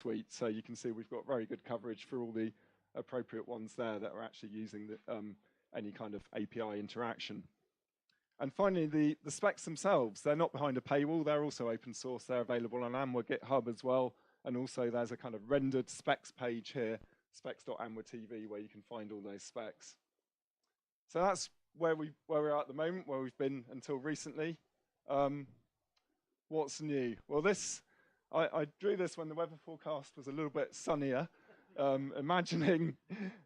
suite. So you can see we've got very good coverage for all the appropriate ones there that are actually using any kind of API interaction. And finally, the specs themselves, they're not behind a paywall. They're also open source. They're available on Amwa GitHub as well. And also there's a kind of rendered specs page here, specs.amwa.tv, where you can find all those specs. So that's where we're at the moment, where we've been until recently. What's new? Well, I drew this when the weather forecast was a little bit sunnier, imagining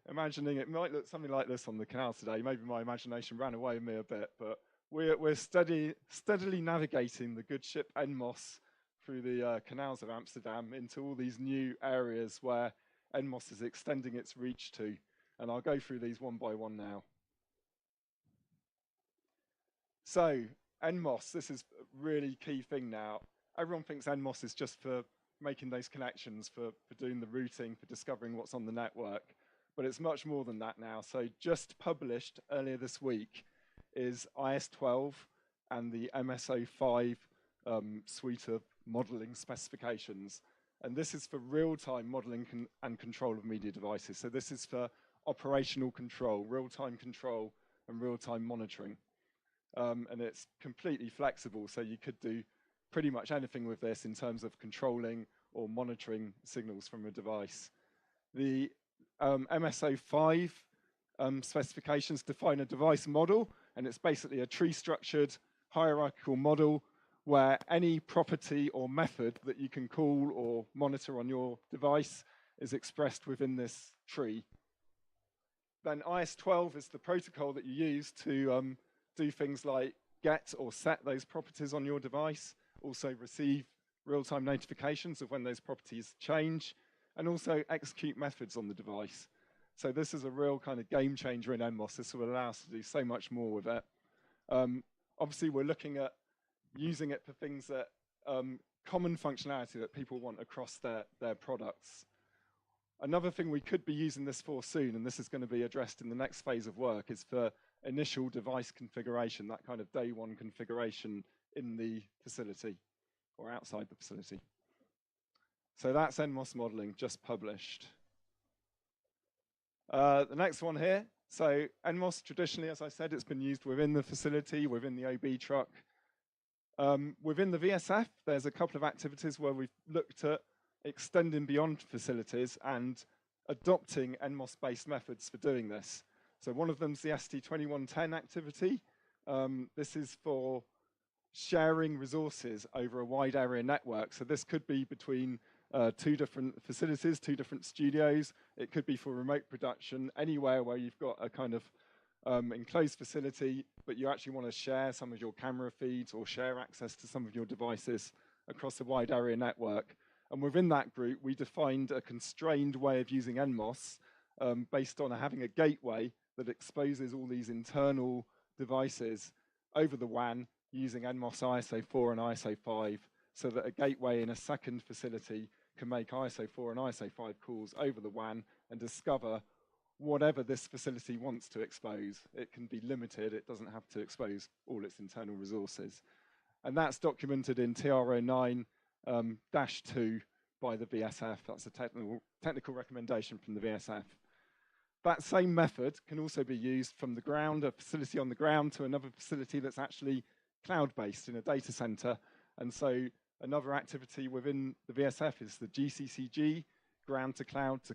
it might look something like this on the canals today. Maybe my imagination ran away with me a bit, but we're steadily navigating the good ship NMOS through the canals of Amsterdam into all these new areas where NMOS is extending its reach to. And I'll go through these one by one now. So NMOS, this is a really key thing now. Everyone thinks NMOS is just for making those connections, for doing the routing, for discovering what's on the network. But it's much more than that now. So just published earlier this week is IS-12 and the MSO5 suite of modeling specifications. And this is for real-time modeling and control of media devices. So this is for operational control, real-time control, and real-time monitoring. And it's completely flexible, so you could do pretty much anything with this in terms of controlling or monitoring signals from a device. The MSO5 specifications define a device model, and it's basically a tree-structured hierarchical model where any property or method that you can call or monitor on your device is expressed within this tree. Then IS-12 is the protocol that you use to do things like get or set those properties on your device, also receive real-time notifications of when those properties change, and also execute methods on the device. So this is a real kind of game changer in NMOS. This will allow us to do so much more with it. Obviously, we're looking at using it for things that common functionality that people want across their products. Another thing we could be using this for soon, and this is going to be addressed in the next phase of work, is for initial device configuration, that kind of day one configuration in the facility or outside the facility. So that's NMOS modeling, just published. The next one here. So NMOS traditionally, as I said, it's been used within the facility, within the OB truck. Within the VSF, there's a couple of activities where we've looked at extending beyond facilities and adopting NMOS-based methods for doing this. So one of them's the ST2110 activity. This is for sharing resources over a wide area network. So this could be between two different facilities, two different studios. It could be for remote production, anywhere where you've got a kind of enclosed facility, but you actually want to share some of your camera feeds or share access to some of your devices across a wide area network. And within that group, we defined a constrained way of using NMOS based on having a gateway that exposes all these internal devices over the WAN using NMOS ISO4 and ISO5, so that a gateway in a second facility can make ISO4 and ISO5 calls over the WAN and discover whatever this facility wants to expose. It can be limited. It doesn't have to expose all its internal resources. And that's documented in TR09-2 by the VSF. That's a technical recommendation from the VSF. That same method can also be used from the ground, a facility on the ground, to another facility that's actually cloud-based in a data center. And so another activity within the VSF is the GCCG, ground to cloud to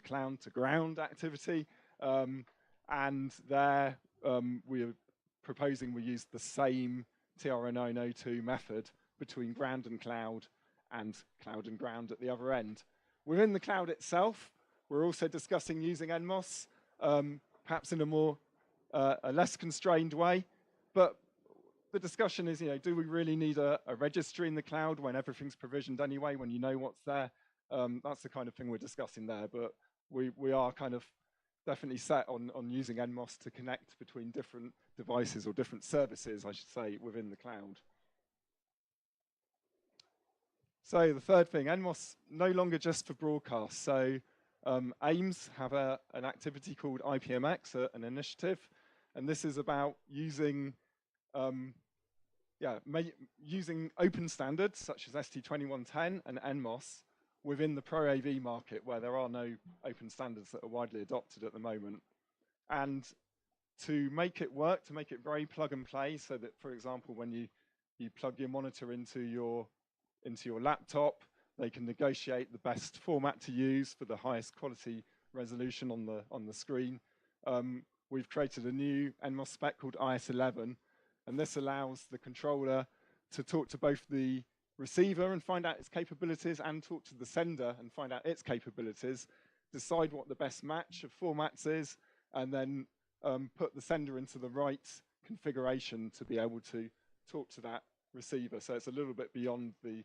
ground activity. And there we're proposing we use the same TR0902 method between ground and cloud and ground at the other end. Within the cloud itself, we're also discussing using NMOS, perhaps in a less constrained way. But the discussion is, do we really need a registry in the cloud when everything's provisioned anyway, when you know what's there? That's the kind of thing we're discussing there. But we are kind of definitely set on using NMOS to connect between different devices or different services, I should say, within the cloud. So the third thing, NMOS no longer just for broadcast. So AIMS have an activity called IPMX, an initiative, and this is about using using open standards such as ST2110 and NMOS within the Pro AV market where there are no open standards that are widely adopted at the moment. And to make it work, to make it very plug and play, so that, for example, when you plug your monitor into your laptop, they can negotiate the best format to use for the highest quality resolution on the screen. We've created a new NMOS spec called IS11, and this allows the controller to talk to both the receiver and find out its capabilities, and talk to the sender and find out its capabilities, decide what the best match of formats is, and then put the sender into the right configuration to be able to talk to that receiver. So it's a little bit beyond the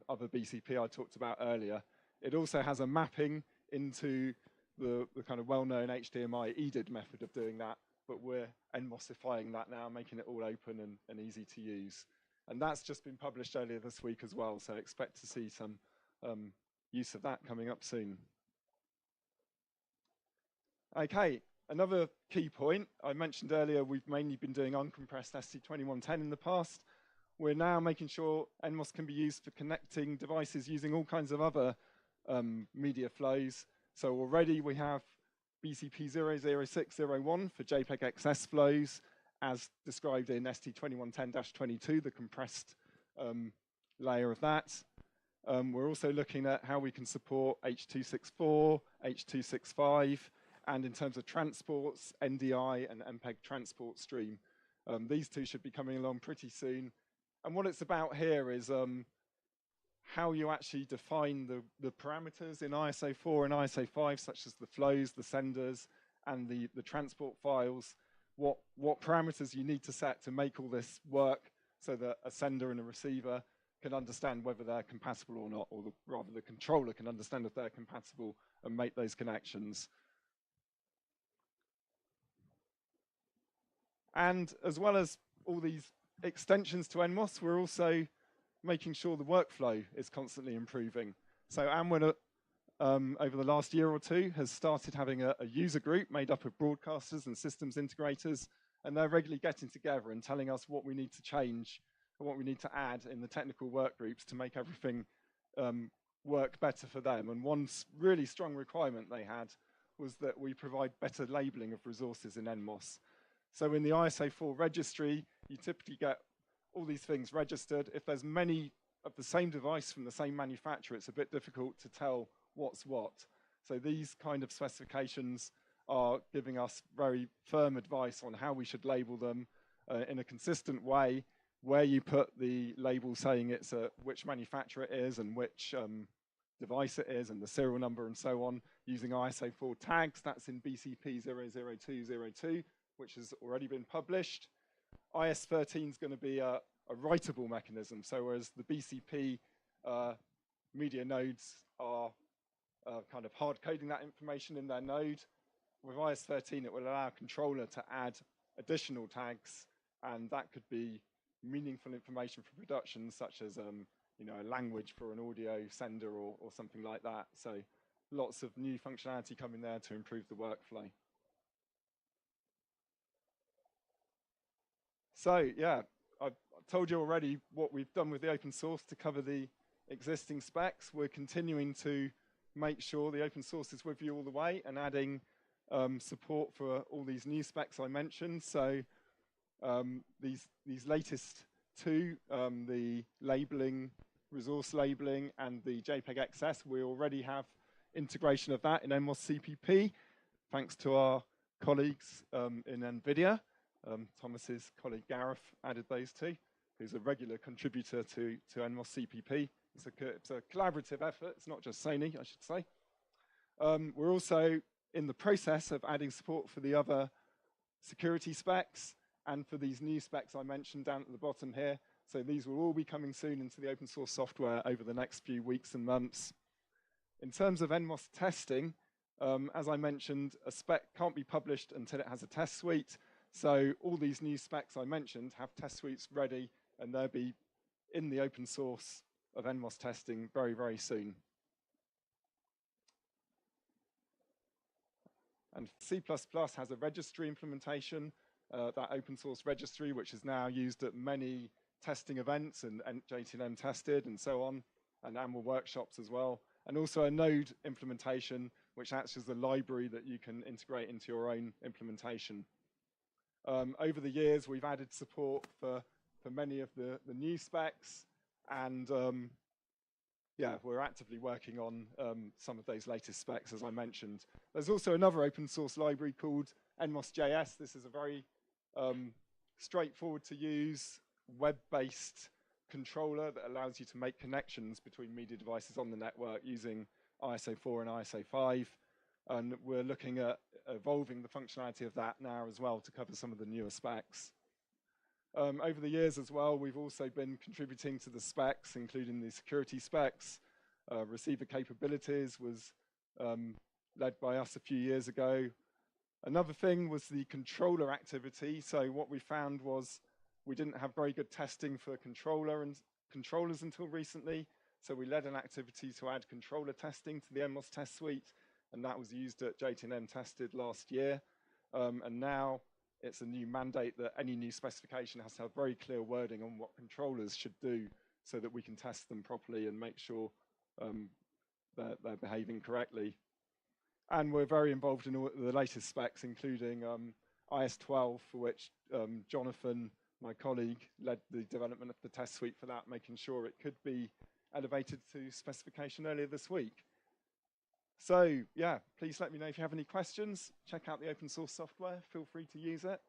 other BCP I talked about earlier. It also has a mapping into the kind of well-known HDMI EDID method of doing that, but we're NMOSifying that now, making it all open and easy to use. And that's just been published earlier this week as well, so expect to see some use of that coming up soon. Okay, another key point, I mentioned earlier, we've mainly been doing uncompressed ST2110 in the past. We're now making sure NMOS can be used for connecting devices using all kinds of other media flows. So already we have BCP 00601 for JPEG XS flows, as described in ST2110-22, the compressed layer of that. We're also looking at how we can support H.264, H.265, and in terms of transports, NDI and MPEG transport stream. These two should be coming along pretty soon. And what it's about here is how you actually define the parameters in ISO4 and ISO5, such as the flows, the senders, and the transport files. What parameters you need to set to make all this work so that a sender and a receiver can understand whether they're compatible or not, or rather the controller can understand if they're compatible and make those connections. And as well as all these extensions to NMOS, we're also making sure the workflow is constantly improving. So Amwin, over the last year or two, has started having a user group made up of broadcasters and systems integrators, and they're regularly getting together and telling us what we need to change and what we need to add in the technical work groups to make everything work better for them. And one really strong requirement they had was that we provide better labeling of resources in NMOS. So in the ISO4 registry, you typically get all these things registered. If there's many of the same device from the same manufacturer, it's a bit difficult to tell what's what. So these kind of specifications are giving us very firm advice on how we should label them in a consistent way, where you put the label saying it's which manufacturer it is and which device it is and the serial number and so on, using ISO4 tags. That's in BCP 00202, which has already been published. IS13 is going to be a writable mechanism. So whereas the BCP media nodes are kind of hard coding that information in their node, with IS13 it will allow a controller to add additional tags, and that could be meaningful information for production, such as a language for an audio sender or something like that. So lots of new functionality coming there to improve the workflow. So yeah, I've told you already what we've done with the open source to cover the existing specs. We're continuing to make sure the open source is with you all the way and adding support for all these new specs I mentioned. So these latest two, the labeling, resource labeling, and the JPEG XS, we already have integration of that in NMOS CPP, thanks to our colleagues in NVIDIA. Thomas's colleague Gareth added those two, who's a regular contributor to NMOS CPP. It's a collaborative effort. It's not just Sony, I should say. We're also in the process of adding support for the other security specs and for these new specs I mentioned down at the bottom here. So these will all be coming soon into the open source software over the next few weeks and months. In terms of NMOS testing, as I mentioned, a spec can't be published until it has a test suite. So all these new specs I mentioned have test suites ready, and they'll be in the open source of NMOS testing very, very soon. And C++ has a registry implementation, that open source registry, which is now used at many testing events and JTLM tested and so on, and AML workshops as well. and also a node implementation, which acts as a library that you can integrate into your own implementation. Over the years, we've added support for many of the new specs, and yeah, we're actively working on some of those latest specs, as I mentioned. There's also another open source library called NMOS.js. This is a very straightforward to use, web-based controller that allows you to make connections between media devices on the network using ISO 4 and ISO 5. And we're looking at evolving the functionality of that now as well to cover some of the newer specs. Over the years as well, we've also been contributing to the specs, including the security specs. Receiver capabilities was led by us a few years ago. Another thing was the controller activity. So what we found was we didn't have very good testing for controllers until recently. So we led an activity to add controller testing to the NMOS test suite, and that was used at JTNM Tested last year. And now it's a new mandate that any new specification has to have very clear wording on what controllers should do so that we can test them properly and make sure they're behaving correctly. And we're very involved in all the latest specs, including IS-12, for which Jonathan, my colleague, led the development of the test suite for that, making sure it could be elevated to specification earlier this week. So yeah, please let me know if you have any questions. Check out the open source software, feel free to use it.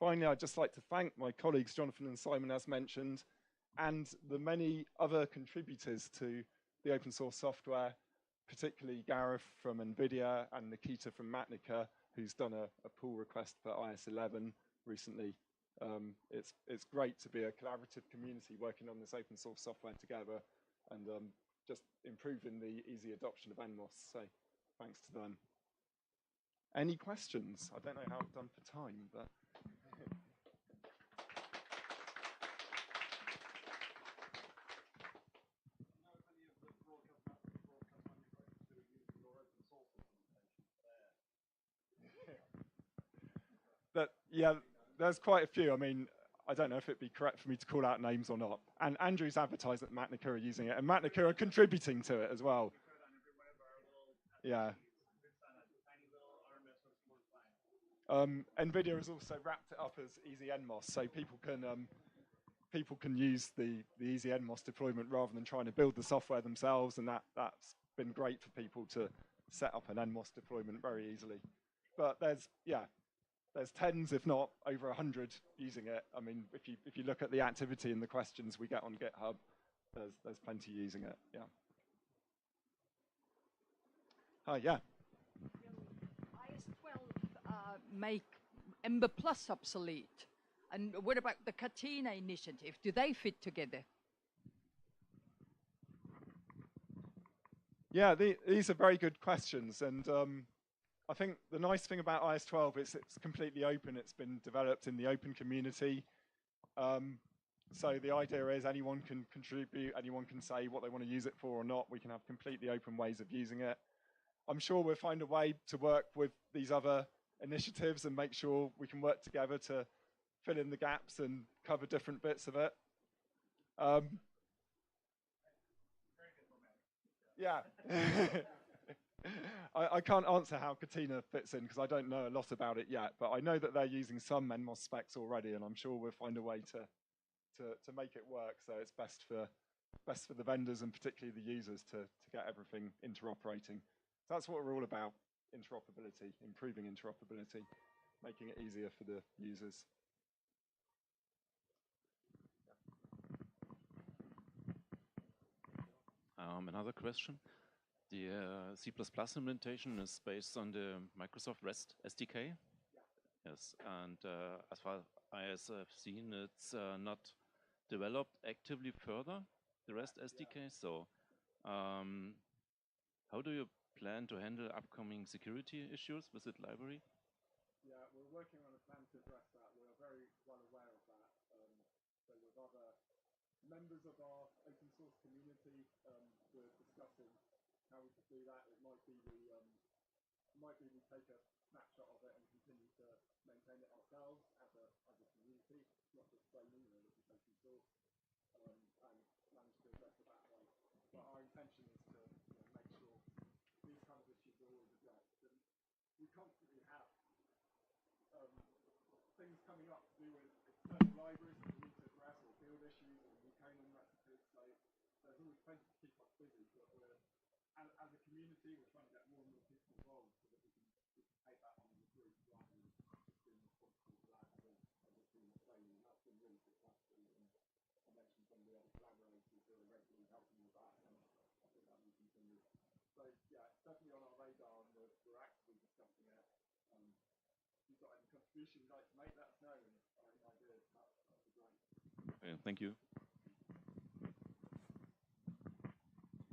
Finally, I'd just like to thank my colleagues, Jonathan and Simon, as mentioned, and the many other contributors to the open source software, particularly Gareth from NVIDIA and Nikita from Matnica, who's done a pull request for IS-11 recently. It's great to be a collaborative community working on this open source software together and just improving the easy adoption of NMOS. So thanks to them. Any questions? I don't know how I've done for time, but. Yeah, there's quite a few. I mean, I don't know if it'd be correct for me to call out names or not. And Andrew's advertised that Matnica are using it, and Matnica are contributing to it as well. Yeah. NVIDIA has also wrapped it up as Easy NMOS, so people can use the Easy NMOS deployment rather than trying to build the software themselves, and that's been great for people to set up an NMOS deployment very easily. But there's tens, if not over 100, using it. I mean, if you look at the activity and the questions we get on GitHub, there's plenty using it. Yeah. Yeah. IS-12 make Ember Plus obsolete, and what about the Catena initiative? Do they fit together? Yeah, these are very good questions, and I think the nice thing about IS-12 is it's completely open. It's been developed in the open community. So the idea is anyone can contribute, anyone can say what they want to use it for or not. We can have completely open ways of using it. I'm sure we'll find a way to work with these other initiatives and make sure we can work together to fill in the gaps and cover different bits of it. Yeah. I can't answer how Catena fits in because I don't know a lot about it yet, but I know that they're using some NMOS specs already, and I'm sure we'll find a way to make it work so it's best for the vendors and particularly the users to get everything interoperating. So that's what we're all about, interoperability, improving interoperability, making it easier for the users. Another question. The C++ implementation is based on the Microsoft REST SDK. Yes, and as far as I've seen, it's not developed actively further, the REST SDK. So how do you plan to handle upcoming security issues with that library? Yeah, we're working on a plan to address that. We're very well aware of that. So with other members of our open source community, we're discussing how we could do that. It might be we take a snapshot of it and continue to maintain it ourselves as a community, not just framing, it's open source, and manage to address it that way. But our intention is to things coming up to do with external libraries that we need to address or build issues or new canal replicas. So there's always plenty to keep us busy. But we're, as a community, we're trying to get more and more people involved so that we can take that on as a group rather than just being responsible for that as a team of training. And that's been really successful. And I mentioned some of the other collaborators who are regularly helping with that. And I think that will continue. So yeah, it's definitely on our radar, and we're actively discussing it. If you've got any contribution you'd like to make, let us know, and any ideas, that'd be great. Okay, thank you. Do you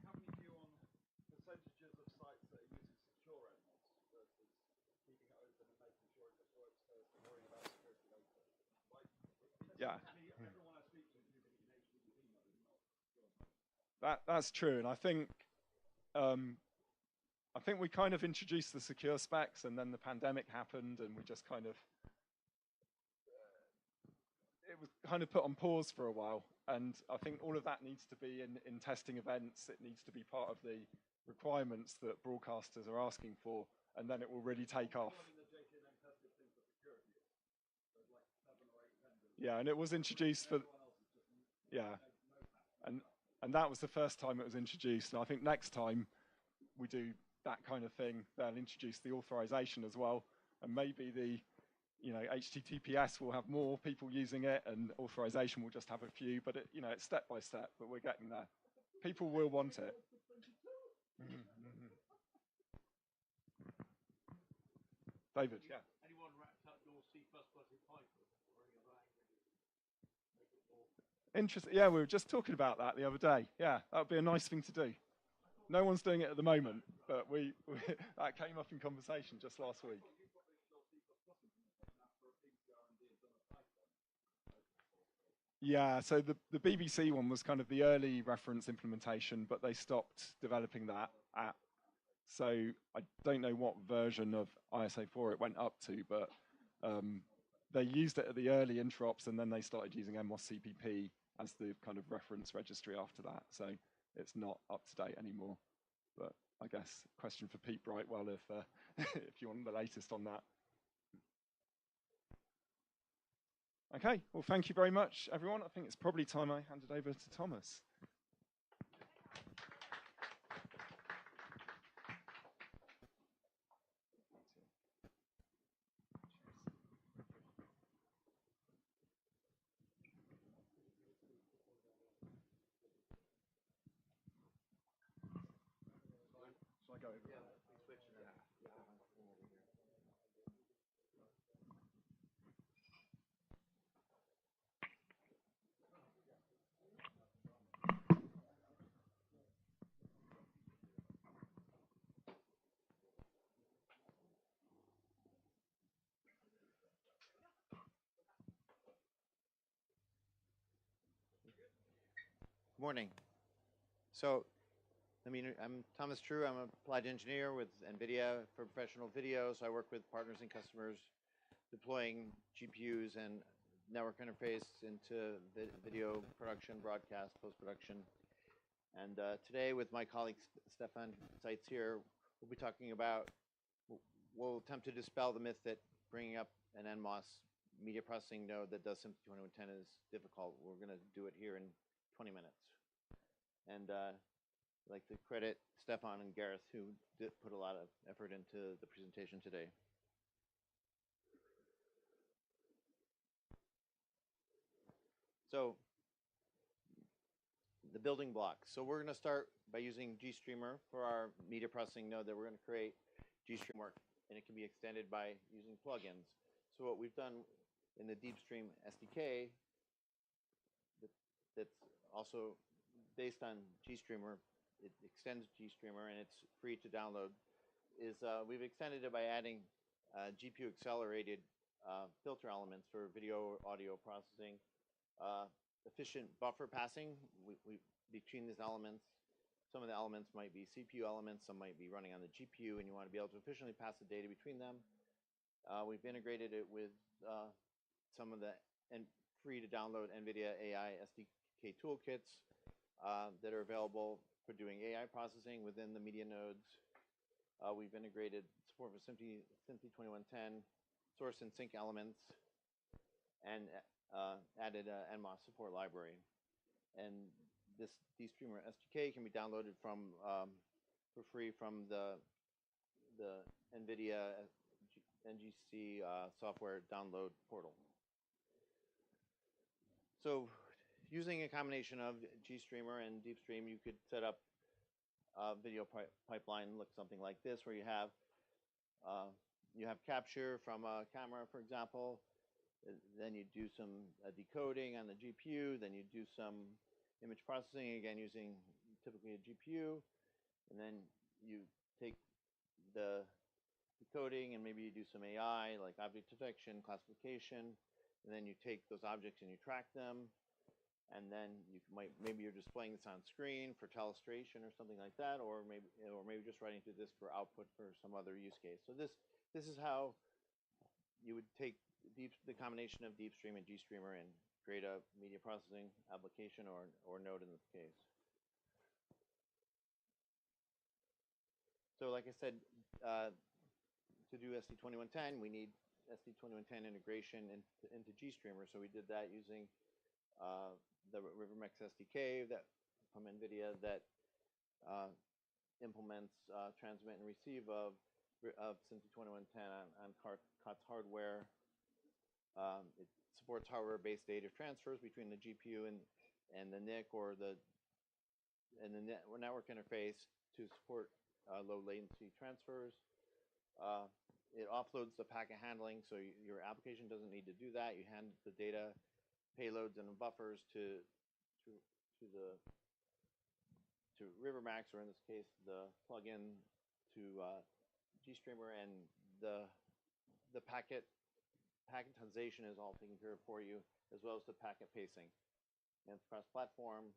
have any view on percentages of sites that are using secure endpoints versus keeping it open and making sure it just works first and worrying about security later? Like, Yeah. everyone I speak to is using it in HTTP mode, not secure mode. That's true, and I think we kind of introduced the secure specs, and then the pandemic happened, and we just kind of it was kind of put on pause for a while. And I think all of that needs to be in testing events. It needs to be part of the requirements that broadcasters are asking for, and then it will really take off. Yeah, and it was introduced for and that was the first time it was introduced. And I think next time we do that kind of thing, they'll introduce the authorization as well, and maybe the HTTPS will have more people using it, and authorization will just have a few. But it's step by step. But we're getting there. People will want it. David, yeah. Anyone wrapped up your C++ in Python or any other languages? Make it more. Interesting. Yeah, we were just talking about that the other day. Yeah, that would be a nice thing to do. No one's doing it at the moment, but we that came up in conversation just last week. Yeah, so the BBC one was kind of the early reference implementation, but they stopped developing that app. So I don't know what version of ISO4 it went up to, but they used it at the early interops, and then they started using MOS CPP as the kind of reference registry after that. So it's not up to date anymore. But I guess question for Pete Brightwell if you want the latest on that. Okay, well, thank you very much, everyone. I think it's probably time I handed over to Thomas. Shall I go over? Yeah, we switch and then Morning. So, I'm Thomas True. I'm an applied engineer with NVIDIA for professional video. So I work with partners and customers deploying GPUs and network interface into video production, broadcast, post-production. And today with my colleague Stefan Seitz here, we'll be talking about, we'll attempt to dispel the myth that bringing up an NMOS media processing node that does SIM 2110 is difficult. We're going to do it here in 20 minutes. And I'd like to credit Stefan and Gareth, who did put a lot of effort into the presentation today. So the building blocks. So we're going to start by using GStreamer for our media processing node that we're going to create. GStream work, and it can be extended by using plugins. So what we've done in the DeepStream SDK that's also based on GStreamer, it extends GStreamer and it's free to download, is we've extended it by adding GPU accelerated filter elements for video audio processing, efficient buffer passing between these elements. Some of the elements might be CPU elements, some might be running on the GPU, and you want to be able to efficiently pass the data between them. We've integrated it with some of the free to download NVIDIA AI SDK toolkits that are available for doing AI processing within the media nodes. We've integrated support for SIM 2110 source and sync elements and added a NMOS support library. And this DStreamer SDK can be downloaded from for free from the NVIDIA NGC software download portal. So using a combination of GStreamer and DeepStream, you could set up a video pipeline look something like this, where you have capture from a camera, for example. Then you do some decoding on the GPU. Then you do some image processing, again using typically a GPU. And then you take the decoding and maybe you do some AI, like object detection, classification. And then you take those objects and you track them. And then maybe you're displaying this on screen for telestration or something like that, or maybe just writing through this for output for some other use case. So this is how you would take the combination of DeepStream and GStreamer and create a media processing application or node in this case. So like I said, to do SD2110, we need SD2110 integration into GStreamer. So we did that using the RiverMex SDK from NVIDIA that implements transmit and receive of SMPTE2110 on COTS hardware. It supports hardware-based data transfers between the GPU and the NIC or the network interface to support low latency transfers. It offloads the packet handling, so your application doesn't need to do that. You hand the data, payloads, and buffers to RiverMex, or in this case, the plugin to GStreamer, and the packetization is all taken care of for you, as well as the packet pacing. And it's cross-platform,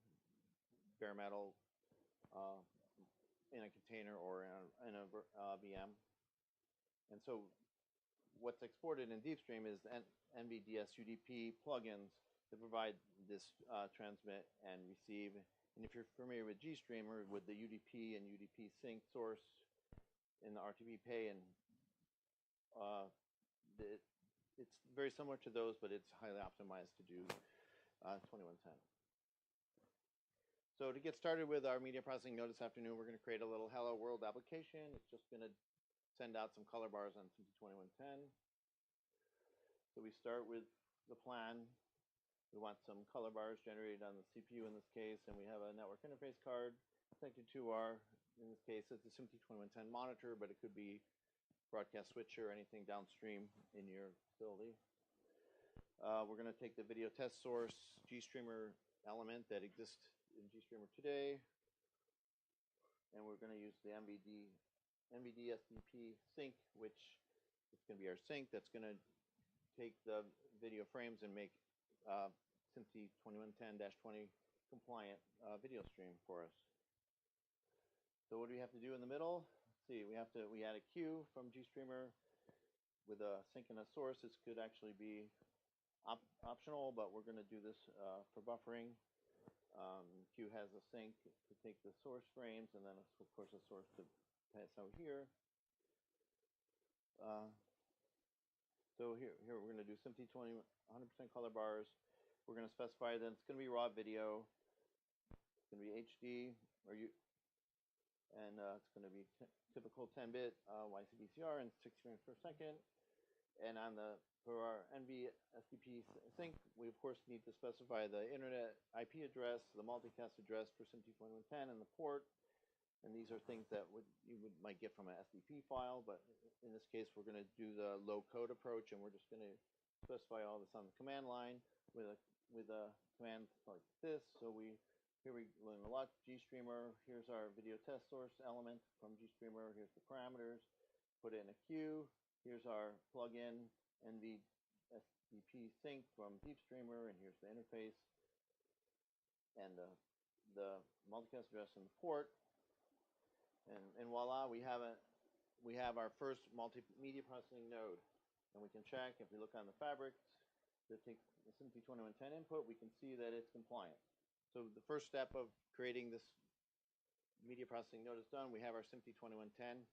bare metal, in a container or in a VM. And so what's exported in DeepStream is NVDS UDP plugins that provide this transmit and receive. And if you're familiar with GStreamer, with the UDP and UDP sync source in the RTP pay, and it's very similar to those, but it's highly optimized to do 2110. So to get started with our media processing node this afternoon, we're going to create a little hello world application. It's just going to send out some color bars on SMPTE2110. So we start with the plan. We want some color bars generated on the CPU in this case, and we have a network interface card connected to our, in this case, it's a SMPTE2110 monitor, but it could be broadcast switcher or anything downstream in your facility. We're going to take the video test source GStreamer element that exists in GStreamer today, and we're going to use the NVD SDP sync, which is going to be our sync that's going to take the video frames and make SMPTE2110-20 compliant video stream for us. So what do we have to do in the middle? Let's see, we add a queue from GStreamer with a sync and a source. This could actually be optional, but we're going to do this for buffering. Queue has a sync to take the source frames, and then of course a source to pass out here. So here we're going to do SMPTE 100% color bars. We're going to specify that it's going to be raw video. It's going to be HD, and it's going to be typical 10-bit YCBCR and 60 frames per second. And for our NV SDP sync, we of course need to specify the internet IP address, the multicast address for SMPTE2110, and the port. And these are things that you might get from an SDP file, but in this case, we're going to do the low-code approach, and we're just going to specify all this on the command line with a command like this. So here we learn a lot. GStreamer, here's our video test source element from GStreamer. Here's the parameters. Put it in a queue. Here's our plugin NV SDP sync from DeepStreamer, and here's the interface and the multicast address and the port. And voila, we have our first multimedia processing node. And we can check, if we look on the fabric, to take the SMPTE2110 input, we can see that it's compliant. So the first step of creating this media processing node is done. We have our SMPTE2110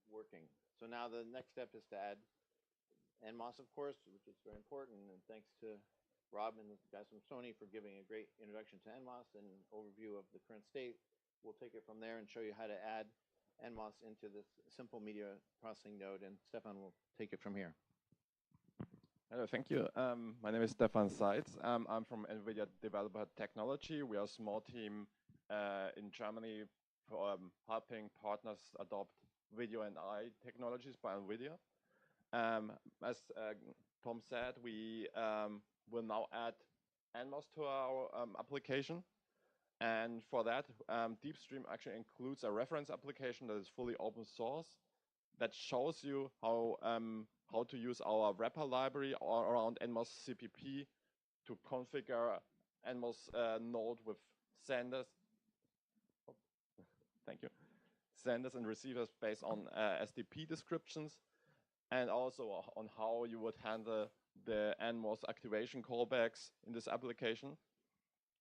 working. So now the next step is to add NMOS, of course, which is very important. And thanks to Rob and the guys from Sony for giving a great introduction to NMOS and overview of the current state. We'll take it from there and show you how to add NMOS into this simple media processing node. And Stefan will take it from here. Hello, thank you. My name is Stefan Seitz. I'm from NVIDIA Developer Technology. We are a small team in Germany for helping partners adopt video and AI technologies by NVIDIA. As Tom said, we will now add NMOS to our application. And for that, DeepStream actually includes a reference application that is fully open source that shows you how to use our wrapper library around NMOS CPP to configure NMOS node with senders. Thank you. Senders and receivers based on SDP descriptions, and also on how you would handle the NMOS activation callbacks in this application.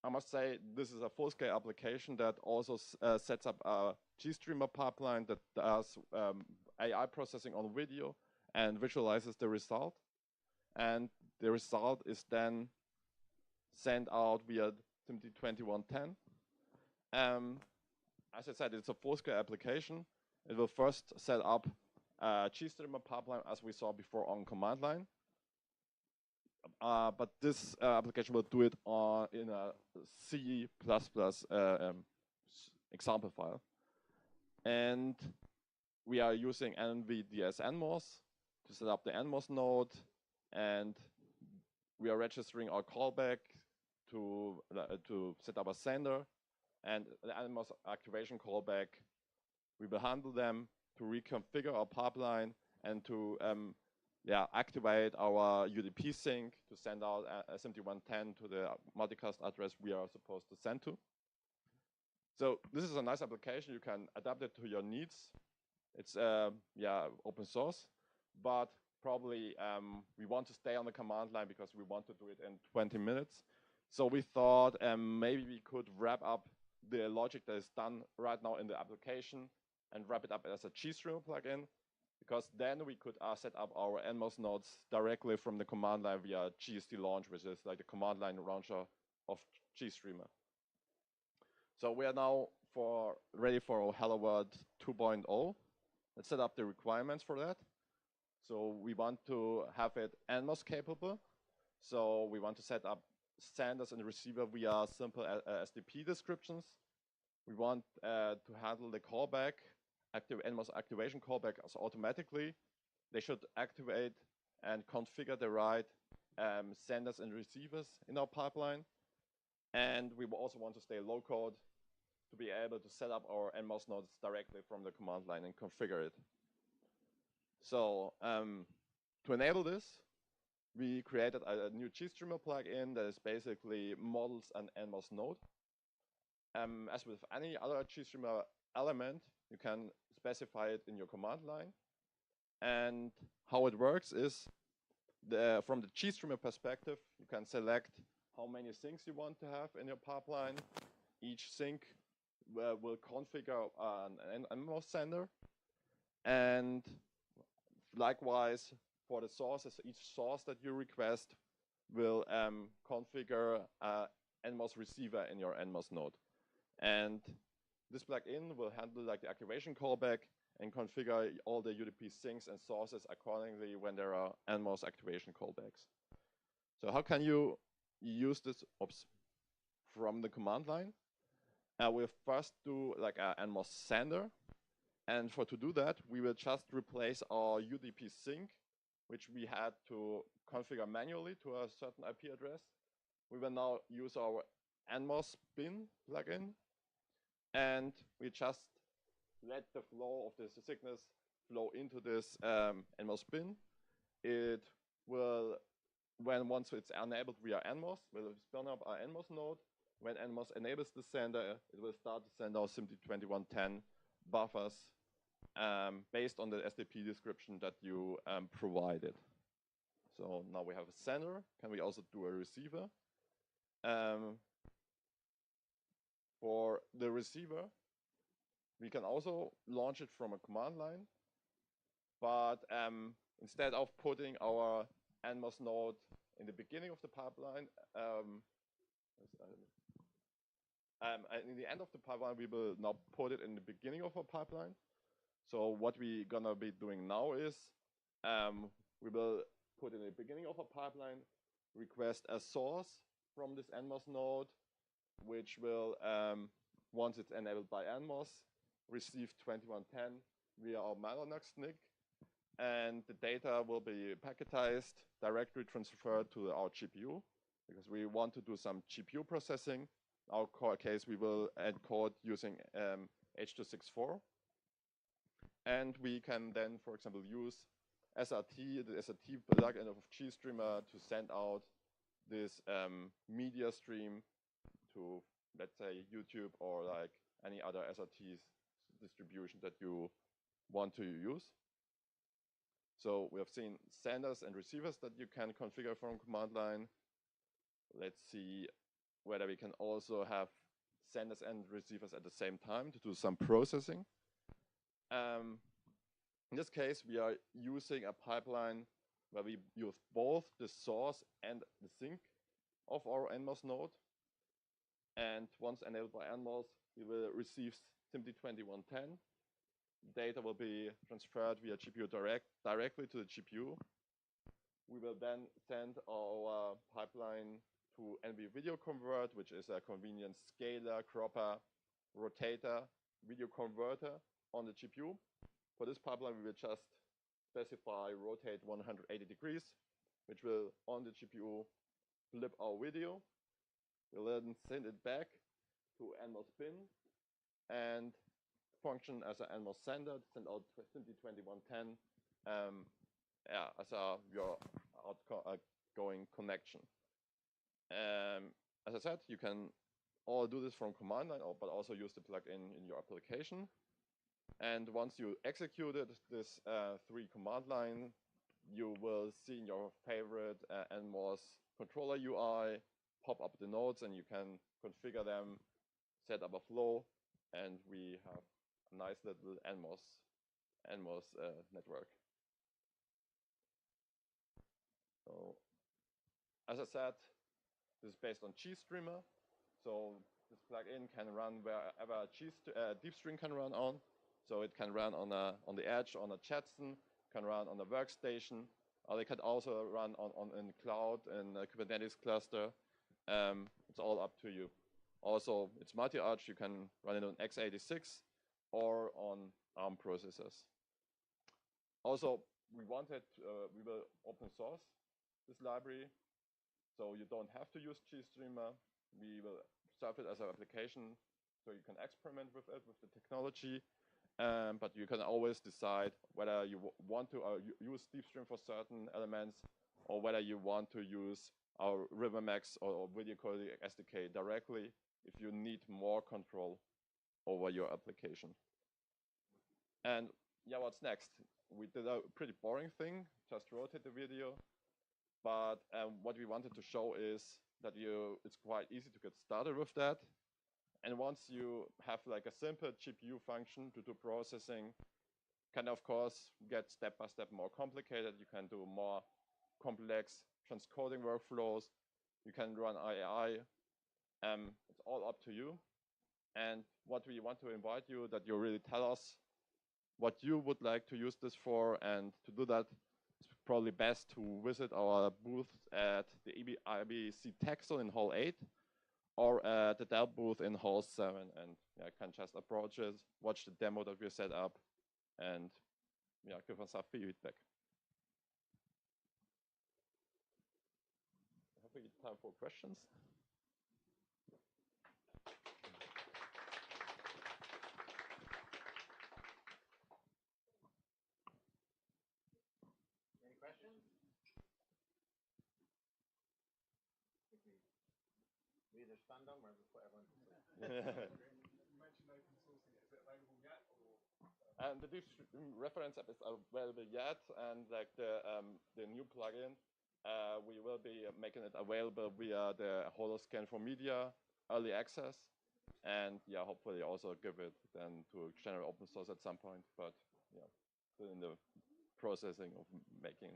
I must say this is a full-scale application that also sets up a GStreamer pipeline that does AI processing on video and visualizes the result. And the result is then sent out via SIMD 2110. As I said, it's a full-scale application. It will first set up a GStreamer pipeline as we saw before on command line. But this application will do it in a C++ example file. And we are using NVDS NMOS to set up the NMOS node, and we are registering our callback to set up a sender, and the NMOS activation callback. We will handle them to reconfigure our pipeline and to activate our UDP sync to send out SMT110 to the multicast address we are supposed to send to. So this is a nice application. You can adapt it to your needs. It's open source, but probably we want to stay on the command line because we want to do it in 20 minutes. So we thought maybe we could wrap up the logic that is done right now in the application and wrap it up as a GStreamer plugin, because then we could set up our NMOS nodes directly from the command line via GST launch, which is like the command line launcher of GStreamer. So we are now ready for our Hello World 2.0. Let's set up the requirements for that. So we want to have it NMOS capable. So we want to set up senders and receiver via simple SDP descriptions. We want to handle the callback, NMOS activation callback automatically. They should activate and configure the right senders and receivers in our pipeline. And we will also want to stay low code to be able to set up our NMOS nodes directly from the command line and configure it. So to enable this, we created a new GStreamer plugin that is basically models an NMOS node. As with any other GStreamer element, you can specify it in your command line. And how it works is, from the GStreamer perspective, you can select how many syncs you want to have in your pipeline. Each sync will configure an NMOS sender. And likewise, for the sources, each source that you request will configure NMOS receiver in your NMOS node. And this plugin will handle like the activation callback and configure all the UDP syncs and sources accordingly when there are NMOS activation callbacks. So how can you use this from the command line? We'll first do like an NMOS sender. And to do that, we will just replace our UDP sync, which we had to configure manually to a certain IP address. We will now use our NMOS bin plugin, and we just let the flow of the signals flow into this NMOS bin. It will, once it's enabled via NMOS, will spin up our NMOS node. When NMOS enables the sender, it will start to send out SIMD 2110 buffers based on the SDP description that you provided. So now we have a sender. Can we also do a receiver? For the receiver, we can also launch it from a command line. But instead of putting our NMOS node in the beginning of the pipeline, in the end of the pipeline, we will now put it in the beginning of our pipeline. So what we're gonna be doing now is we will put in the beginning of a pipeline, request a source from this NMOS node, which will, once it's enabled by NMOS, receive 2110 via our Mellanox NIC, and the data will be packetized, directly transferred to our GPU, because we want to do some GPU processing. In our core case, we will encode using H.264. And we can then, for example, use SRT, the SRT plugin of GStreamer to send out this media stream to, let's say, YouTube or like any other SRT distribution that you want to use. So we have seen senders and receivers that you can configure from command line. Let's see whether we can also have senders and receivers at the same time to do some processing. In this case, we are using a pipeline where we use both the source and the sink of our NMOS node. And once enabled by NMOS, we will receive simply 2110. Data will be transferred via GPU directly to the GPU. We will then send our pipeline to NV Video Convert, which is a convenient scaler, cropper, rotator, video converter on the GPU. For this pipeline, we will just specify rotate 180 degrees, which will, on the GPU, flip our video. We'll then send it back to NMOS bin and function as an NMOS sender, send out simply 2110 as your outgoing connection. As I said, you can all do this from command line, but also use the plugin in your application. And once you executed this 3 command line, you will see in your favorite NMOS controller UI pop up the nodes, and you can configure them, set up a flow, and we have a nice little NMOS network. So, as I said, this is based on GStreamer. So this plugin can run wherever DeepStream can run on. So it can run on the edge, on a Jetson, can run on a workstation, or it can also run in cloud in a Kubernetes cluster. It's all up to you. Also, it's multi-arch. You can run it on x86 or on ARM processors. Also, we will open source this library, so you don't have to use GStreamer. We will serve it as an application, so you can experiment with it, with the technology. But you can always decide whether you want to use DeepStream for certain elements, or whether you want to use our RiverMax or video coding SDK directly if you need more control over your application. And yeah, what's next? We did a pretty boring thing, just rotate the video. But what we wanted to show is that it's quite easy to get started with that. And once you have like a simple GPU function to do processing, can of course get step by step more complicated. You can do more complex transcoding workflows. You can run AI. It's all up to you. And what we want to invite you, that you really tell us what you would like to use this for. And to do that, it's probably best to visit our booth at the IBC Texel in Hall 8. Or at the Dell booth in Hall 7, and yeah, can just approach it, watch the demo that we set up, and yeah, give us some feedback. Have we time for questions? Any questions? We either stun them or just let everyone You mentioned open sourcing it. Is it available yet? And the DeepStream reference app is available yet, and like the new plugin, we will be making it available via the Holoscan for Media early access, and yeah, hopefully also give it then to general open source at some point. But yeah, still in the processing of making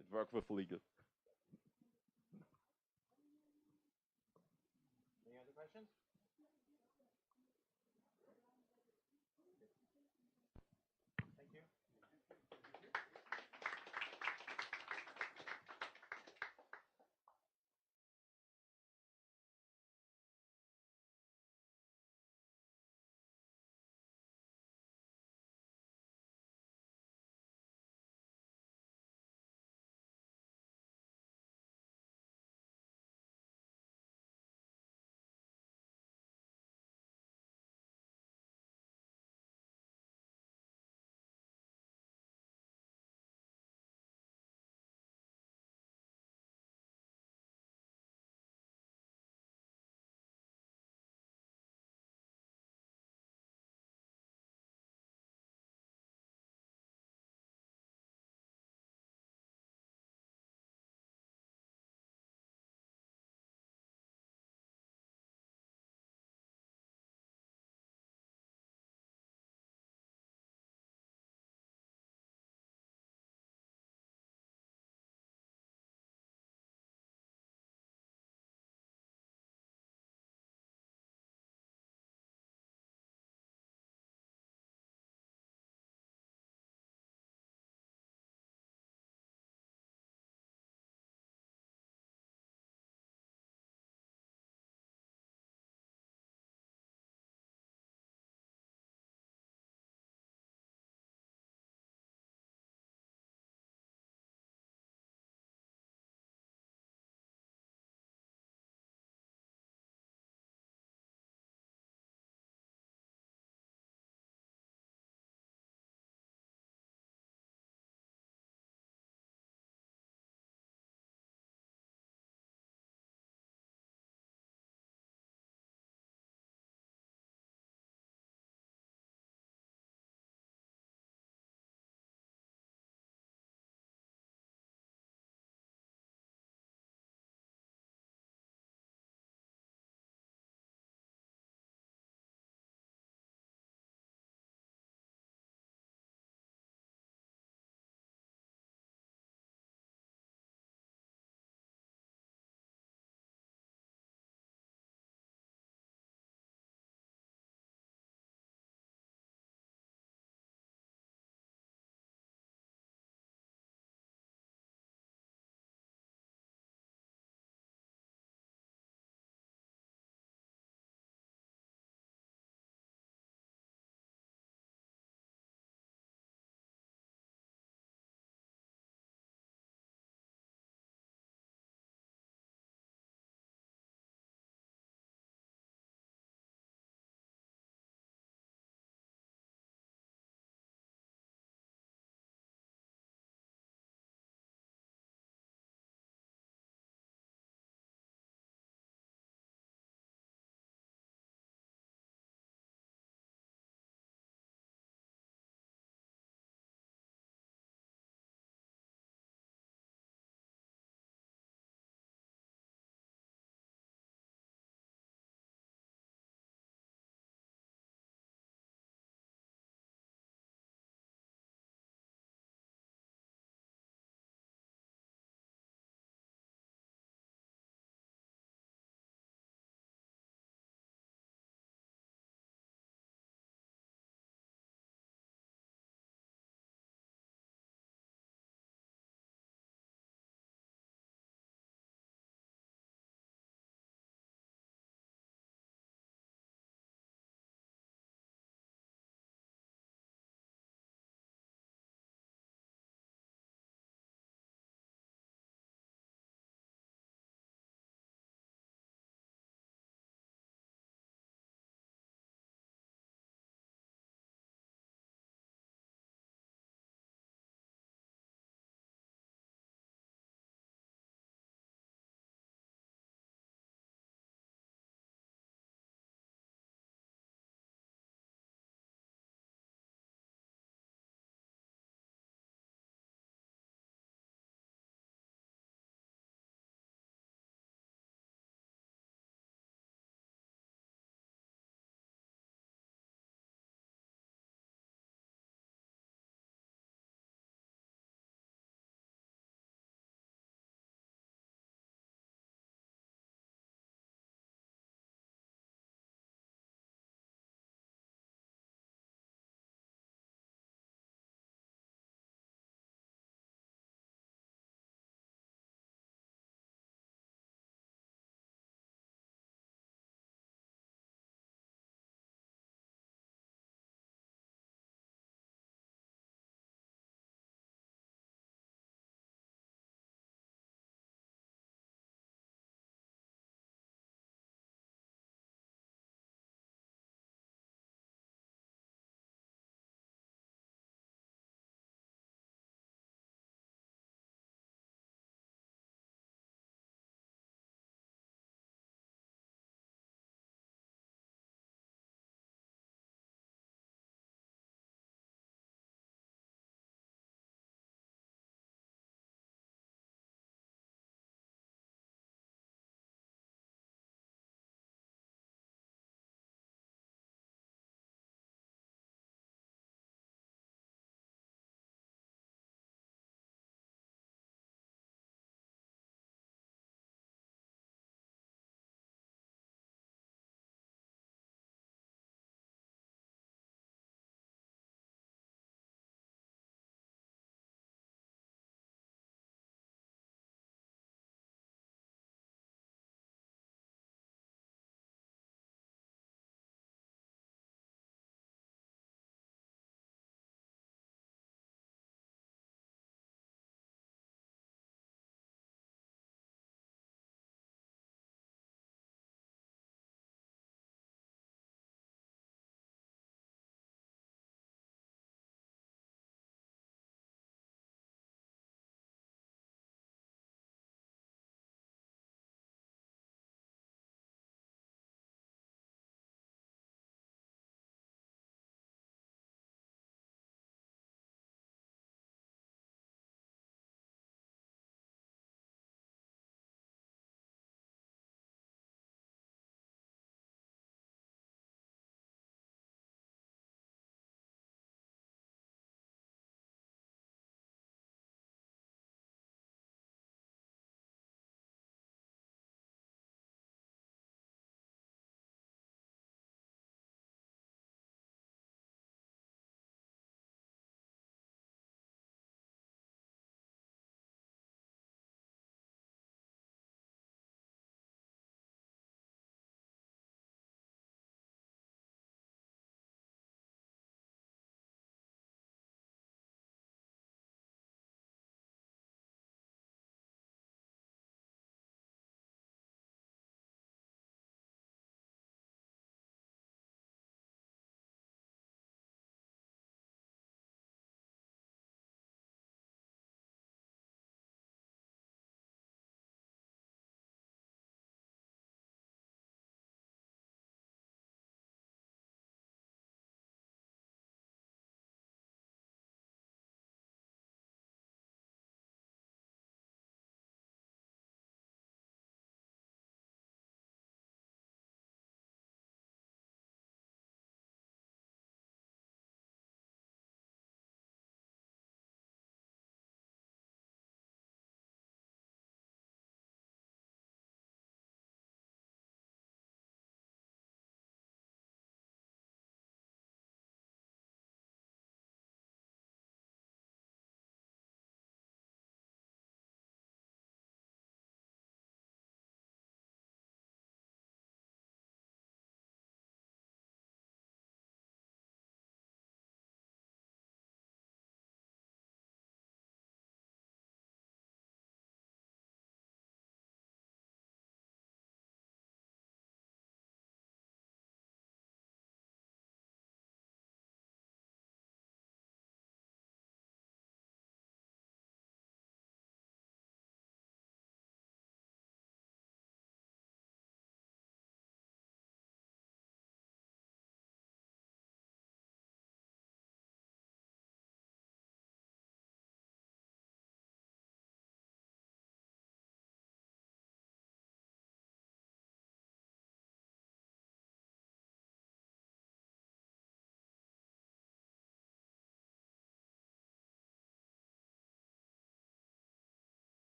it work with legal. Any other questions?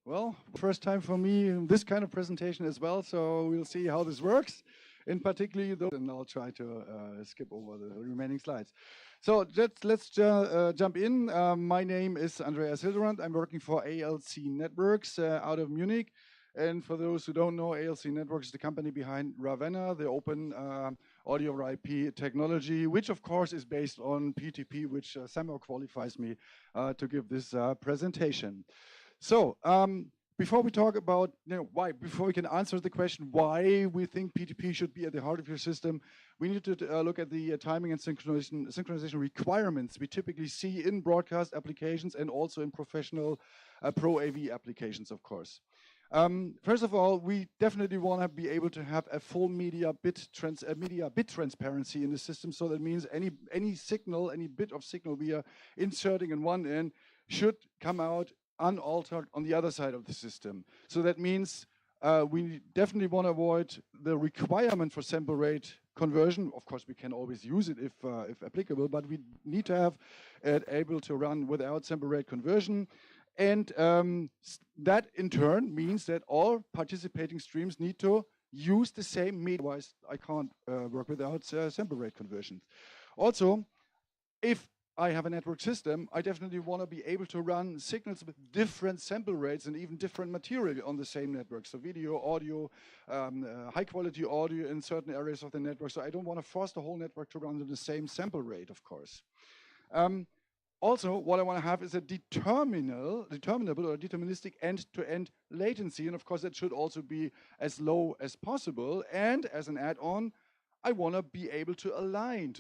Well, first time for me in this kind of presentation as well, so we'll see how this works. In particular, and I'll try to skip over the remaining slides. So let's jump in. My name is Andreas Hilderand. I'm working for ALC Networks out of Munich. And for those who don't know, ALC Networks is the company behind Ravenna, the open audio over IP technology, which of course is based on PTP, which somehow qualifies me to give this presentation. So before we talk about why, before we can answer the question why we think PTP should be at the heart of your system, we need to look at the timing and synchronization requirements we typically see in broadcast applications and also in professional pro AV applications, of course. First of all, we definitely want to be able to have a full media bit transparency in the system. So that means any signal, any bit of signal we are inserting in one end should come out unaltered on the other side of the system. So that means we definitely want to avoid the requirement for sample rate conversion. Of course, we can always use it if applicable, but we need to have it able to run without sample rate conversion. And that in turn means that all participating streams need to use the same media. Otherwise, I can't work without sample rate conversions. Also, if I have a network system, I definitely want to be able to run signals with different sample rates and even different material on the same network. So video, audio, high quality audio in certain areas of the network. So I don't want to force the whole network to run at the same sample rate, of course. Also, what I want to have is a determinable or deterministic end-to-end latency. And of course, that should also be as low as possible. And as an add-on, I want to be able to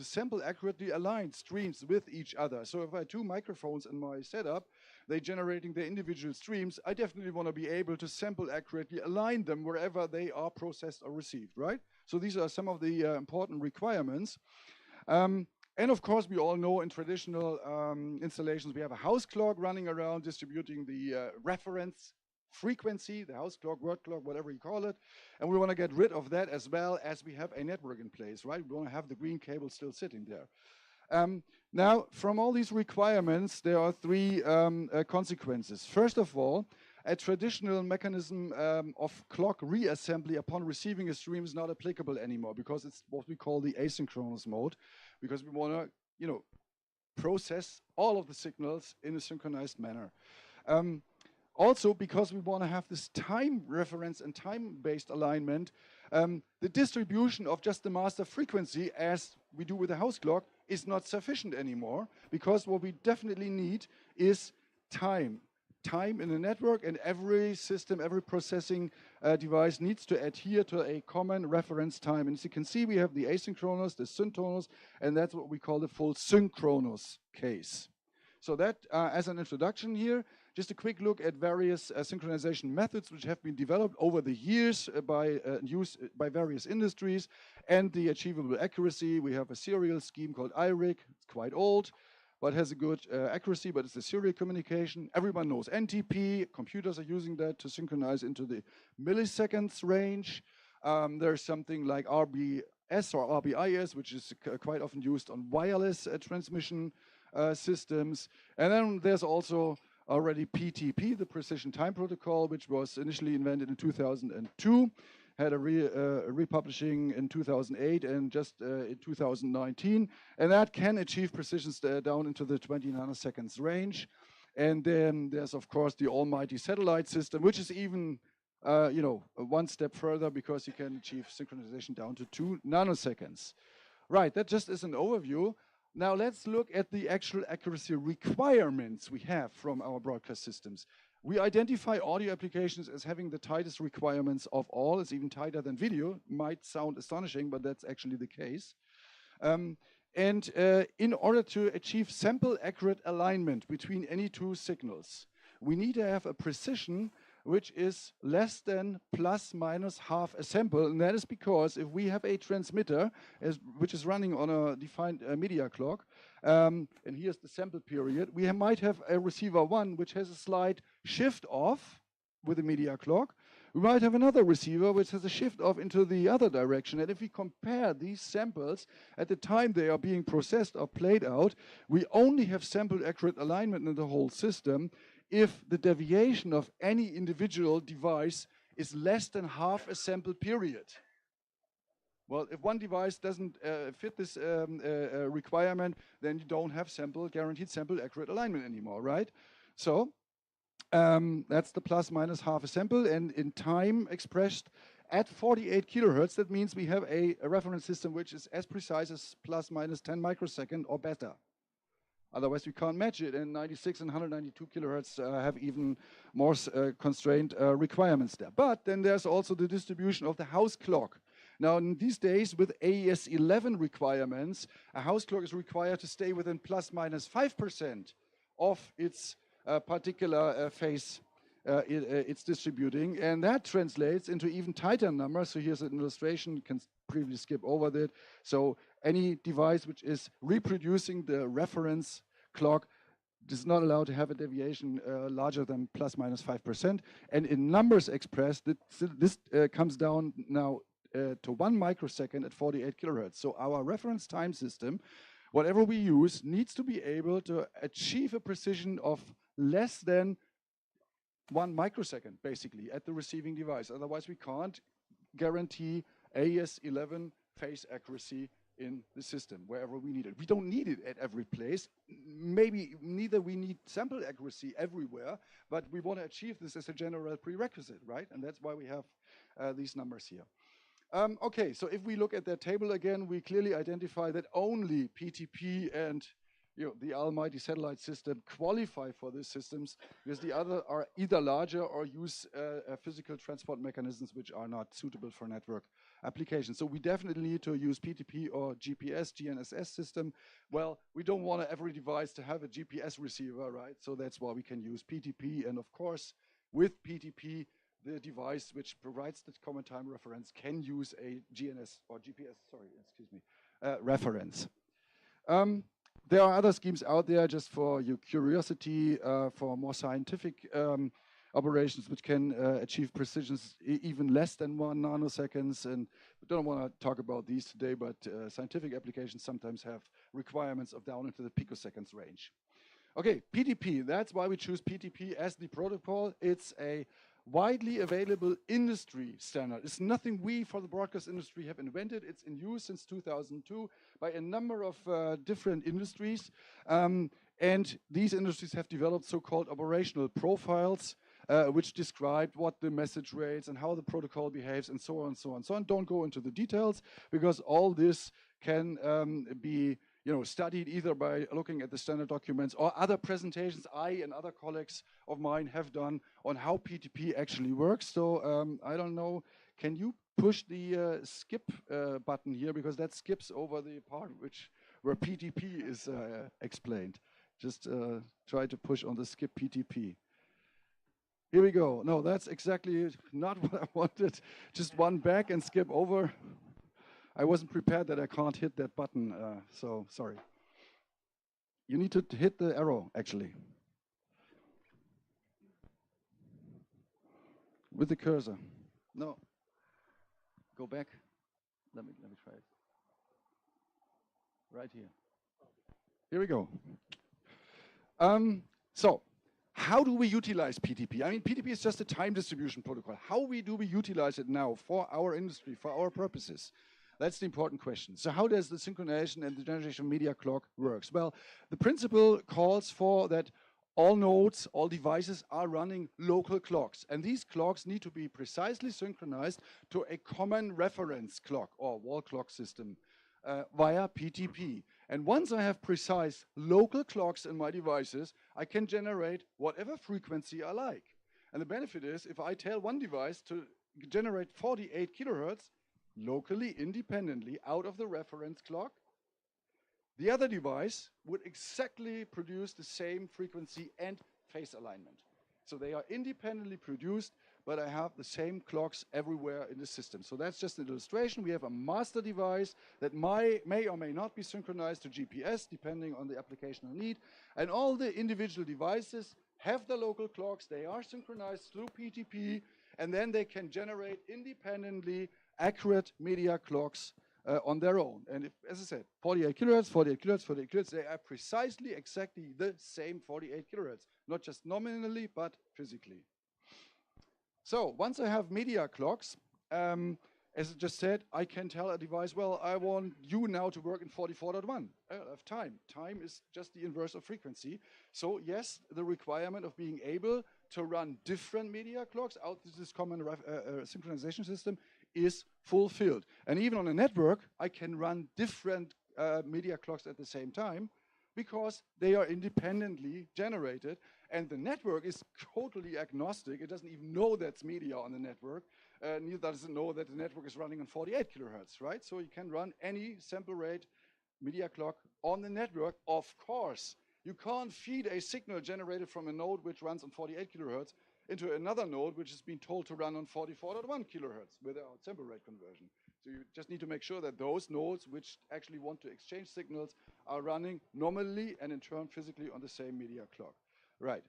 sample accurately align streams with each other. So if I have two microphones in my setup, they're generating their individual streams, I definitely want to be able to sample accurately align them wherever they are processed or received, right? So these are some of the important requirements. And of course, we all know in traditional installations, we have a house clock running around distributing the reference frequency, the house clock, word clock, whatever you call it. And we want to get rid of that as well as we have a network in place, right? We want to have the green cable still sitting there. Now, from all these requirements, there are three consequences. First of all, a traditional mechanism of clock reassembly upon receiving a stream is not applicable anymore because it's what we call the asynchronous mode, because we want to, process all of the signals in a synchronized manner. Also, because we want to have this time reference and time-based alignment, the distribution of just the master frequency, as we do with the house clock, is not sufficient anymore, because what we definitely need is time. Time in the network, and every system, every processing device needs to adhere to a common reference time. And as you can see, we have the asynchronous, the synchronous, and that's what we call the full synchronous case. So that, as an introduction here, just a quick look at various synchronization methods which have been developed over the years by various industries and the achievable accuracy. We have a serial scheme called IRIC. It's quite old, but has a good accuracy, but it's a serial communication. Everyone knows NTP. Computers are using that to synchronize into the milliseconds range. There's something like RBS or RBIS, which is quite often used on wireless transmission systems. And then there's also already PTP, the Precision Time Protocol, which was initially invented in 2002, had a republishing in 2008 and just in 2019. And that can achieve precisions down into the 20 nanoseconds range. And then there's, of course, the almighty satellite system, which is even one step further because you can achieve synchronization down to 2 nanoseconds. Right, that just is an overview. Now let's look at the actual accuracy requirements we have from our broadcast systems. We identify audio applications as having the tightest requirements of all. It's even tighter than video. Might sound astonishing, but that's actually the case. In order to achieve sample accurate alignment between any two signals, we need to have a precision which is less than plus minus half a sample. And that is because if we have a transmitter which is running on a defined media clock, and here's the sample period, we might have a receiver 1 which has a slight shift off with the media clock. We might have another receiver which has a shift off into the other direction. And if we compare these samples at the time they are being processed or played out, we only have sample accurate alignment in the whole system if the deviation of any individual device is less than half a sample period. Well, if one device doesn't fit this requirement, then you don't have guaranteed sample accurate alignment anymore, right? So that's the plus minus half a sample, and in time expressed at 48 kilohertz, that means we have a reference system which is as precise as plus minus 10 microsecond or better. Otherwise, we can't match it, and 96 and 192 kilohertz have even more constrained requirements there. But then there's also the distribution of the house clock. Now, in these days, with AES 11 requirements, a house clock is required to stay within plus minus 5% of its particular phase it's distributing, and that translates into even tighter numbers. So here's an illustration, you can briefly skip over that. So any device which is reproducing the reference clock is not allowed to have a deviation larger than plus minus 5%. And in numbers expressed, this comes down now to 1 microsecond at 48 kilohertz. So our reference time system, whatever we use, needs to be able to achieve a precision of less than 1 microsecond, basically, at the receiving device. Otherwise, we can't guarantee AES 11 phase accuracy in the system, wherever we need it. We don't need it at every place. Maybe neither we need sample accuracy everywhere, but we want to achieve this as a general prerequisite, right? And that's why we have these numbers here. Okay, so if we look at that table again, we clearly identify that only PTP and the almighty satellite system qualify for these systems, because the other are either larger or use physical transport mechanisms which are not suitable for network applications. So we definitely need to use PTP or GPS, GNSS system. Well, we don't want every device to have a GPS receiver, right? So that's why we can use PTP. And of course, with PTP, the device which provides the common time reference can use a GNS or GPS, reference. There are other schemes out there just for your curiosity, for more scientific operations which can achieve precisions even less than 1 nanoseconds. And we don't want to talk about these today, but scientific applications sometimes have requirements of down into the picoseconds range. Okay, PTP, that's why we choose PTP as the protocol. It's a widely available industry standard. It's nothing we for the broadcast industry have invented. It's in use since 2002 by a number of different industries. And these industries have developed so-called operational profiles, which describe what the message rates and how the protocol behaves and so on and so on and so on. Don't go into the details, because all this can be studied either by looking at the standard documents or other presentations I and other colleagues of mine have done on how PTP actually works. So I don't know, can you push the skip button here, because that skips over the part where PTP is explained. Just try to push on the skip PTP. Here we go. No, that's exactly not what I wanted. Just one back and skip over. I wasn't prepared that I can't hit that button, so sorry. You need to hit the arrow, actually, with the cursor. No, go back. Let me try it. Right here. Here we go. So, how do we utilize PTP? I mean, PTP is just a time distribution protocol. How do we utilize it now for our industry, for our purposes? That's the important question. So how does the synchronization and the generation media clock works? Well, the principle calls for that all nodes, all devices are running local clocks. And these clocks need to be precisely synchronized to a common reference clock or wall clock system via PTP. And once I have precise local clocks in my devices, I can generate whatever frequency I like. And the benefit is, if I tell one device to generate 48 kilohertz, locally, independently, out of the reference clock, the other device would exactly produce the same frequency and phase alignment. So they are independently produced, but I have the same clocks everywhere in the system. So that's just an illustration. We have a master device that may or may not be synchronized to GPS, depending on the application need. And all the individual devices have the local clocks. They are synchronized through PTP, and then they can generate independently accurate media clocks on their own. And if, as I said, 48 kilohertz, 48 kilohertz, 48 kilohertz, they are precisely exactly the same 48 kilohertz, not just nominally, but physically. So once I have media clocks, as I just said, I can tell a device, well, I want you now to work in 44.1. I have time. Time is just the inverse of frequency. So yes, the requirement of being able to run different media clocks out of this common synchronization system is fulfilled. And even on a network, I can run different media clocks at the same time because they are independently generated. And the network is totally agnostic. It doesn't even know that's media on the network. Neither does it know that the network is running on 48 kilohertz, right? So you can run any sample rate media clock on the network. Of course, you can't feed a signal generated from a node which runs on 48 kilohertz into another node which has been told to run on 44.1 kilohertz without sample rate conversion. So you just need to make sure that those nodes which actually want to exchange signals are running nominally and in turn physically on the same media clock. Right.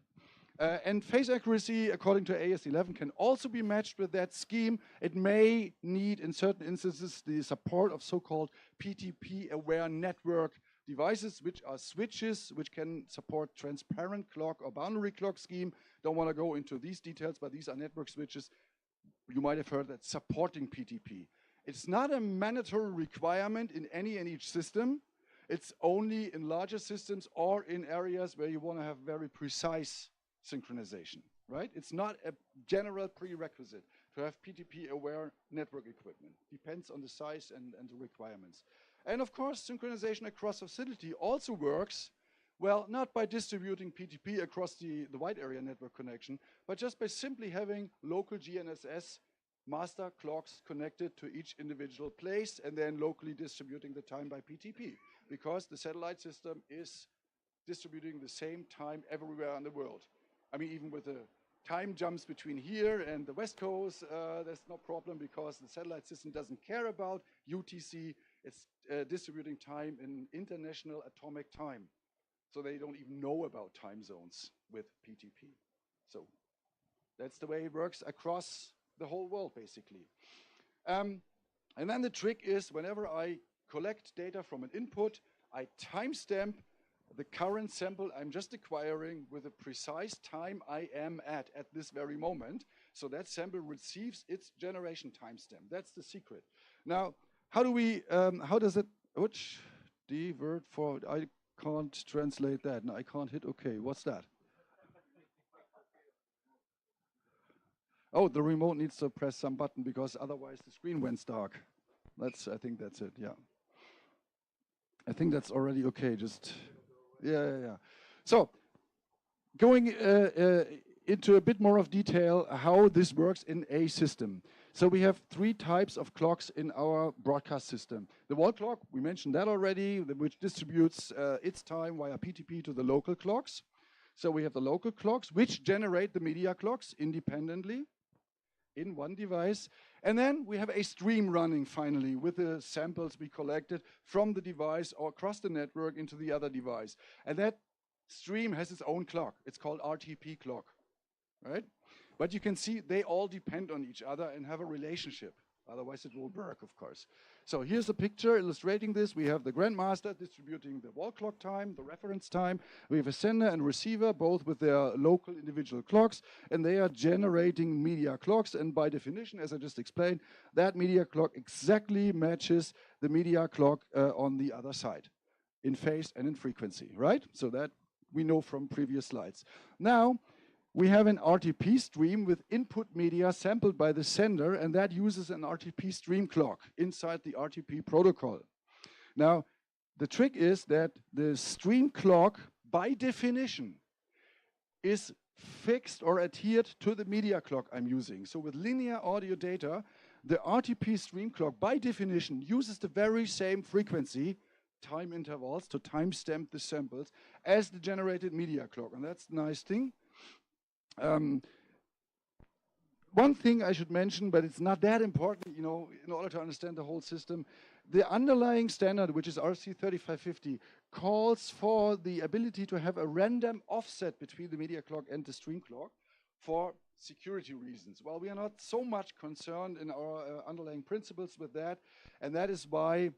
And phase accuracy, according to AS11, can also be matched with that scheme. It may need, in certain instances, the support of so-called PTP-aware network devices, which are switches, which can support transparent clock or boundary clock scheme. Don't want to go into these details, but these are network switches. You might have heard that supporting PTP. It's not a mandatory requirement in any and each system. It's only in larger systems or in areas where you want to have very precise synchronization, right? It's not a general prerequisite to have PTP-aware network equipment. Depends on the size and the requirements. And of course, synchronization across facility also works, well, not by distributing PTP across the wide area network connection, but just by simply having local GNSS master clocks connected to each individual place and then locally distributing the time by PTP, because the satellite system is distributing the same time everywhere in the world. I mean, even with the time jumps between here and the West Coast, there's no problem because the satellite system doesn't care about UTC. It's distributing time in international atomic time. So they don't even know about time zones with PTP. So that's the way it works across the whole world, basically. And then the trick is whenever I collect data from an input, I timestamp the current sample I'm just acquiring with a precise time I am at this very moment. So that sample receives its generation timestamp. That's the secret. Now, how do we, how does it, which, the word for, I can't translate that. No, I can't hit OK. What's that? Oh, the remote needs to press some button because otherwise the screen went dark. I think that's it, yeah. I think that's already okay, just, yeah. So, going into a bit more of detail how this works in a system. So we have 3 types of clocks in our broadcast system. The wall clock, we mentioned that already, which distributes its time via PTP to the local clocks. So we have the local clocks, which generate the media clocks independently in one device. And then we have a stream running finally with the samples we collected from the device or across the network into the other device. And that stream has its own clock. It's called RTP clock, right? But you can see they all depend on each other and have a relationship. Otherwise it won't work, of course. So here's a picture illustrating this. We have the grandmaster distributing the wall clock time, the reference time. We have a sender and receiver, both with their local individual clocks, and they are generating media clocks. And by definition, as I just explained, that media clock exactly matches the media clock on the other side in phase and in frequency, right? So that we know from previous slides. Now, we have an RTP stream with input media sampled by the sender, and that uses an RTP stream clock inside the RTP protocol. Now, the trick is that the stream clock, by definition, is fixed or adhered to the media clock I'm using. So with linear audio data, the RTP stream clock, by definition, uses the very same frequency, time intervals, to timestamp the samples as the generated media clock, and that's the nice thing. One thing I should mention, but it's not that important, you know, in order to understand the whole system, the underlying standard, which is RC3550, calls for the ability to have a random offset between the media clock and the stream clock for security reasons. Well, we are not so much concerned in our underlying principles with that, and that is why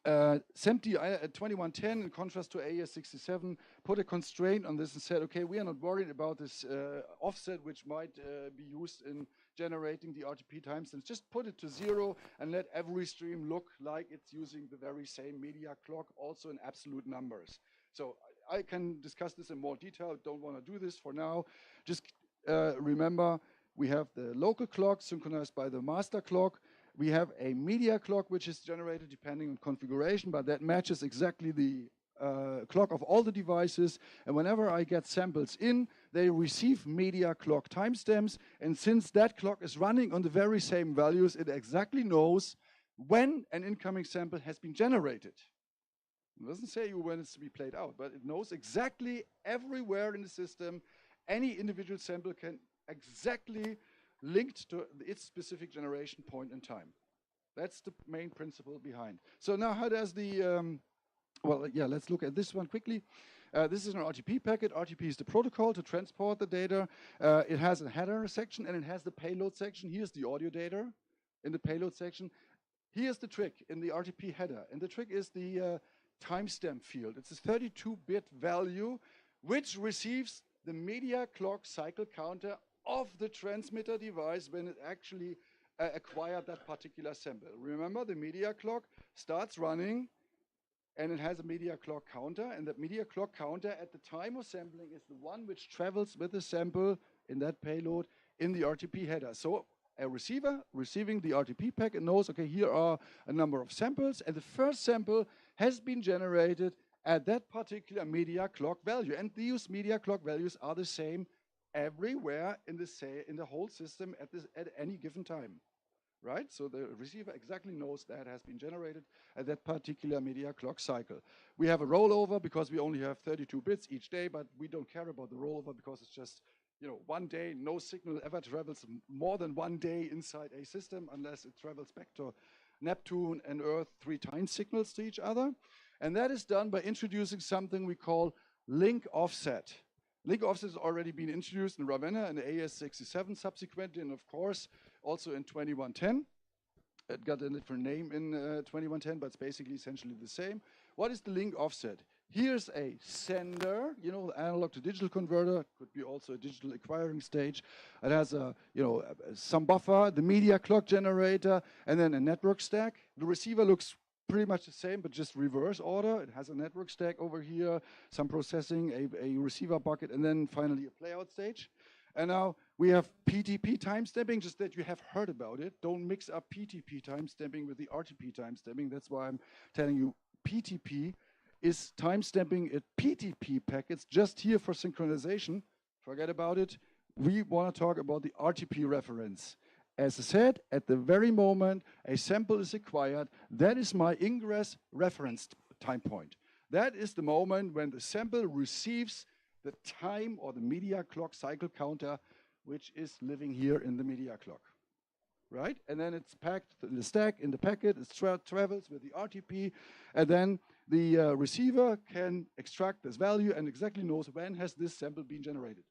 SMPTE 2110, in contrast to AES67, put a constraint on this and said, okay, we are not worried about this offset which might be used in generating the RTP timestamps. Just put it to 0 and let every stream look like it's using the very same media clock, also in absolute numbers. So I can discuss this in more detail. Don't want to do this for now. Just remember, we have the local clock synchronized by the master clock. We have a media clock which is generated depending on configuration, but that matches exactly the clock of all the devices. And whenever I get samples in, they receive media clock timestamps. And since that clock is running on the very same values, it exactly knows when an incoming sample has been generated. It doesn't say you when it's to be played out, but it knows exactly everywhere in the system. Any individual sample can exactly linked to its specific generation point in time. That's the main principle behind. So now how does the, well, yeah, let's look at this one quickly. This is an RTP packet. RTP is the protocol to transport the data. It has a header section and it has the payload section. Here's the audio data in the payload section. Here's the trick in the RTP header. And the trick is the timestamp field. It's a 32-bit value which receives the media clock cycle counter of the transmitter device when it actually acquired that particular sample. Remember, the media clock starts running and it has a media clock counter, and that media clock counter at the time of sampling is the one which travels with the sample in that payload in the RTP header. So a receiver receiving the RTP packet knows, okay, here are a number of samples, and the first sample has been generated at that particular media clock value. And these media clock values are the same everywhere in the whole system at any given time, right? So the receiver exactly knows that has been generated at that particular media clock cycle. We have a rollover because we only have 32 bits each day, but we don't care about the rollover because it's just, you know, one day. No signal ever travels more than one day inside a system unless it travels back to Neptune and Earth 3 time signals to each other. And that is done by introducing something we call link offset. Link offset has already been introduced in Ravenna and AES67 subsequently, and of course also in 2110. It got a different name in 2110, but it's basically essentially the same. What is the link offset? Here's a sender, you know, analog to digital converter, could be also a digital acquiring stage. It has a, you know, some buffer, the media clock generator, and then a network stack. The receiver looks pretty much the same, but just reverse order. It has a network stack over here, some processing, a receiver bucket, and then finally a playout stage. And now we have PTP timestamping, just that you have heard about it. Don't mix up PTP timestamping with the RTP timestamping. That's why I'm telling you PTP is timestamping at PTP packets just here for synchronization. Forget about it. We want to talk about the RTP reference. As I said, at the very moment a sample is acquired, that is my ingress reference time point. That is the moment when the sample receives the time or the media clock cycle counter, which is living here in the media clock, right? And then it's packed in the stack, in the packet, it travels with the RTP, and then the receiver can extract this value and exactly knows when has this sample been generated.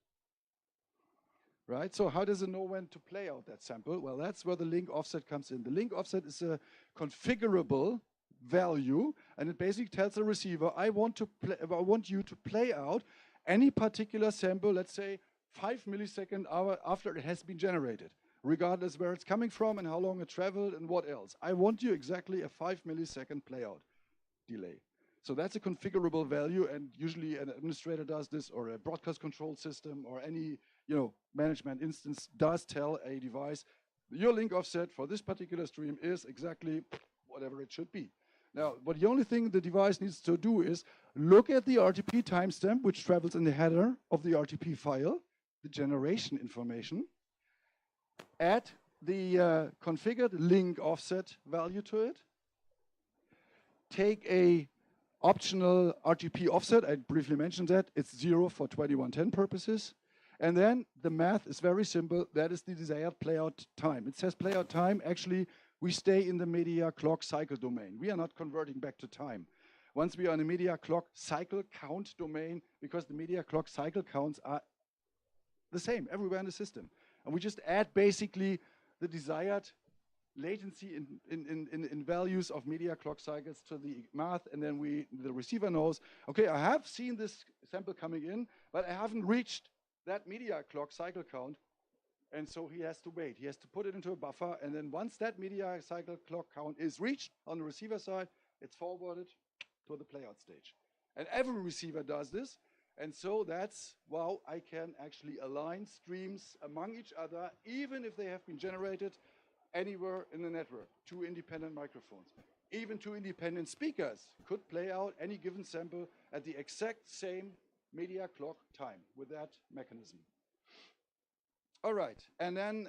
Right, so how does it know when to play out that sample? Well, that's where the link offset comes in. The link offset is a configurable value, and it basically tells the receiver, I want you to play out any particular sample, let's say 5 milliseconds after it has been generated, regardless where it's coming from and how long it traveled and what else. I want you exactly a 5 millisecond playout delay. So that's a configurable value, and usually an administrator does this, or a broadcast control system, or any, you know, management instance does tell a device, your link offset for this particular stream is exactly whatever it should be. Now, but the only thing the device needs to do is look at the RTP timestamp, which travels in the header of the RTP file, the generation information, add the configured link offset value to it, take a optional RTP offset, I briefly mentioned that, it's 0 for 2110 purposes. And then the math is very simple, that is the desired playout time. It says playout time, actually we stay in the media clock cycle domain. We are not converting back to time. Once we are in the media clock cycle count domain, because the media clock cycle counts are the same everywhere in the system. And we just add basically the desired latency in values of media clock cycles to the math, and then the receiver knows, okay, I have seen this sample coming in, but I haven't reached that media clock cycle count, and so he has to wait. He has to put it into a buffer, and then once that media cycle clock count is reached on the receiver side, it's forwarded to the playout stage. And every receiver does this, and so that's, wow, I can actually align streams among each other, even if they have been generated anywhere in the network. Two independent microphones. Even two independent speakers could play out any given sample at the exact same media clock time with that mechanism. All right, and then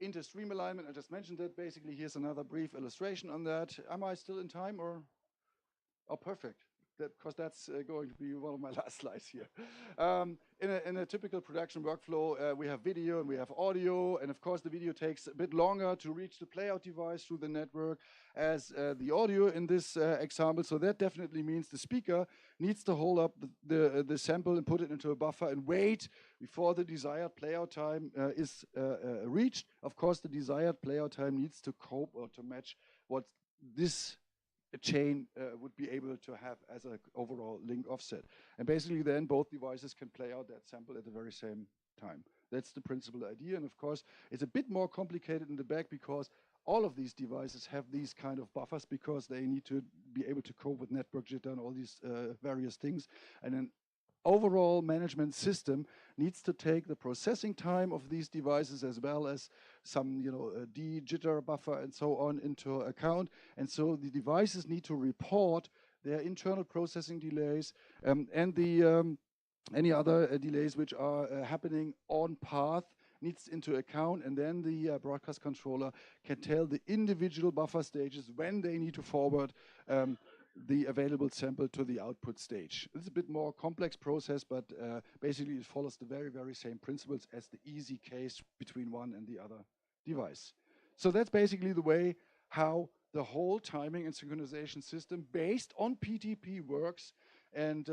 inter-stream alignment, I just mentioned that. Basically, here's another brief illustration on that. Am I still in time, or? Oh, perfect. Because that's going to be one of my last slides here. In a typical production workflow, we have video and we have audio, and of course the video takes a bit longer to reach the playout device through the network as the audio in this example. So that definitely means the speaker needs to hold up the sample and put it into a buffer and wait before the desired playout time is reached. Of course, the desired playout time needs to cope or to match what this chain would be able to have as an overall link offset. And basically then both devices can play out that sample at the very same time. That's the principal idea. And of course, it's a bit more complicated in the back because all of these devices have these kind of buffers because they need to be able to cope with network jitter and all these various things. And an overall management system needs to take the processing time of these devices as well as some, de-jitter buffer and so on into account. And so the devices need to report their internal processing delays and the any other delays which are happening on path needs into account, and then the broadcast controller can tell the individual buffer stages when they need to forward the available sample to the output stage. It's a bit more complex process, but basically it follows the very, very same principles as the easy case between one and the other device. So that's basically the way how the whole timing and synchronization system based on PTP works. And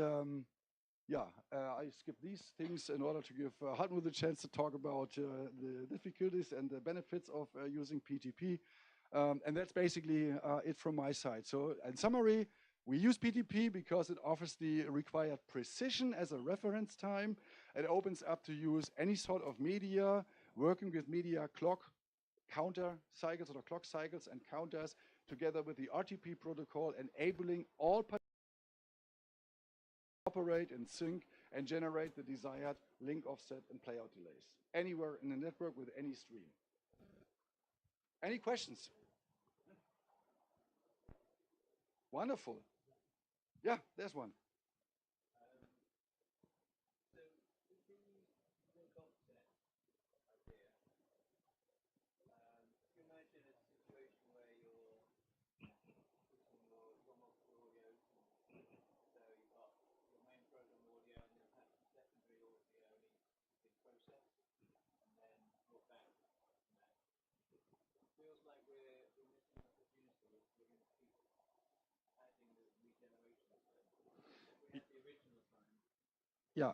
I skip these things in order to give Hartmut the chance to talk about the difficulties and the benefits of using PTP. And that's basically it from my side. So in summary, we use PTP because it offers the required precision as a reference time. It opens up to use any sort of media, working with media clock counter cycles or clock cycles and counters together with the RTP protocol, enabling all operate and sync and generate the desired link offset and playout delays anywhere in the network with any stream. Any questions? Wonderful. Yeah, there's one. Yeah.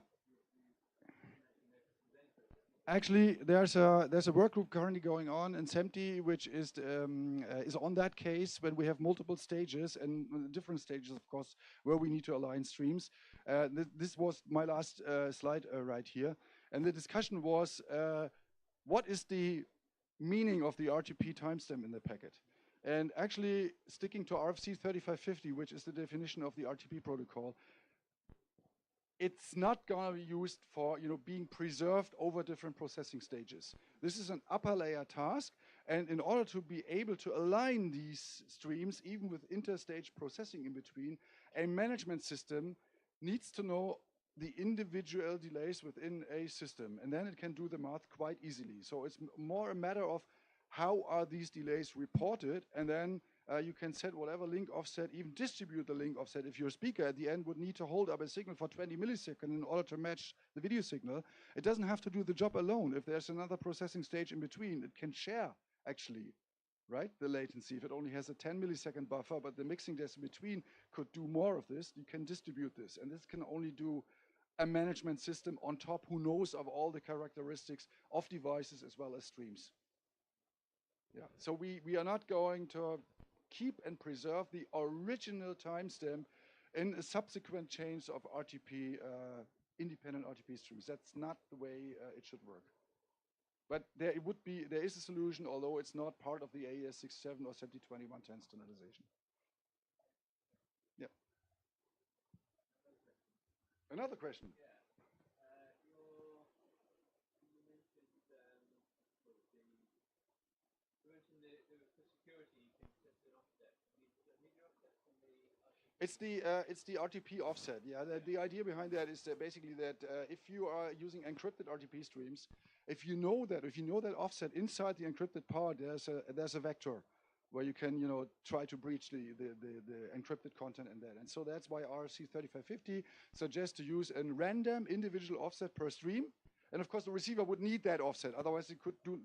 Actually, there's a work group currently going on in SEMTI, which is on that case when we have multiple stages and different stages, of course, where we need to align streams. This was my last slide right here, and the discussion was what is the meaning of the RTP timestamp in the packet? And actually, sticking to RFC 3550, which is the definition of the RTP protocol, it's not going to be used for being preserved over different processing stages. This is an upper layer task, and in order to be able to align these streams, even with interstage processing in between, a management system needs to know the individual delays within a system, and then it can do the math quite easily. So it's more a matter of how are these delays reported, and then you can set whatever link offset, even distribute the link offset. If your speaker at the end would need to hold up a signal for 20 milliseconds in order to match the video signal, it doesn't have to do the job alone. If there's another processing stage in between, it can share, actually, right, the latency. If it only has a 10 millisecond buffer, but the mixing desk in between could do more of this, you can distribute this. And this can only do a management system on top who knows of all the characteristics of devices as well as streams. Yeah. So we are not going to keep and preserve the original timestamp in a subsequent chains of RTP, independent RTP streams. That's not the way it should work. But there is a solution, although it's not part of the AES-67 or 702110 standardization. Yeah. Another question. It's the RTP offset. Yeah, the idea behind that is basically that if you are using encrypted RTP streams, if you know that offset inside the encrypted part, there's a vector where you can try to breach the encrypted content in that. And so that's why RC 3550 suggests to use a random individual offset per stream. And of course, the receiver would need that offset, otherwise it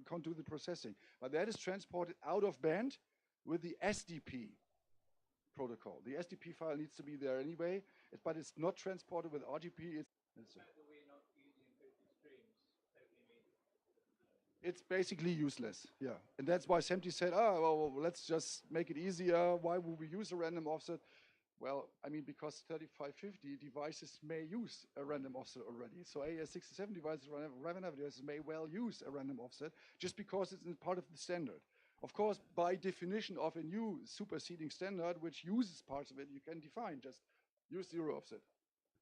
can't do the processing. But that is transported out of band with the SDP protocol. The SDP file needs to be there anyway, but it's not transported with RTP. It's basically useless, yeah. And that's why SMPTE said, well, let's just make it easier. Why would we use a random offset? Well, I mean, because 3550 devices may use a random offset already. So AES-67 devices, Ravenna devices may well use a random offset just because it's part of the standard. Of course, by definition of a new superseding standard, which uses parts of it, you can define just use zero offset.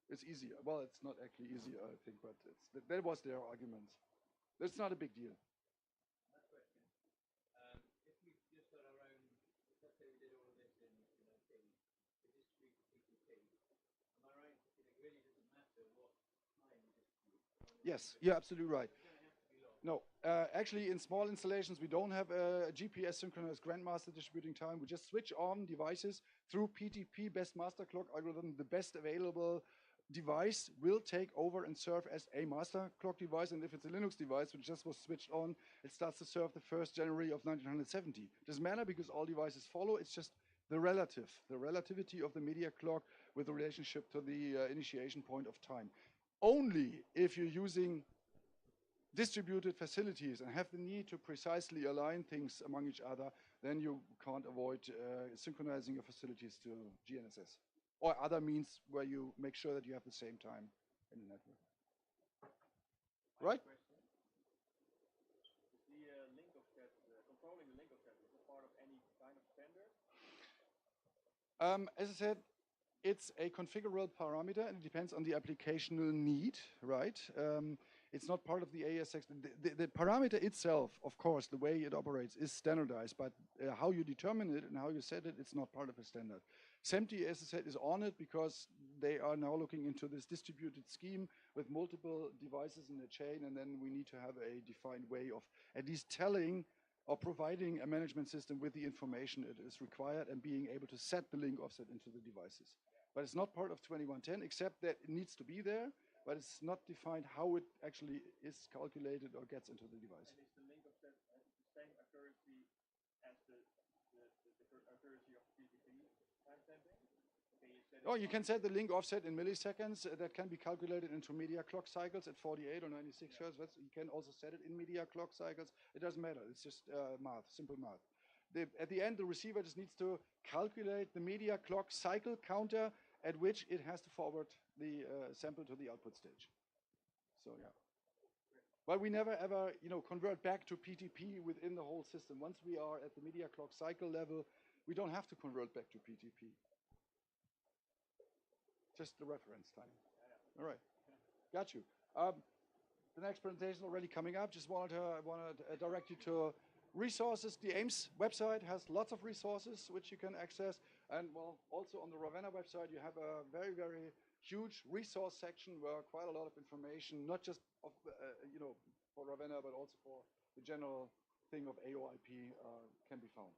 It's easier. Well, it's not actually easier, I think, but that was their argument. That's not a big deal. Yes, you're absolutely right. No, actually in small installations, we don't have a GPS synchronized grandmaster distributing time. We just switch on devices through PTP best master clock algorithm. The best available device will take over and serve as a master clock device. And if it's a Linux device, which just was switched on, it starts to serve the 1st January of 1970. Doesn't matter because all devices follow. It's just the relativity of the media clock with the relationship to the initiation point of time. Only if you're using distributed facilities and have the need to precisely align things among each other, then you can't avoid synchronizing your facilities to GNSS or other means where you make sure that you have the same time in the network. Right? Controlling the link offset, is it part of any kind of standard? As I said, it's a configurable parameter and it depends on the applicational need, right? It's not part of the AES-6. The parameter itself, of course, the way it operates is standardized, but how you determine it and how you set it, it's not part of a standard. SMPTE, as I said, is on it because they are now looking into this distributed scheme with multiple devices in the chain, and then we need to have a defined way of at least telling or providing a management system with the information it is required and being able to set the link offset into the devices. But it's not part of 2110, except that it needs to be there, but it's not defined how it actually is calculated or gets into the device. And is the link offset the same accuracy as the accuracy of PTP timestamping? Oh, you can set the link offset in milliseconds. That can be calculated into media clock cycles at 48 or 96 hertz. You can also set it in media clock cycles. It doesn't matter. It's just math, simple math. At the end, the receiver just needs to calculate the media clock cycle counter at which it has to forward the sample to the output stage. So yeah. But we never ever, convert back to PTP within the whole system. Once we are at the media clock cycle level, we don't have to convert back to PTP. Just the reference time. All right, got you. The next presentation is already coming up. Just wanted to direct you to resources. The AIMS website has lots of resources which you can access. And well, also on the Ravenna website, you have a very, very huge resource section where quite a lot of information, not just of, for Ravenna, but also for the general thing of AOIP can be found.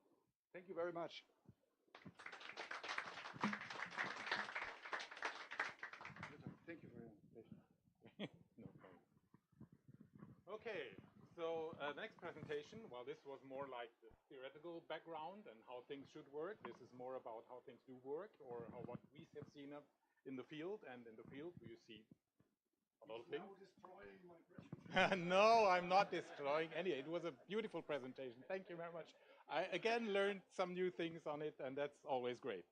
Thank you very much. Thank you for your invitation. No problem. Okay, so the next presentation, well, this was more like the theoretical background and how things should work. This is more about how things do work, or what we have seen in the field. And in the field, you see a lot of things. No, I'm not destroying any. It was a beautiful presentation. Thank you very much. I again learned some new things on it, and that's always great.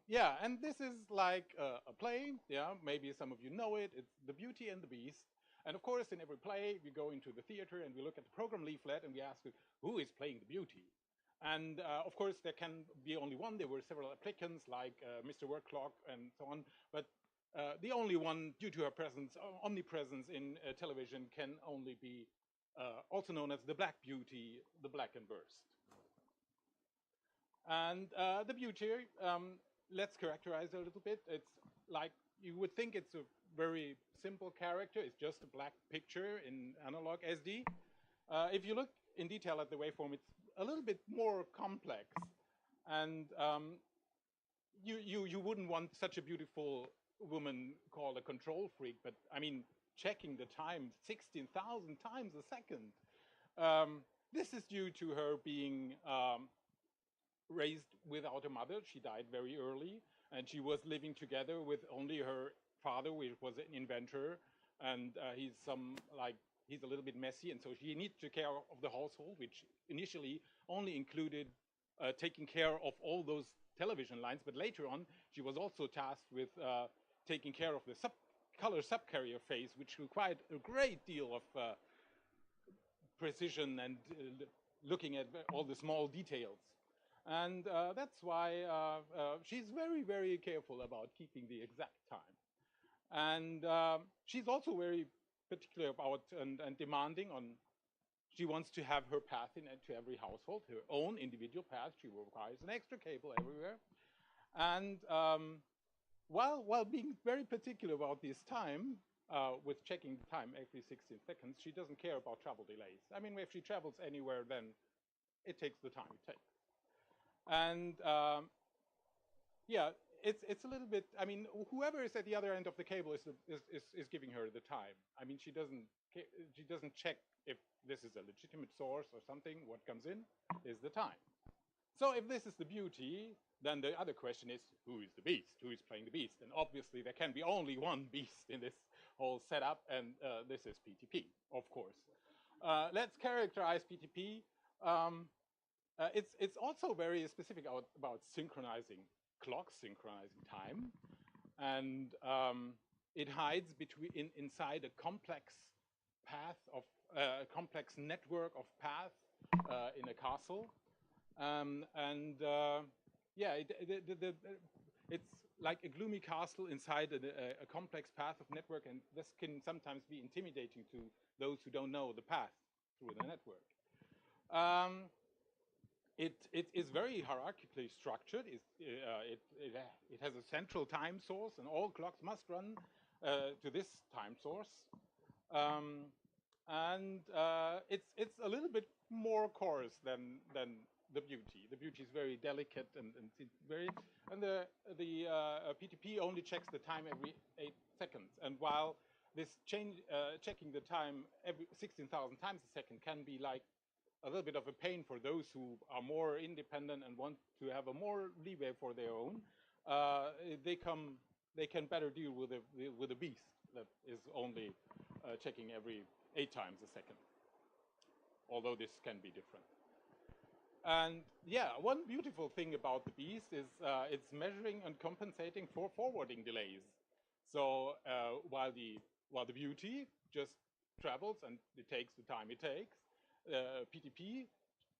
Yeah, and this is like a play. Yeah, maybe some of you know it. It's The Beauty and the Beast. And of course, in every play, we go into the theater and we look at the program leaflet and we ask, who is playing the beauty? And of course, there can be only one. There were several applicants like Mr. Workclock and so on. But the only one, due to her presence, omnipresence in television, can only be also known as the Black Beauty, the Black and Burst. And the beauty, let's characterize it a little bit. It's like, you would think it's a very simple character. It's just a black picture in analog SD. If you look in detail at the waveform, it's a little bit more complex. And you wouldn't want such a beautiful woman called a control freak, but I mean, checking the time 16,000 times a second. This is due to her being raised without a mother. She died very early, and she was living together with only her father, which was an inventor, and he's a little bit messy, and so she needs to take care of the household, which initially only included taking care of all those television lines, but later on she was also tasked with taking care of the color subcarrier phase, which required a great deal of precision and looking at all the small details. And that's why she's very, very careful about keeping the exact time. And she's also very particular about and demanding on, she wants to have her path into every household, her own individual path. She requires an extra cable everywhere. And while being very particular about this time, with checking the time every 16 seconds, she doesn't care about travel delays. I mean, if she travels anywhere, then it takes the time it takes. And yeah, it's a little bit, I mean, whoever is at the other end of the cable is giving her the time. I mean, she doesn't check if this is a legitimate source or something. What comes in is the time. So if this is the beauty, then the other question is, who is the beast? Who is playing the beast? And obviously there can be only one beast in this whole setup, and this is PTP, of course. Let's characterize PTP. It's also very specific about synchronizing clocks, synchronizing time, and it hides inside a complex path of a complex network of paths in a castle, yeah, it's like a gloomy castle inside a complex path of network, and this can sometimes be intimidating to those who don't know the path through the network. It is very hierarchically structured. It has a central time source, and all clocks must run to this time source. It's a little bit more coarse than the beauty. The beauty is very delicate and the PTP only checks the time every 8 seconds. And while this checking the time every 16,000 times a second can be like a little bit of a pain for those who are more independent and want to have a more leeway for their own, they can better deal with a beast that is only checking every 8 times a second, although this can be different. And yeah, one beautiful thing about the beast is it's measuring and compensating for forwarding delays. So while the beauty just travels and it takes the time it takes, PTP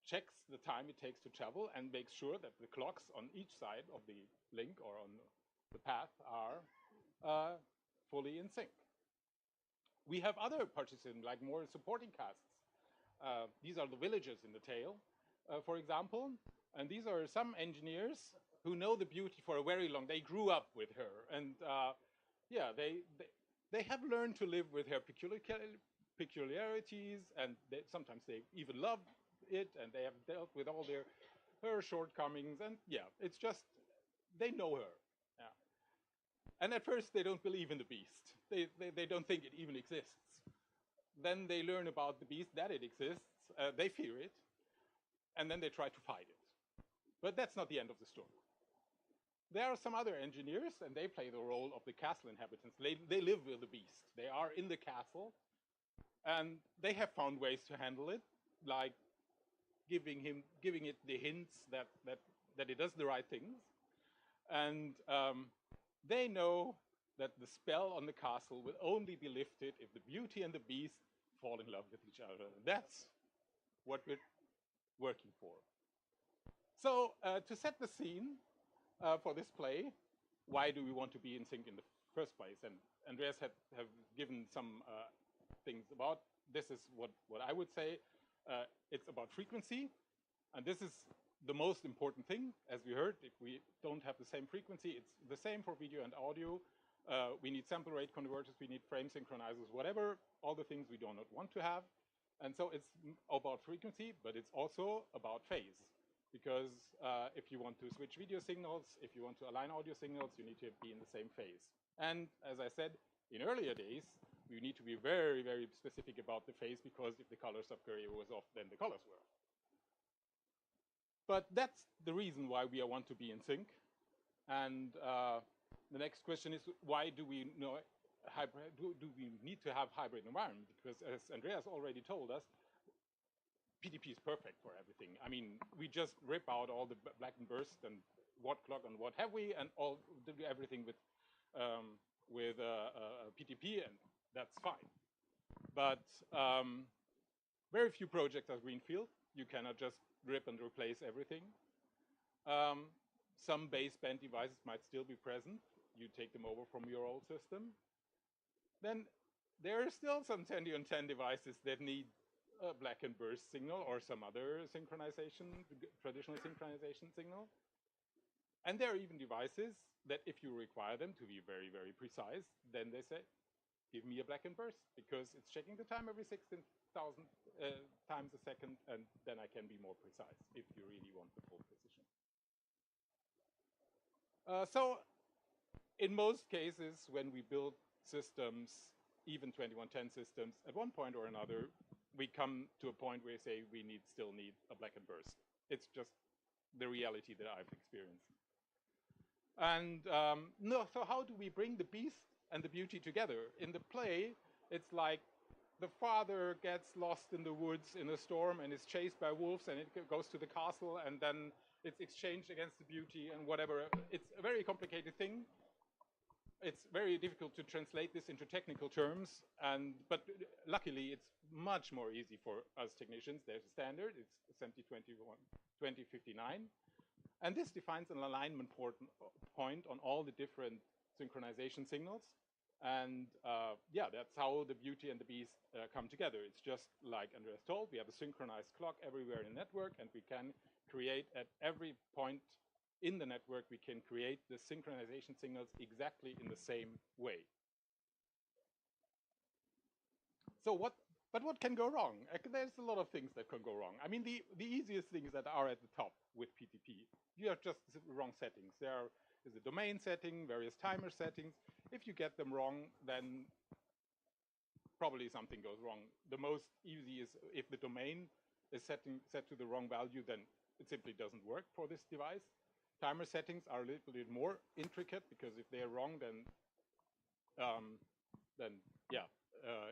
checks the time it takes to travel and makes sure that the clocks on each side of the link or on the path are fully in sync. We have other participants, like more supporting casts. These are the villagers in the tale, for example, and these are some engineers who know the beauty for a very long. They grew up with her, and yeah, they have learned to live with her peculiarities, and sometimes they even love it, and they have dealt with all her shortcomings, and yeah, it's just they know her. Yeah. And at first they don't believe in the beast. They don't think it even exists. Then they learn about the beast, that it exists, they fear it, and then they try to fight it. But that's not the end of the story. there are some other engineers, and they play the role of the castle inhabitants. They live with the beast. They are in the castle, and they have found ways to handle it, like giving it the hints that it does the right things. And they know that the spell on the castle will only be lifted if the beauty and the beast fall in love with each other. That's what we're working for. So to set the scene for this play, why do we want to be in sync in the first place? And Andreas have given some things about. This is what I would say. It's about frequency, and this is the most important thing. As we heard, if we don't have the same frequency, it's the same for video and audio. We need sample rate converters, we need frame synchronizers, whatever, all the things we do not want to have. And so it's about frequency, but it's also about phase. Because if you want to switch video signals, if you want to align audio signals, you need to be in the same phase. And as I said, in earlier days, you need to be very, very specific about the phase, because if the color subcarrier was off, then the colors were off. But that's the reason why we want to be in sync. And the next question is, why do we do we need to have hybrid environment? Because as Andreas already told us, PTP is perfect for everything. I mean, we just rip out all the black and burst and what clock and what have we, and do everything with PTP, and that's fine. But very few projects are greenfield. You cannot just rip and replace everything. Some baseband devices might still be present. You take them over from your old system. Then there are still some 10-on-10 devices that need a black and burst signal or some other synchronization, traditional synchronization signal. And there are even devices that if you require them to be very, very precise, then they say, give me a black and burst, because it's checking the time every 16,000 times a second, and then I can be more precise if you really want the full precision. So in most cases, when we build systems, even 2110 systems, at one point or another, we come to a point where we say we still need a black and burst. It's just the reality that I've experienced. And so how do we bring the beast and the beauty together? In the play, it's like the father gets lost in the woods in a storm and is chased by wolves, and it goes to the castle, and then it's exchanged against the beauty and whatever. It's a very complicated thing. It's very difficult to translate this into technical terms, but luckily it's much more easy for us technicians. There's a standard, it's 2059, and this defines an alignment point on all the different synchronization signals. And yeah, that's how the beauty and the beast come together. It's just like Andreas told, we have a synchronized clock everywhere in the network, and we can create at every point in the network, we can create the synchronization signals exactly in the same way. So what can go wrong? There's a lot of things that can go wrong. I mean, the easiest things that are at the top with PTP, you have just the wrong settings. There is a domain setting, various timer settings. If you get them wrong, then probably something goes wrong. The most easy is if the domain is set to the wrong value, then it simply doesn't work for this device. Timer settings are a little bit more intricate, because if they're wrong, then yeah,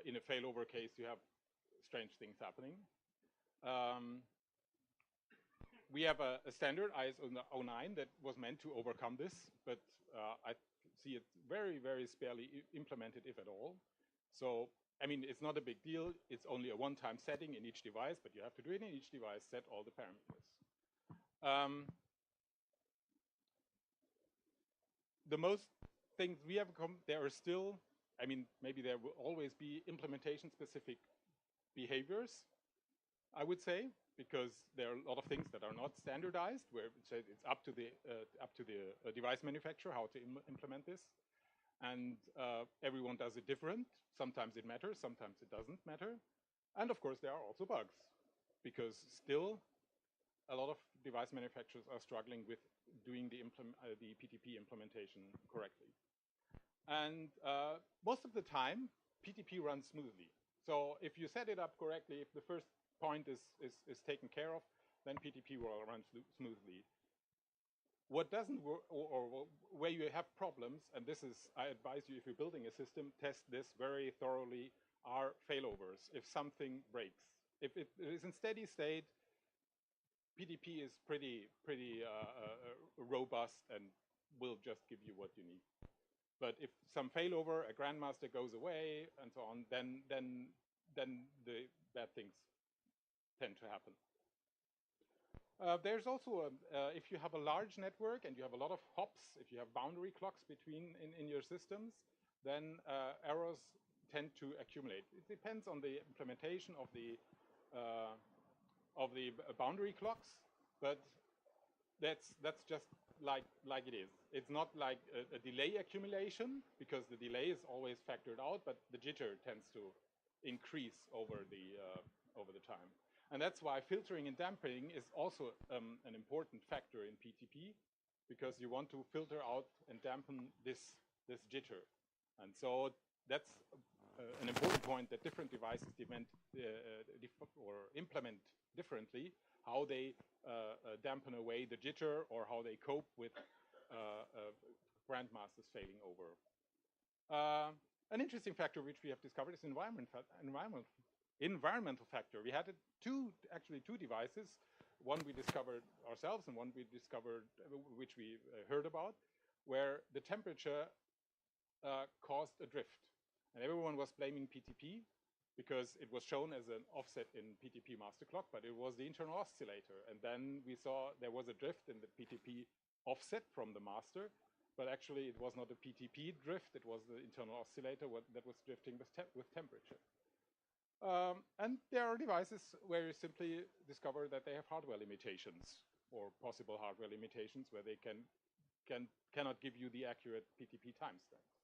in a failover case, you have strange things happening. We have a standard ISO 09 that was meant to overcome this, but I see it very, very sparely implemented, if at all. So, I mean, it's not a big deal. It's only a one-time setting in each device, but you have to do it in each device, set all the parameters. The most things we have there are still, I mean, maybe there will always be implementation-specific behaviors, I would say, because there are a lot of things that are not standardized, where it's up to the device manufacturer how to implement this, and everyone does it different. Sometimes it matters, sometimes it doesn't matter, and of course there are also bugs, because still a lot of device manufacturers are struggling with doing the PTP implementation correctly. And most of the time, PTP runs smoothly. So if you set it up correctly, if the first point is taken care of, then PTP will run smoothly. what doesn't work, or where you have problems, and this is, I advise you, if you're building a system, test this very thoroughly, are failovers, if something breaks. If it is in steady state, PTP is pretty robust and will just give you what you need. But if some failover, a grandmaster goes away, and so on, then the bad things tend to happen. There's also, if you have a large network and you have a lot of hops, if you have boundary clocks between in your systems, then errors tend to accumulate. It depends on the implementation of the boundary clocks, but that's just like it is. It's not like a delay accumulation, because the delay is always factored out, but the jitter tends to increase over the time. And that's why filtering and dampening is also an important factor in PTP, because you want to filter out and dampen this jitter. And so that's an important point, that different devices implement differently how they dampen away the jitter, or how they cope with grandmasters failing over. An interesting factor which we have discovered is environmental factor. We had actually two devices. One we discovered ourselves, and one we discovered, which we heard about, where the temperature caused a drift. And everyone was blaming PTP, because it was shown as an offset in PTP master clock, but it was the internal oscillator. And then we saw there was a drift in the PTP offset from the master, but actually it was not a PTP drift, it was the internal oscillator that was drifting with temperature. And there are devices where you simply discover that they have hardware limitations, or possible hardware limitations, where they cannot give you the accurate PTP timestamps.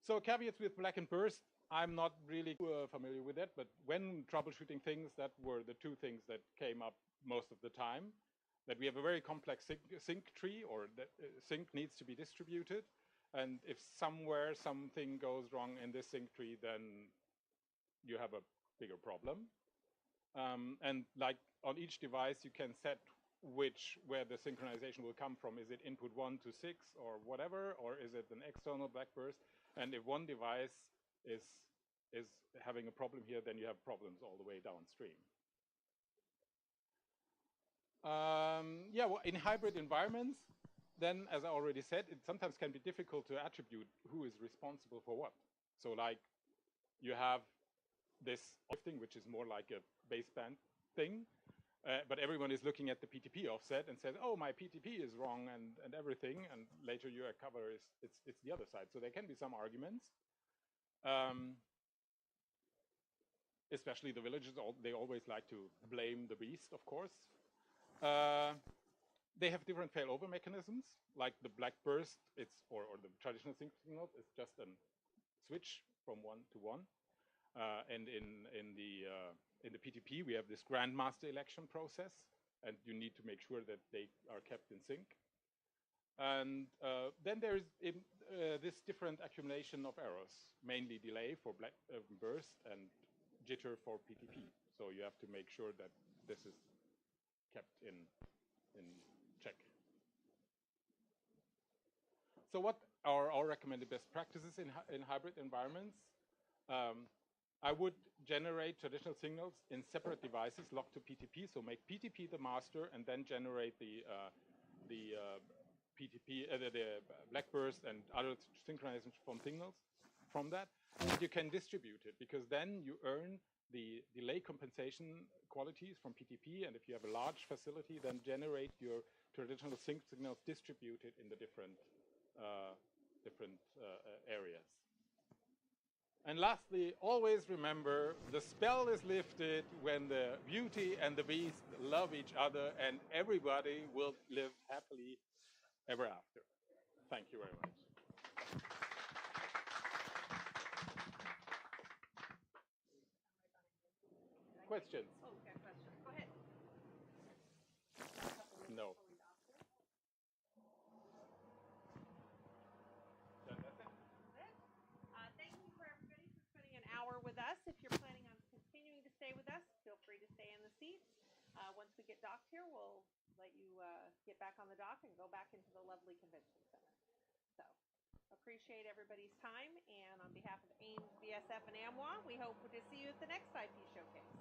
So caveats with black and burst, I'm not really familiar with that, but when troubleshooting things, that were the two things that came up most of the time. That we have a very complex sync tree, or that sync needs to be distributed. And if somewhere something goes wrong in this sync tree, then you have a bigger problem. And like on each device, you can set where the synchronization will come from. Is it input 1 to 6 or whatever, or is it an external blackburst? And if one device is having a problem here, then you have problems all the way downstream. Well, in hybrid environments, then, as I already said, it sometimes can be difficult to attribute who is responsible for what. So like, you have this shifting, which is more like a baseband thing, but everyone is looking at the PTP offset and says, oh, my PTP is wrong and everything, and later you cover it's the other side. So there can be some arguments. Especially the villagers, they always like to blame the beast, of course. They have different failover mechanisms, like the black burst, or the traditional sync signal is just a switch from 1 to 1. And in the PTP, we have this grandmaster election process, and you need to make sure that they are kept in sync. And then there's this different accumulation of errors, mainly delay for black burst and jitter for PTP. So you have to make sure that this is kept in check. So what are our recommended best practices in hybrid environments? I would generate traditional signals in separate devices locked to PTP. So make PTP the master, and then generate the blackburst and other synchronizations from signals from that. And you can distribute it, because then you earn the delay compensation qualities from PTP. And if you have a large facility, then generate your traditional sync signals distributed in the different areas. And lastly, always remember, the spell is lifted when the beauty and the beast love each other, and everybody will live happily ever after. Thank you very much. Questions? Oh, we've got questions. Go ahead. No. Thank you for everybody for spending an hour with us. If you're planning on continuing to stay with us, feel free to stay in the seats. Once we get docked here, we'll let you get back on the dock and go back into the lovely convention center. So appreciate everybody's time, and on behalf of Ames, BSF, and AMWA, we hope to see you at the next IP showcase.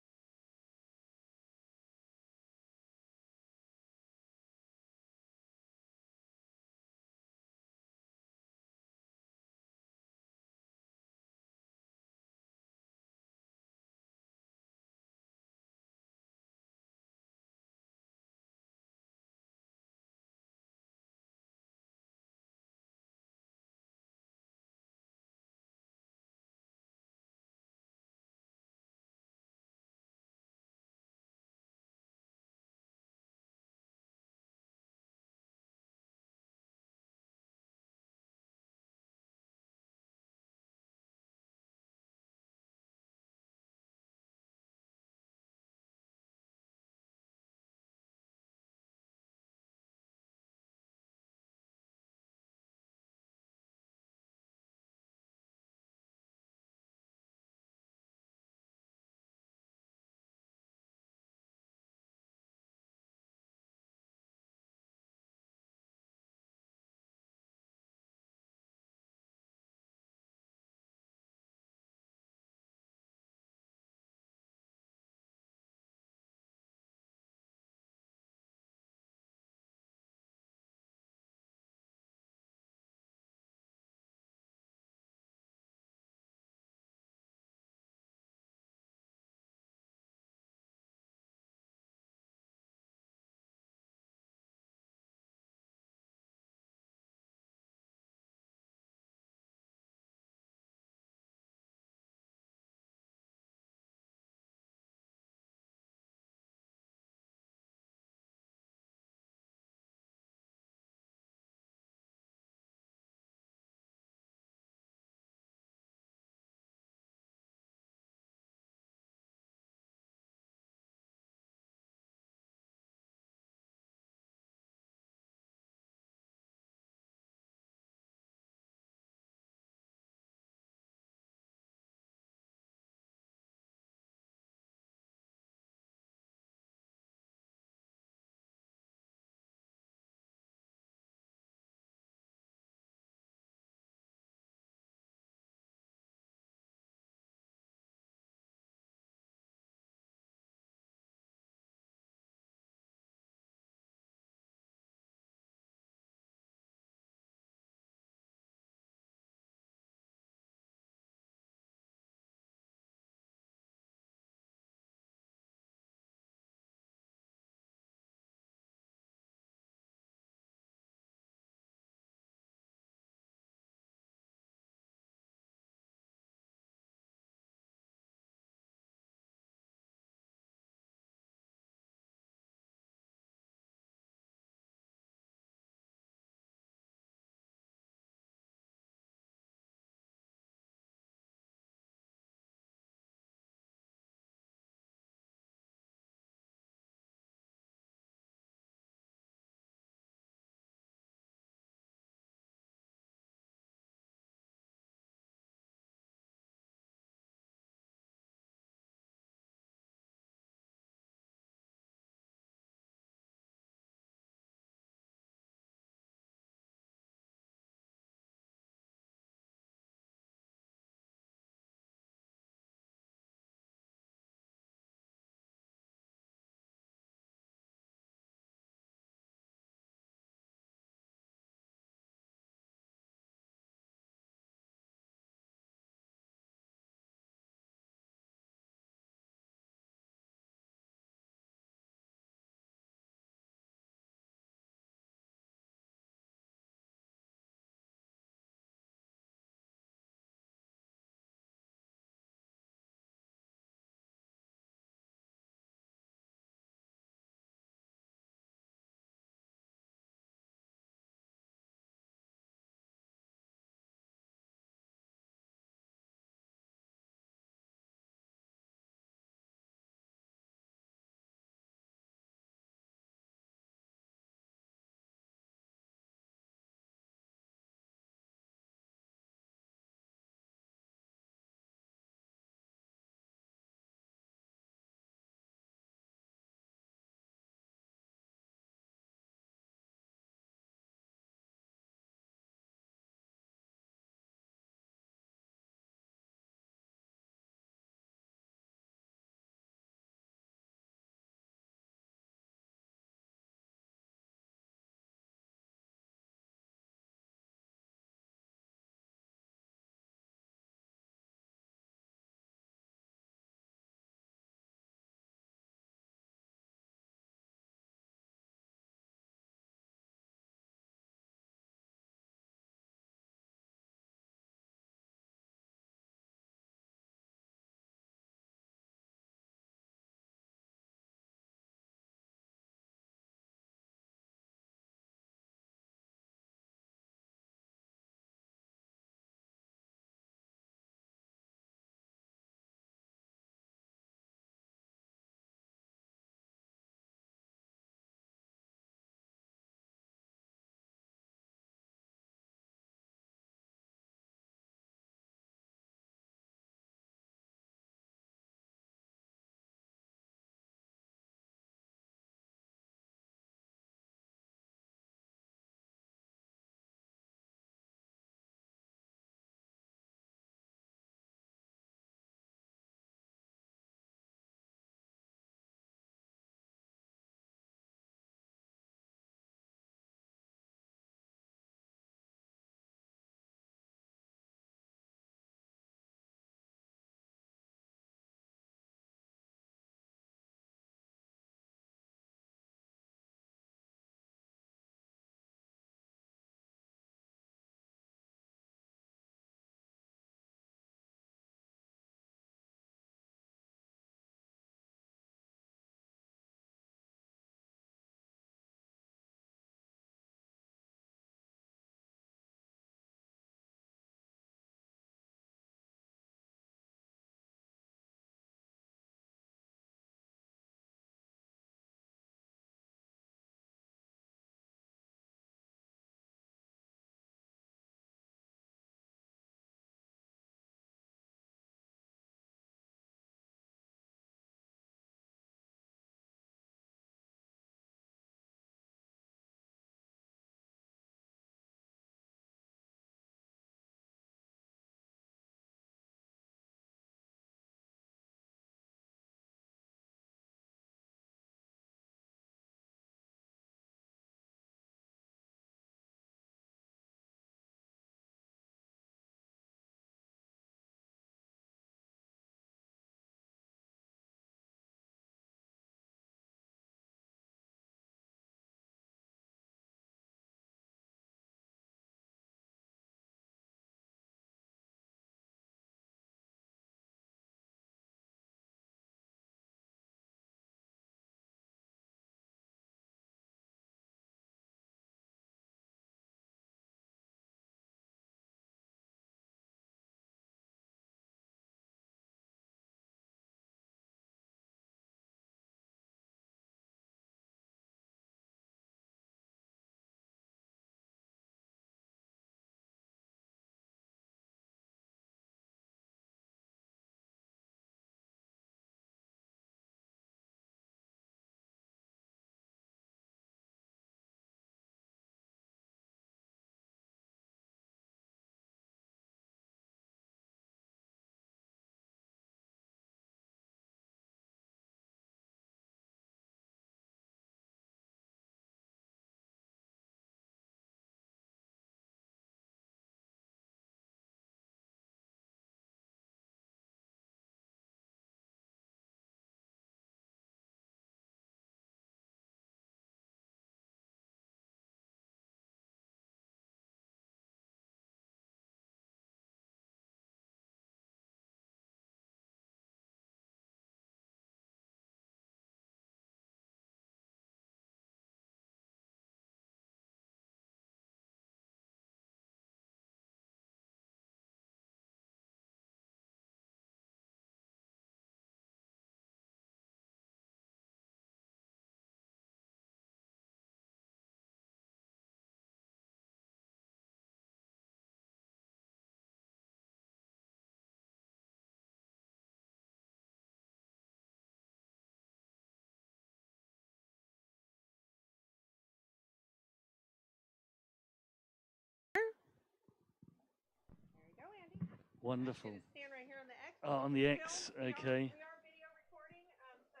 Wonderful. Just stand right here on the X. On the Film. X, We okay. are video recording, so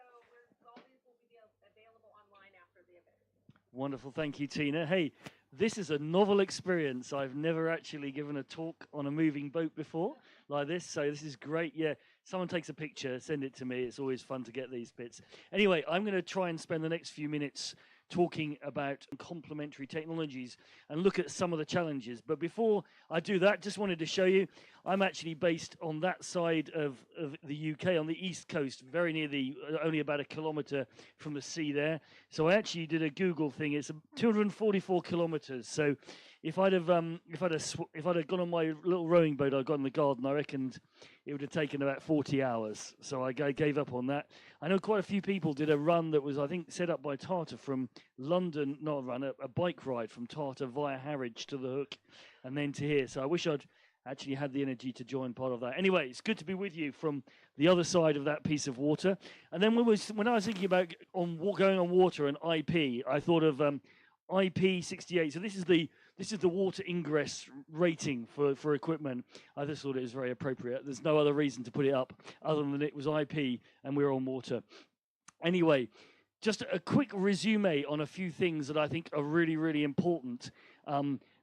all these will be available online after the event. Wonderful, thank you, Tina. Hey, this is a novel experience. I've never actually given a talk on a moving boat before like this, so this is great. Yeah, someone takes a picture, send it to me. It's always fun to get these bits. Anyway, I'm going to try and spend the next few minutes talking about complementary technologies and look at some of the challenges. But before I do that, just wanted to show you, I'm actually based on that side of the UK, on the east coast, very near the, only about a kilometre from the sea there. So I actually did a Google thing. It's 244 kilometres. So if I'd have gone on my little rowing boat I got in the garden, I reckoned it would have taken about 40 hours. So I gave up on that. I know quite a few people did a run that was, I think, set up by Tata from London, not a run, a bike ride from Tata via Harwich to the Hook and then to here. So I wish I'd actually had the energy to join part of that. Anyway, it's good to be with you from the other side of that piece of water. And then when I was thinking about going on water and IP, I thought of IP68. So this is the water ingress rating for equipment. I just thought it was very appropriate. There's no other reason to put it up other than it was IP and we're on water. Anyway, just a quick resume on a few things that I think are really, really important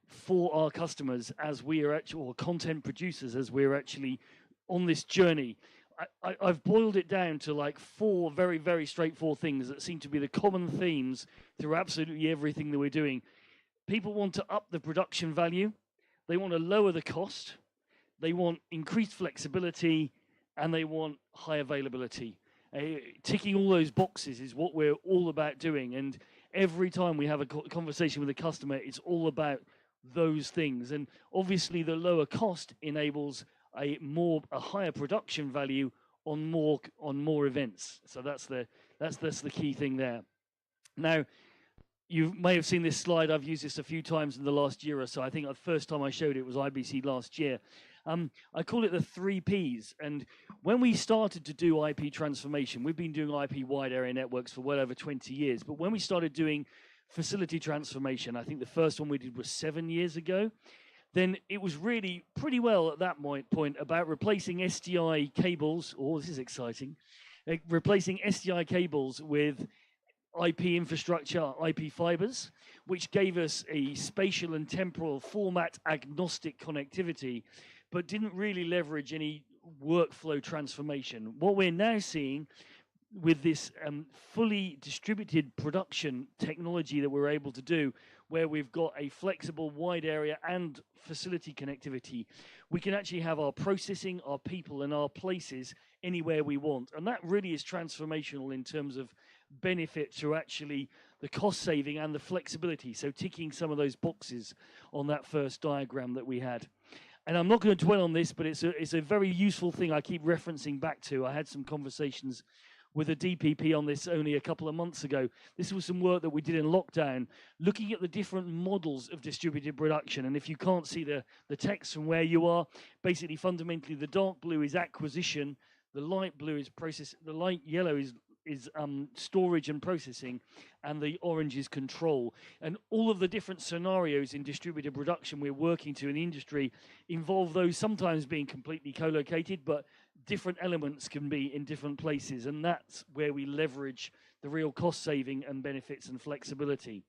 for our customers as we are actually, or content producers, as we're actually on this journey. I've boiled it down to like 4 very, very straightforward things that seem to be the common themes through absolutely everything that we're doing. People want to up the production value, they want to lower the cost, they want increased flexibility, and they want high availability. Ticking all those boxes is what we're all about doing, and every time we have a conversation with a customer, it's all about those things. And obviously the lower cost enables a higher production value on more events. So that's the key thing there. Now, you may have seen this slide. I've used this a few times in the last year or so. I think the first time I showed it was IBC last year. I call it the 3 Ps. And when we started to do IP transformation, we've been doing IP wide area networks for well over 20 years. But when we started doing facility transformation, I think the first one we did was 7 years ago, then it was really pretty well at that point about replacing SDI cables. Oh, this is exciting. Replacing SDI cables with IP infrastructure, IP fibers, which gave us a spatial and temporal format agnostic connectivity, but didn't really leverage any workflow transformation. What we're now seeing with this fully distributed production technology that we're able to do, where we've got a flexible wide area and facility connectivity, we can actually have our processing, our people, and our places anywhere we want. And that really is transformational in terms of benefit to actually the cost saving and the flexibility. So ticking some of those boxes on that first diagram that we had. And I'm not going to dwell on this, but it's a very useful thing I keep referencing back to. I had some conversations with a DPP on this only a couple of months ago. This was some work that we did in lockdown, looking at the different models of distributed production. And if you can't see the text from where you are, basically fundamentally the dark blue is acquisition, the light blue is process, the light yellow is storage and processing, and the orange is control. And all of the different scenarios in distributed production we're working to in the industry involve those sometimes being completely co-located, but different elements can be in different places, and that's where we leverage the real cost saving and benefits and flexibility.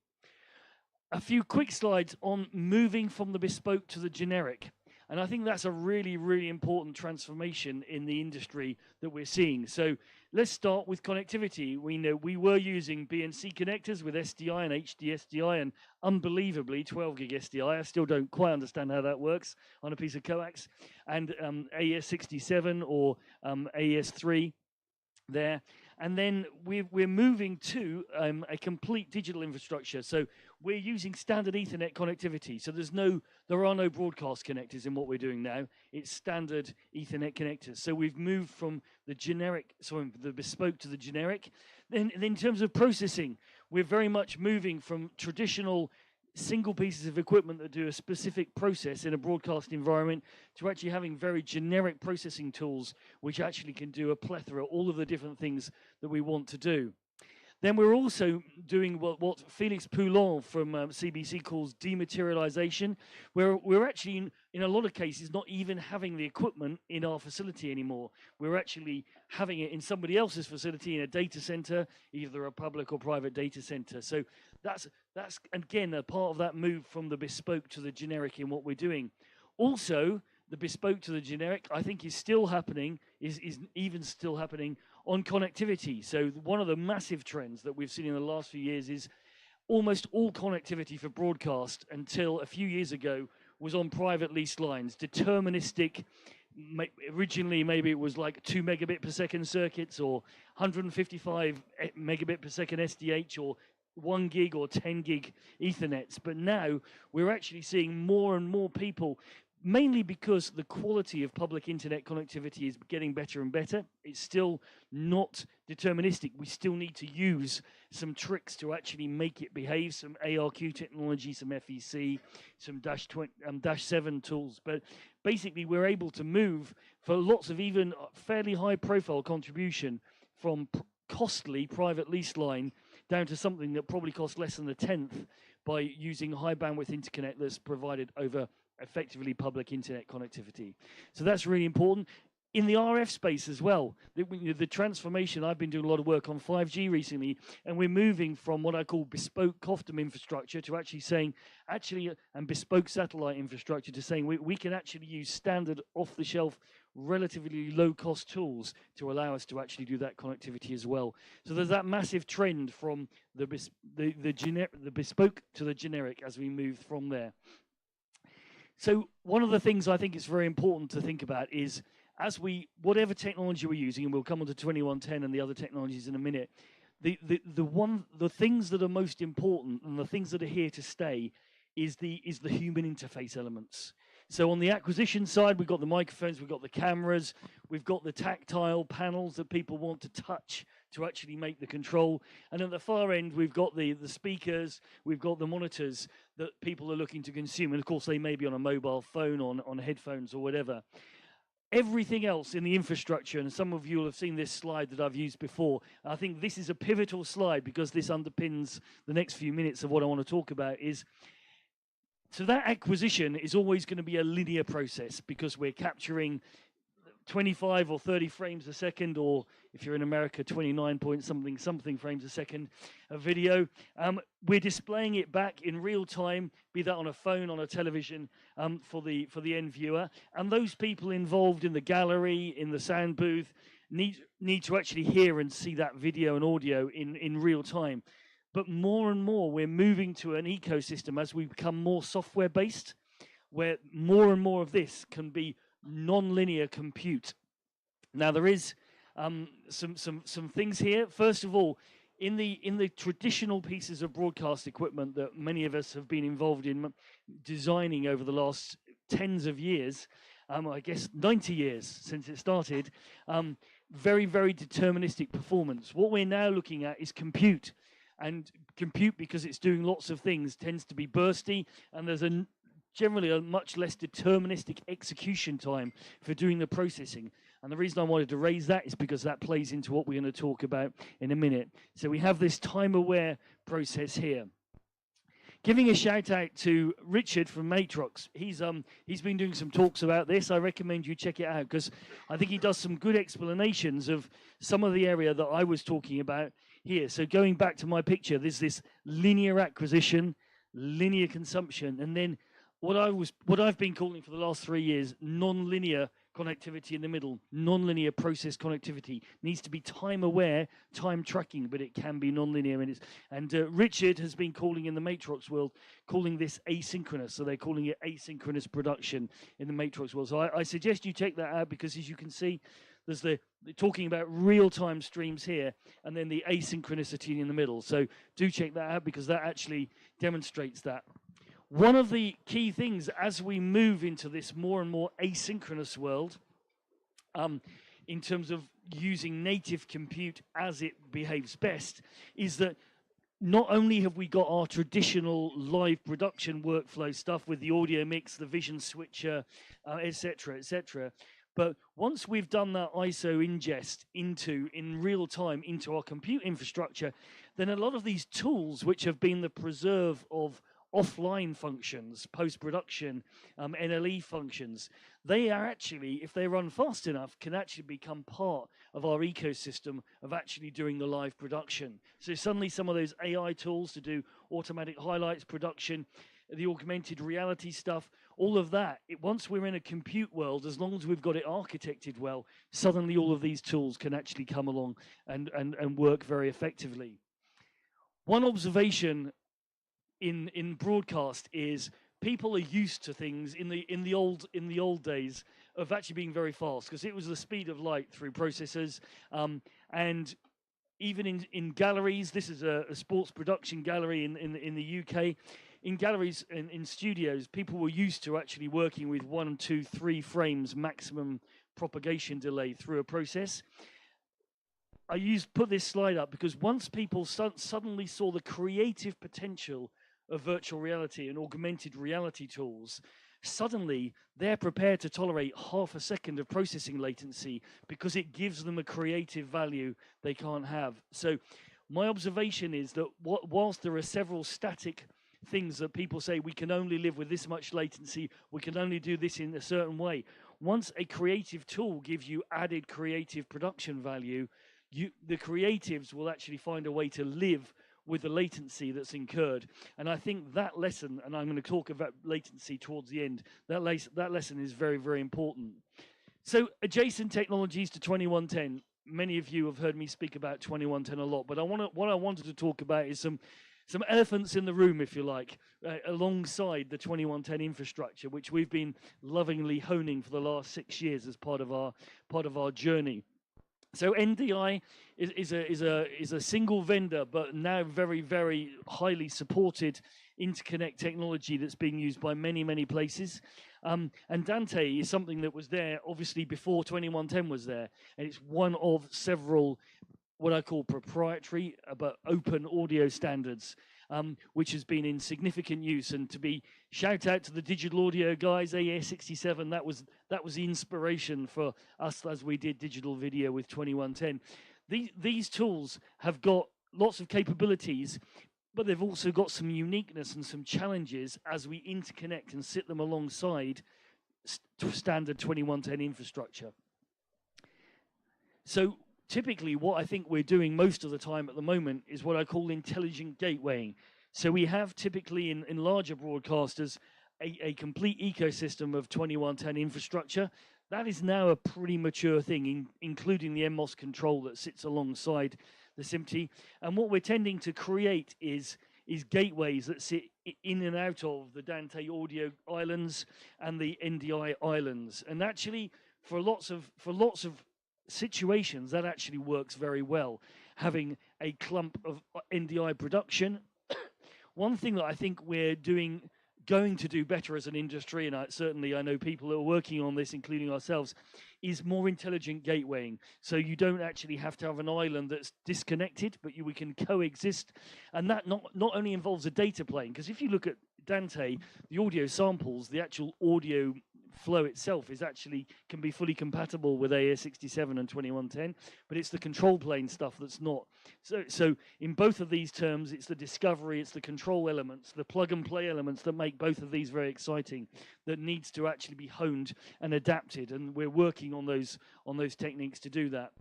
A few quick slides on moving from the bespoke to the generic. And I think that's a really, really important transformation in the industry that we're seeing. So let's start with connectivity. We know we were using BNC connectors with SDI and HD SDI, and unbelievably 12 gig SDI. I still don't quite understand how that works on a piece of coax. And AES67 or AES3 there. And then we're moving to a complete digital infrastructure. So we're using standard Ethernet connectivity. So there are no broadcast connectors in what we're doing now. It's standard Ethernet connectors. So we've moved from the bespoke to the generic. Then in terms of processing, we're very much moving from traditional single pieces of equipment that do a specific process in a broadcast environment to actually having very generic processing tools which actually can do a plethora, all of the different things that we want to do. Then we're also doing what Felix Poulon from CBC calls dematerialization, where we're actually, in a lot of cases, not even having the equipment in our facility anymore. We're actually having it in somebody else's facility in a data center, either a public or private data center. So that's again, a part of that move from the bespoke to the generic in what we're doing. Also, the bespoke to the generic, I think, is still happening, is even still happening on connectivity. So one of the massive trends that we've seen in the last few years is almost all connectivity for broadcast until a few years ago was on private leased lines, deterministic. Originally, maybe it was like 2 megabit per second circuits or 155 megabit per second SDH or 1 gig or 10 gig Ethernets. But now we're actually seeing more and more people, mainly because the quality of public internet connectivity is getting better and better. It's still not deterministic. We still need to use some tricks to actually make it behave, some ARQ technology, some FEC, some dash 7 tools. But basically, we're able to move for lots of even fairly high profile contribution from costly private lease line down to something that probably costs less than a tenth by using high bandwidth interconnect that's provided over effectively public internet connectivity. So that's really important. In the RF space as well, the transformation, I've been doing a lot of work on 5G recently, and we're moving from what I call bespoke COFDM infrastructure to actually saying, and bespoke satellite infrastructure to saying we can actually use standard off-the-shelf, relatively low-cost tools to allow us to actually do that connectivity as well. So there's that massive trend from the bespoke to the generic as we move from there. So one of the things I think is very important to think about is, whatever technology we're using, and we'll come on to 2110 and the other technologies in a minute, the things that are most important and the things that are here to stay is the human interface elements. So on the acquisition side, we've got the microphones, we've got the cameras, we've got the tactile panels that people want to touch to actually make the control. And at the far end, we've got the speakers, we've got the monitors that people are looking to consume. And of course, they may be on a mobile phone, on headphones or whatever. Everything else in the infrastructure, and some of you will have seen this slide that I've used before. I think this is a pivotal slide because this underpins the next few minutes of what I want to talk about is, so that acquisition is always going to be a linear process because we're capturing 25 or 30 frames a second, or if you're in America, 29 point something frames a second of video. We're displaying it back in real time, be that on a phone, on a television, for the end viewer. And those people involved in the gallery, in the sound booth, need to actually hear and see that video and audio in real time. But more and more, we're moving to an ecosystem as we become more software-based, where more and more of this can be non-linear compute. Now, there is some things here. First of all, in the traditional pieces of broadcast equipment that many of us have been involved in designing over the last tens of years, I guess 90 years since it started, very, very deterministic performance. What we're now looking at is compute. And compute, because it's doing lots of things, tends to be bursty, and there's generally a much less deterministic execution time for doing the processing. And the reason I wanted to raise that is because that plays into what we're going to talk about in a minute. So we have this time-aware process here. Giving a shout out to Richard from Matrox. He's been doing some talks about this. I recommend you check it out because I think he does some good explanations of some of the area that I was talking about here. So going back to my picture, there's this linear acquisition, linear consumption, and then what I've been calling for the last 3 years, non-linear connectivity in the middle, non-linear process connectivity. Needs to be time aware, time tracking, but it can be non-linear. And Richard has been calling in the Matrox world, calling this asynchronous. So they're calling it asynchronous production in the Matrox world. So I suggest you check that out because, as you can see, there's they're talking about real-time streams here, and then the asynchronicity in the middle. So do check that out because that actually demonstrates that. One of the key things as we move into this more and more asynchronous world, in terms of using native compute as it behaves best, is that not only have we got our traditional live production workflow stuff with the audio mix, the vision switcher, etc., but once we've done that ISO ingest in real time into our compute infrastructure, then a lot of these tools, which have been the preserve of offline functions, post-production, NLE functions, they are actually, if they run fast enough, can actually become part of our ecosystem of actually doing the live production. So suddenly some of those AI tools to do automatic highlights production, the augmented reality stuff, all of that, once we're in a compute world, as long as we've got it architected well, suddenly all of these tools can actually come along and work very effectively. One observation in broadcast is people are used to things in the old days of actually being very fast, because it was the speed of light through processors, and even in galleries. This is a sports production gallery in the UK. In galleries, in studios, people were used to actually working with 1, 2, 3 frames maximum propagation delay through a process. I put this slide up because once people suddenly saw the creative potential of virtual reality and augmented reality tools, suddenly they're prepared to tolerate half a second of processing latency because it gives them a creative value they can't have. So my observation is that whilst there are several static things that people say we can only live with this much latency, we can only do this in a certain way, once a creative tool gives you added creative production value, the creatives will actually find a way to live with the latency that's incurred. And I think that lesson, and I'm going to talk about latency towards the end, that lesson is very, very important. So adjacent technologies to 2110. Many of you have heard me speak about 2110 a lot, but what I wanted to talk about is some elephants in the room, if you like, alongside the 2110 infrastructure, which we've been lovingly honing for the last 6 years as part of our journey. So NDI is a single vendor, but now very, very highly supported interconnect technology that's being used by many, many places. And Dante is something that was there, obviously, before 2110 was there. And it's one of several what I call proprietary but open audio standards, which has been in significant use. And to be shout out to the digital audio guys, AS67, that was the inspiration for us as we did digital video with 2110. These tools have got lots of capabilities, but they've also got some uniqueness and some challenges as we interconnect and sit them alongside standard 2110 infrastructure. So typically what I think we're doing most of the time at the moment is what I call intelligent gatewaying. So we have typically in larger broadcasters a complete ecosystem of 2110 infrastructure. That is now a pretty mature thing, including the NMOS control that sits alongside the SIMT. And what we're tending to create is gateways that sit in and out of the Dante audio islands and the NDI islands. And actually, for lots of situations, that actually works very well, having a clump of NDI production. One thing that I think we're going to do better as an industry, and I know people who are working on this, including ourselves, is more intelligent gatewaying. So you don't actually have to have an island that's disconnected, but we can coexist. And that not only involves a data plane, because if you look at Dante, the audio samples, the actual audio flow itself can be fully compatible with AS67 and 2110, but it's the control plane stuff that's not. So in both of these terms, it's the discovery, it's the control elements, the plug and play elements that make both of these very exciting, that needs to actually be honed and adapted, and we're working on those techniques to do that.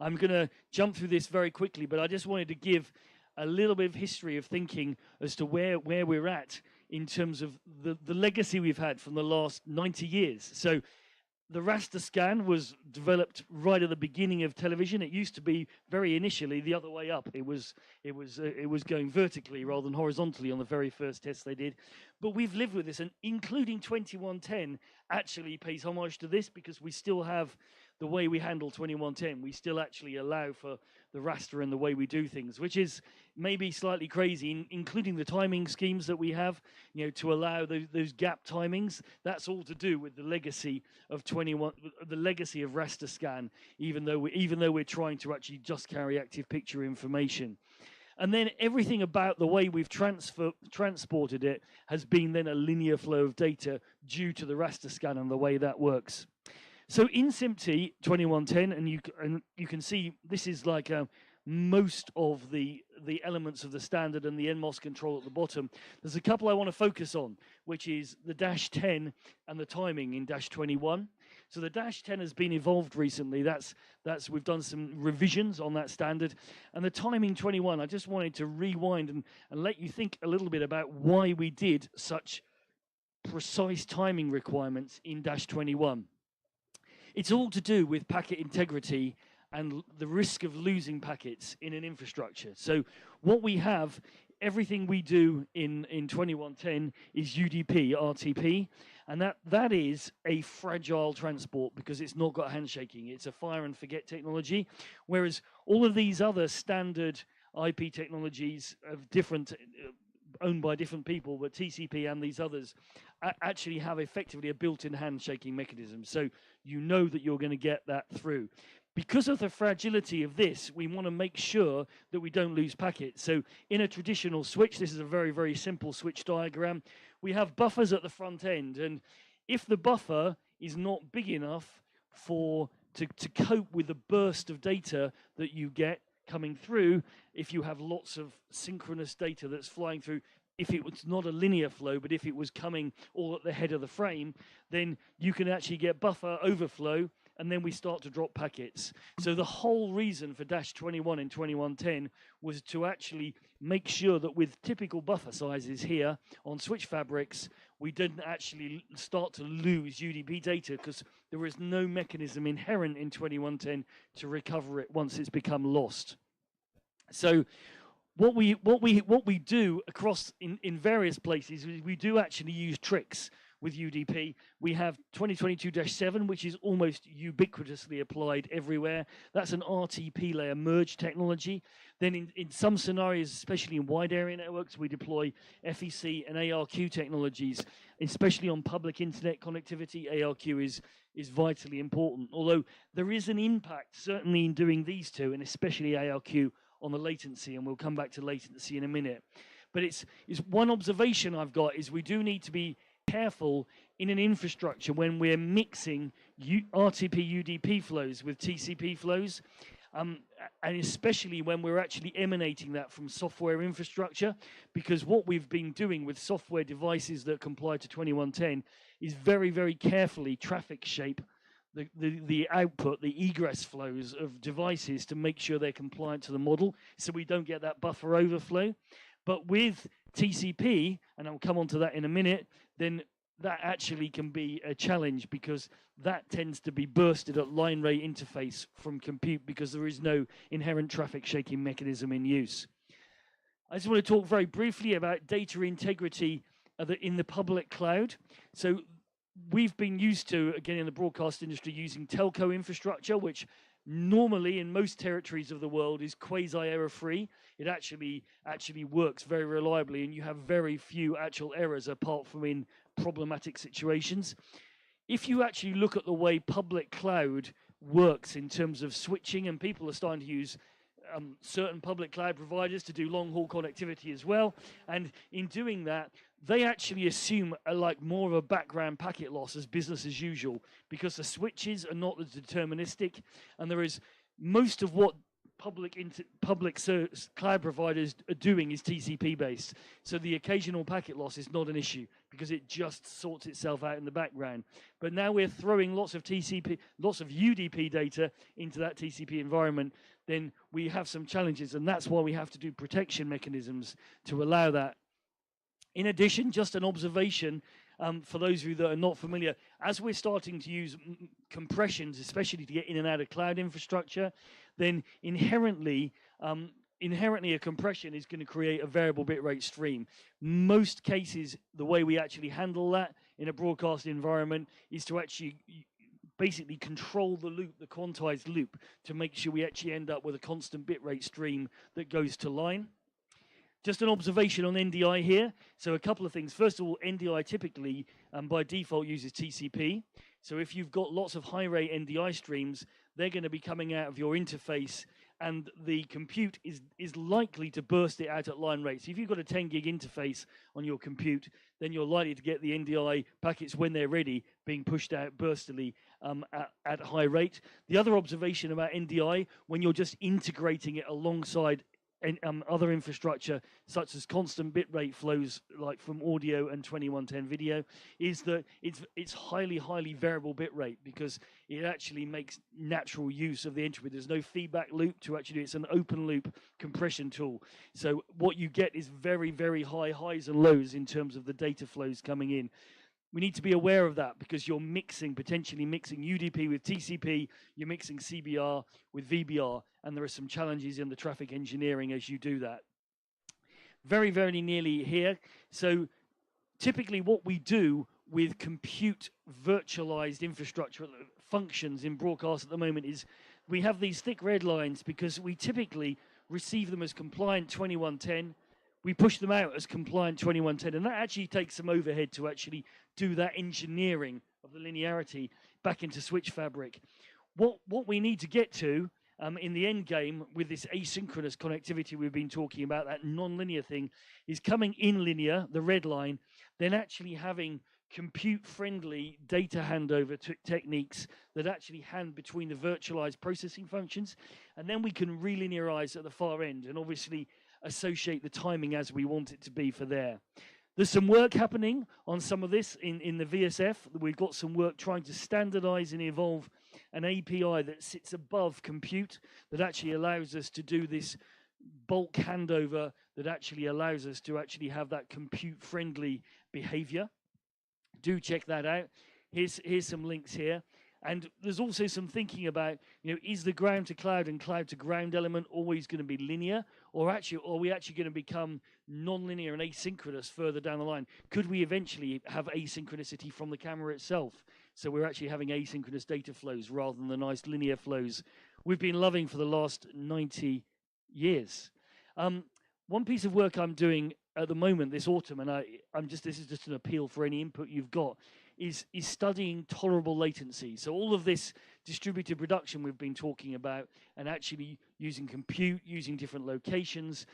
I'm going to jump through this very quickly, but I just wanted to give a little bit of history of thinking as to where we're at in terms of the legacy we've had from the last 90 years. So the raster scan was developed right at the beginning of television. It used to be very initially the other way up. It was going vertically rather than horizontally on the very first test they did. But we've lived with this, and including 2110 actually pays homage to this, because we still have the way we handle 2110. We still actually allow for the raster and the way we do things, which is maybe slightly crazy, including the timing schemes that we have, to allow those gap timings. That's all to do with the legacy of the legacy of raster scan, even though we're trying to actually just carry active picture information. And then everything about the way we've transported it has been then a linear flow of data due to the raster scan and the way that works. So in SIMT 2110, and you can see this is like most of the elements of the standard and the NMOS control at the bottom. There's a couple I want to focus on, which is the dash 10 and the timing in dash 21. So the dash 10 has been evolved recently. We've done some revisions on that standard. And the timing 21, I just wanted to rewind and let you think a little bit about why we did such precise timing requirements in dash 21. It's all to do with packet integrity and the risk of losing packets in an infrastructure. So what we have, everything we do in 2110 is UDP, RTP, and that is a fragile transport because it's not got handshaking. It's a fire and forget technology, whereas all of these other standard IP technologies of different, owned by different people, but TCP and these others actually have effectively a built-in handshaking mechanism. So you know that you're going to get that through. Because of the fragility of this, we want to make sure that we don't lose packets. So in a traditional switch, this is a very, very simple switch diagram, we have buffers at the front end. And if the buffer is not big enough to cope with the burst of data that you get coming through, if you have lots of synchronous data that's flying through, if it was not a linear flow, but if it was coming all at the head of the frame, then you can actually get buffer overflow, and then we start to drop packets. So the whole reason for dash 21 in 2110 was to actually make sure that with typical buffer sizes here on switch fabrics, we didn't actually start to lose UDP data because there is no mechanism inherent in 2110 to recover it once it's become lost. So what we do across in various places is we do actually use tricks with UDP. We have 2022-7, which is almost ubiquitously applied everywhere. That's an RTP layer merge technology. Then in some scenarios, especially in wide area networks, we deploy FEC and ARQ technologies, especially on public internet connectivity. ARQ is vitally important, although there is an impact certainly in doing these two, and especially ARQ on the latency, and we'll come back to latency in a minute. But it's one observation I've got is we do need to be careful in an infrastructure when we're mixing RTP UDP flows with TCP flows, and especially when we're actually emanating that from software infrastructure, because what we've been doing with software devices that comply to 2110 is very, very carefully traffic shape the output, the egress flows of devices to make sure they're compliant to the model so we don't get that buffer overflow. But with TCP, and I'll come on to that in a minute, then that actually can be a challenge because that tends to be bursted at line rate interface from compute because there is no inherent traffic shaking mechanism in use. I just want to talk very briefly about data integrity in the public cloud. So we've been used to, again, in the broadcast industry, using telco infrastructure, which normally in most territories of the world is quasi-error free. It actually works very reliably, and you have very few actual errors apart from in problematic situations. If you actually look at the way public cloud works in terms of switching, and people are starting to use certain public cloud providers to do long-haul connectivity as well, and in doing that, they actually assume more of a background packet loss as business as usual because the switches are not as deterministic, and there is most of what public cloud providers are doing is TCP based. So the occasional packet loss is not an issue because it just sorts itself out in the background. But now we're throwing lots of UDP data into that TCP environment, then we have some challenges, and that's why we have to do protection mechanisms to allow that. In addition, just an observation for those of you that are not familiar, as we're starting to use compressions, especially to get in and out of cloud infrastructure, then inherently a compression is going to create a variable bitrate stream. Most cases, the way we actually handle that in a broadcast environment is to actually basically control the loop, the quantized loop, to make sure we actually end up with a constant bitrate stream that goes to line. Just an observation on NDI here. So a couple of things. First of all, NDI typically, by default, uses TCP. So if you've got lots of high-rate NDI streams, they're going to be coming out of your interface and the compute is likely to burst it out at line rate. So if you've got a 10 gig interface on your compute, then you're likely to get the NDI packets when they're ready being pushed out burstily at high rate. The other observation about NDI, when you're just integrating it alongside other infrastructure such as constant bitrate flows like from audio and 2110 video, is that it's highly variable bitrate because it actually makes natural use of the entropy. There's no feedback loop to actually do. It's an open loop compression tool. So what you get is very high highs and lows in terms of the data flows coming in. We need to be aware of that because you're potentially mixing UDP with TCP, you're mixing CBR with VBR, and there are some challenges in the traffic engineering as you do that. Very nearly here. So typically what we do with compute virtualized infrastructure functions in broadcast at the moment is we have these thick red lines because we typically receive them as compliant 2110. We push them out as compliant 2110, and that actually takes some overhead to actually do that engineering of the linearity back into switch fabric. What we need to get to in the end game with this asynchronous connectivity we've been talking about, that non-linear thing, is coming in linear, the red line, then actually having compute-friendly data handover techniques that actually hand between the virtualized processing functions, and then we can relinearize at the far end, and obviously associate the timing as we want it to be for there. There's some work happening on some of this in the VSF. We've got some work trying to standardize and evolve an API that sits above compute that actually allows us to do this bulk handover that actually allows us to actually have that compute-friendly behavior. Do check that out. Here's some links here. And there's also some thinking about, is the ground to cloud and cloud to ground element always going to be linear, or are we actually going to become non-linear and asynchronous further down the line? Could we eventually have asynchronicity from the camera itself? So we're actually having asynchronous data flows rather than the nice linear flows we've been loving for the last 90 years. One piece of work I'm doing at the moment this autumn, and this is just an appeal for any input you've got, is studying tolerable latency. So all of this distributed reduction we've been talking about and actually using compute, using different locations,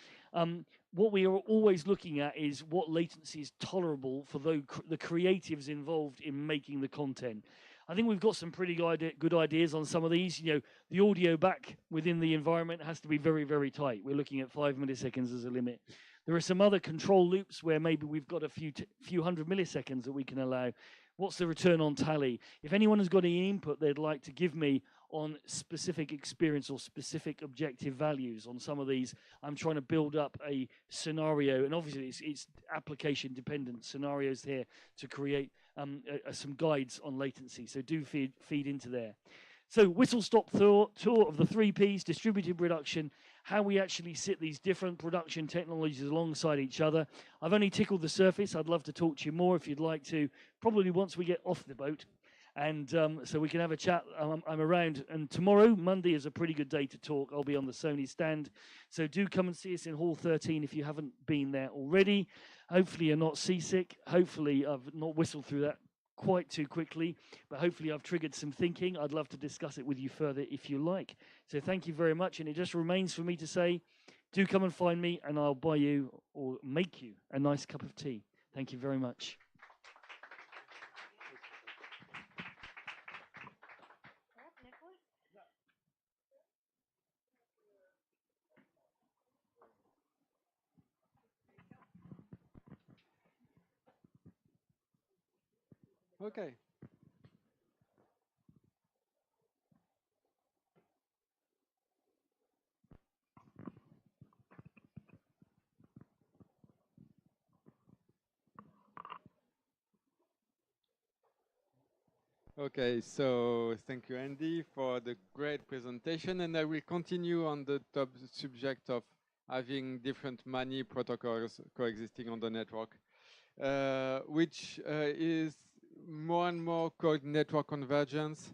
what we are always looking at is what latency is tolerable for the creatives involved in making the content. I think we've got some pretty good ideas on some of these. The audio back within the environment has to be very tight. We're looking at 5 milliseconds as a limit. There are some other control loops where maybe we've got a few hundred milliseconds that we can allow. What's the return on tally? If anyone has got any input they'd like to give me on specific experience or specific objective values on some of these, I'm trying to build up a scenario, and obviously it's application dependent scenarios here to create some guides on latency. So do feed into there. So whistle-stop tour of the 3 Ps, distributed reduction, how we actually sit these different production technologies alongside each other. I've only tickled the surface. I'd love to talk to you more if you'd like to, probably once we get off the boat. And so we can have a chat. I'm around. And tomorrow, Monday, is a pretty good day to talk. I'll be on the Sony stand. So do come and see us in Hall 13 if you haven't been there already. Hopefully you're not seasick. Hopefully I've not whistled through that quite too quickly, but hopefully I've triggered some thinking. I'd love to discuss it with you further if you like. So thank you very much, and it just remains for me to say, do come and find me, and I'll buy you or make you a nice cup of tea. Thank you very much. Okay. Okay, so thank you, Andy, for the great presentation, and I will continue on the top subject of having different many protocols coexisting on the network, which is more and more called network convergence,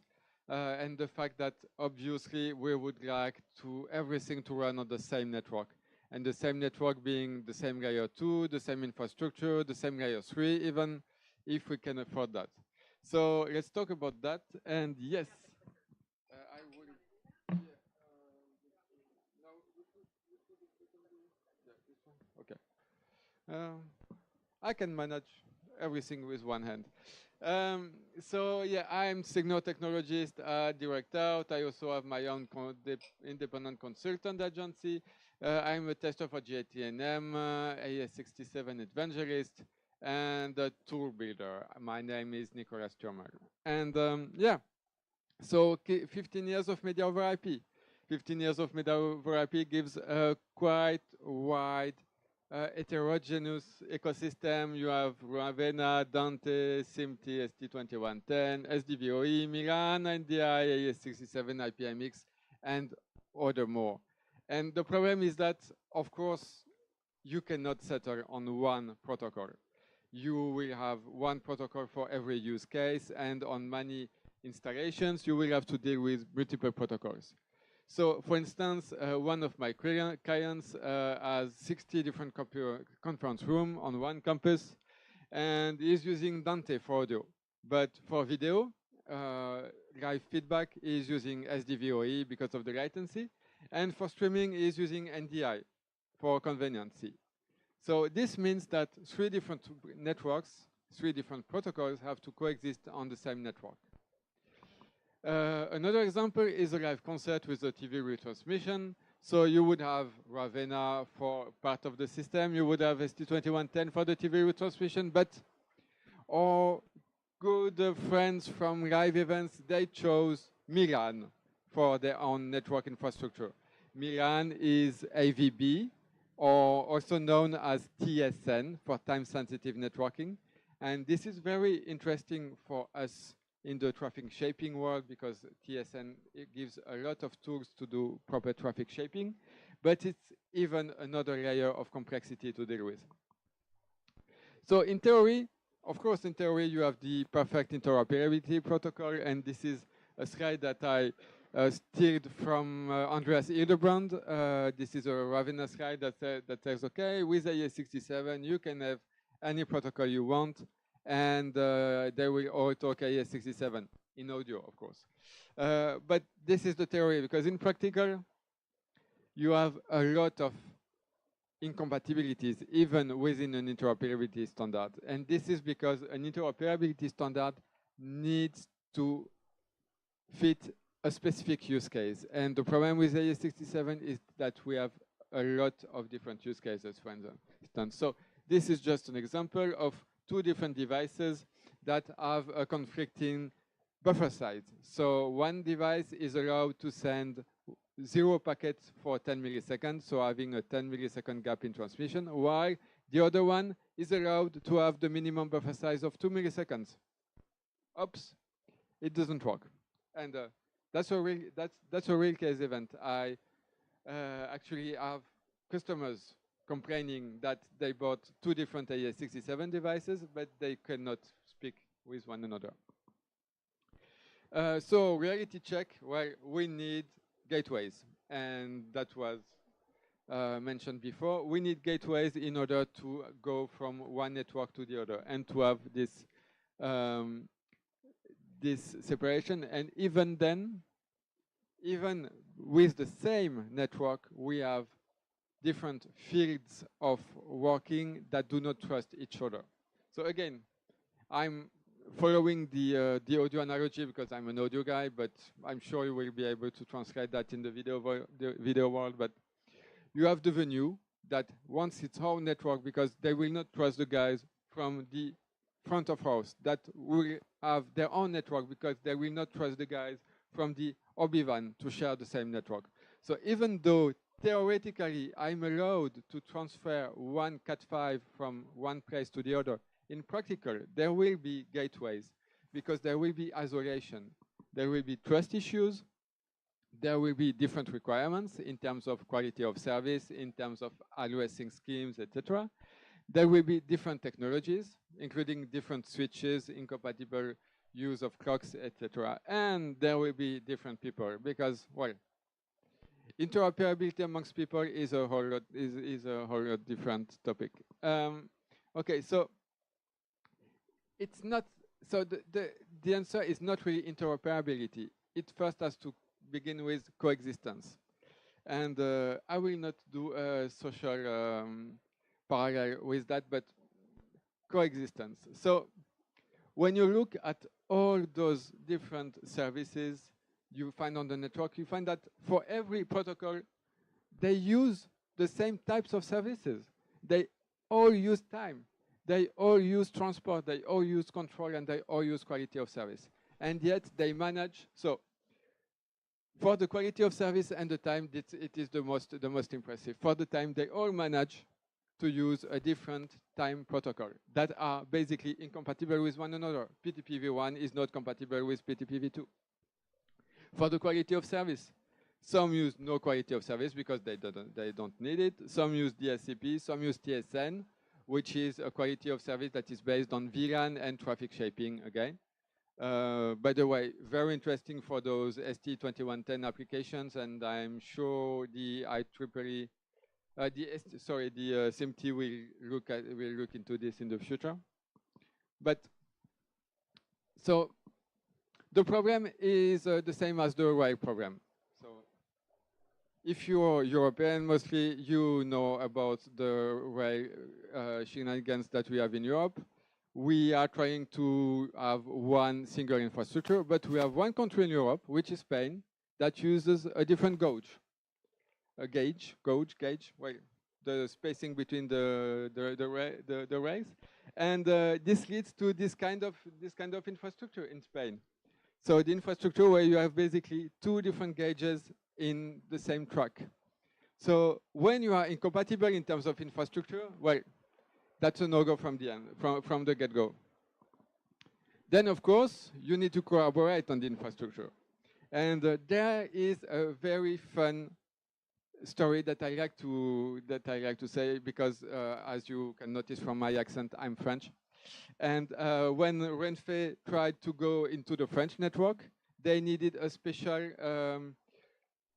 and the fact that obviously we would like everything to run on the same network, and the same network being the same layer 2, the same infrastructure, the same layer 3, even if we can afford that. So let's talk about that. And yes, I will. Okay. I can manage everything with one hand. So yeah, I'm signal technologist at Direct Out. I also have my own independent consultant agency. I'm a tester for GATNM, AS67 evangelist, and a tool builder. My name is Nicolas Thurmer. And yeah, so 15 years of media over IP. 15 years of media over IP gives a quite wide heterogeneous ecosystem. You have Ravenna, Dante, SIMT, ST2110, SDVOE, Milan, NDI, AS67, IPMX, and other more. And the problem is that, of course, you cannot settle on one protocol. You will have one protocol for every use case, and on many installations, you will have to deal with multiple protocols. So, for instance, one of my clients has 60 different conference rooms on one campus, and is using Dante for audio. But for video, live feedback is using SDVOE because of the latency, and for streaming is using NDI for conveniency. So this means that 3 different networks, 3 different protocols have to coexist on the same network. Another example is a live concert with a TV retransmission. So you would have Ravenna for part of the system, you would have ST2110 for the TV retransmission, but our good friends from live events, they chose Milan for their own network infrastructure. Milan is AVB, or also known as TSN for time-sensitive networking. And this is very interesting for us in the traffic shaping world, because TSN gives a lot of tools to do proper traffic shaping, but it's even another layer of complexity to deal with. So in theory, of course, in theory, you have the perfect interoperability protocol, and this is a slide that I steered from Andreas Hildebrand. This is a Ravenna slide that says, okay, with AES67, you can have any protocol you want, and they will all talk AES67 in audio, of course. But this is the theory, because in practical, you have a lot of incompatibilities, even within an interoperability standard. And this is because an interoperability standard needs to fit a specific use case. And the problem with AES67 is that we have a lot of different use cases, for instance. So this is just an example of 2 different devices that have a conflicting buffer size. So one device is allowed to send 0 packets for 10 milliseconds, so having a 10 millisecond gap in transmission, while the other one is allowed to have the minimum buffer size of 2 milliseconds. Oops, it doesn't work. And that's a real case event. I actually have customers complaining that they bought 2 different AES67 devices, but they cannot speak with one another. So reality check, well, we need gateways, and that was mentioned before. We need gateways in order to go from one network to the other and to have this this separation. And even then, even with the same network, we have different fields of working that do not trust each other. So again, I'm following the audio analogy because I'm an audio guy, but I'm sure you will be able to translate that in the video world. But you have the venue that wants its own network because they will not trust the guys from the front of house that will have their own network because they will not trust the guys from the Obi-Wan to share the same network. So even though theoretically I'm allowed to transfer one Cat5 from one place to the other, in practical, there will be gateways because there will be isolation. There will be trust issues. There will be different requirements in terms of quality of service, in terms of addressing schemes, etc. There will be different technologies, including different switches, incompatible use of clocks, etc. And there will be different people because, well, interoperability amongst people is a whole lot different topic. Okay, so it's not, so the answer is not really interoperability. It first has to begin with coexistence. And I will not do a social parallel with that, but coexistence. So when you look at all those different services you find on the network, you find that for every protocol, they use the same types of services. They all use time. They all use transport. They all use control, and they all use quality of service. And yet they manage. So for the quality of service and the time, it is the most impressive. For the time, they all manage to use a different time protocol that are basically incompatible with one another. PTPv1 is not compatible with PTPv2. For the quality of service, some use no quality of service because they don't need it. Some use DSCP, some use TSN, which is a quality of service that is based on VLAN and traffic shaping again. By the way, very interesting for those ST2110 applications, and I'm sure the IEEE, the SIMT will look into this in the future. But so the problem is the same as the rail program. So if you're European, mostly you know about the rail shenanigans that we have in Europe. We are trying to have one single infrastructure, but we have one country in Europe, which is Spain, that uses a different gauge. A gauge, well, the spacing between the rails, and this leads to this kind of infrastructure in Spain. So the infrastructure where you have basically two different gauges in the same track. So when you are incompatible in terms of infrastructure, well, that's a no-go from the end, from the get-go. Then, of course, you need to collaborate on the infrastructure. And there is a very fun story that I like to say because, as you can notice from my accent, I'm French. And when Renfe tried to go into the French network, they needed a special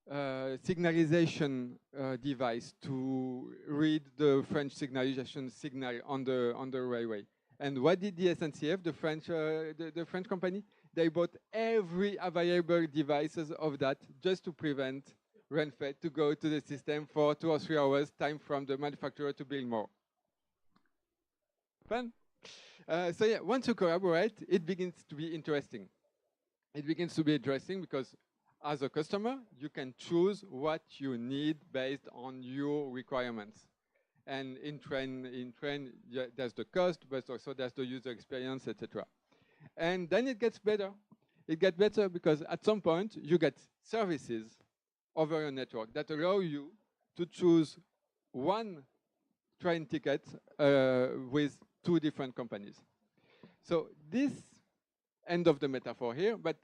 signalization device to read the French signalization signal on the railway. And what did the SNCF, the French company? They bought every available devices of that just to prevent Renfe to go to the system for 2 or 3 hours, time from the manufacturer to build more. Fun? So yeah, once you collaborate, it begins to be interesting. It begins to be interesting because as a customer, you can choose what you need based on your requirements. And in train, yeah, there's the cost, but also there's the user experience, etc. And then it gets better. It gets better because at some point, you get services over your network that allow you to choose one train ticket with 2 different companies. So this, end of the metaphor here, but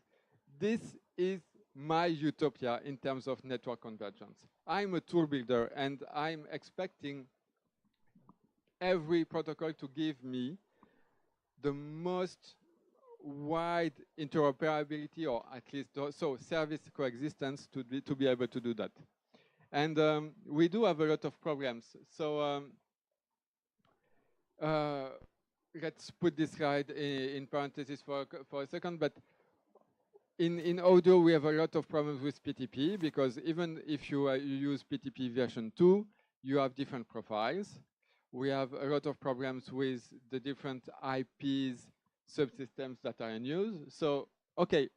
this is my utopia in terms of network convergence. I'm a tool builder and I'm expecting every protocol to give me the most wide interoperability, or at least so service coexistence to be able to do that. And we do have a lot of problems. So let's put this slide in parentheses for a second, but in audio, we have a lot of problems with PTP because even if you use PTP version 2, you have different profiles. We have a lot of problems with the different IPs, subsystems that are in use. So, okay,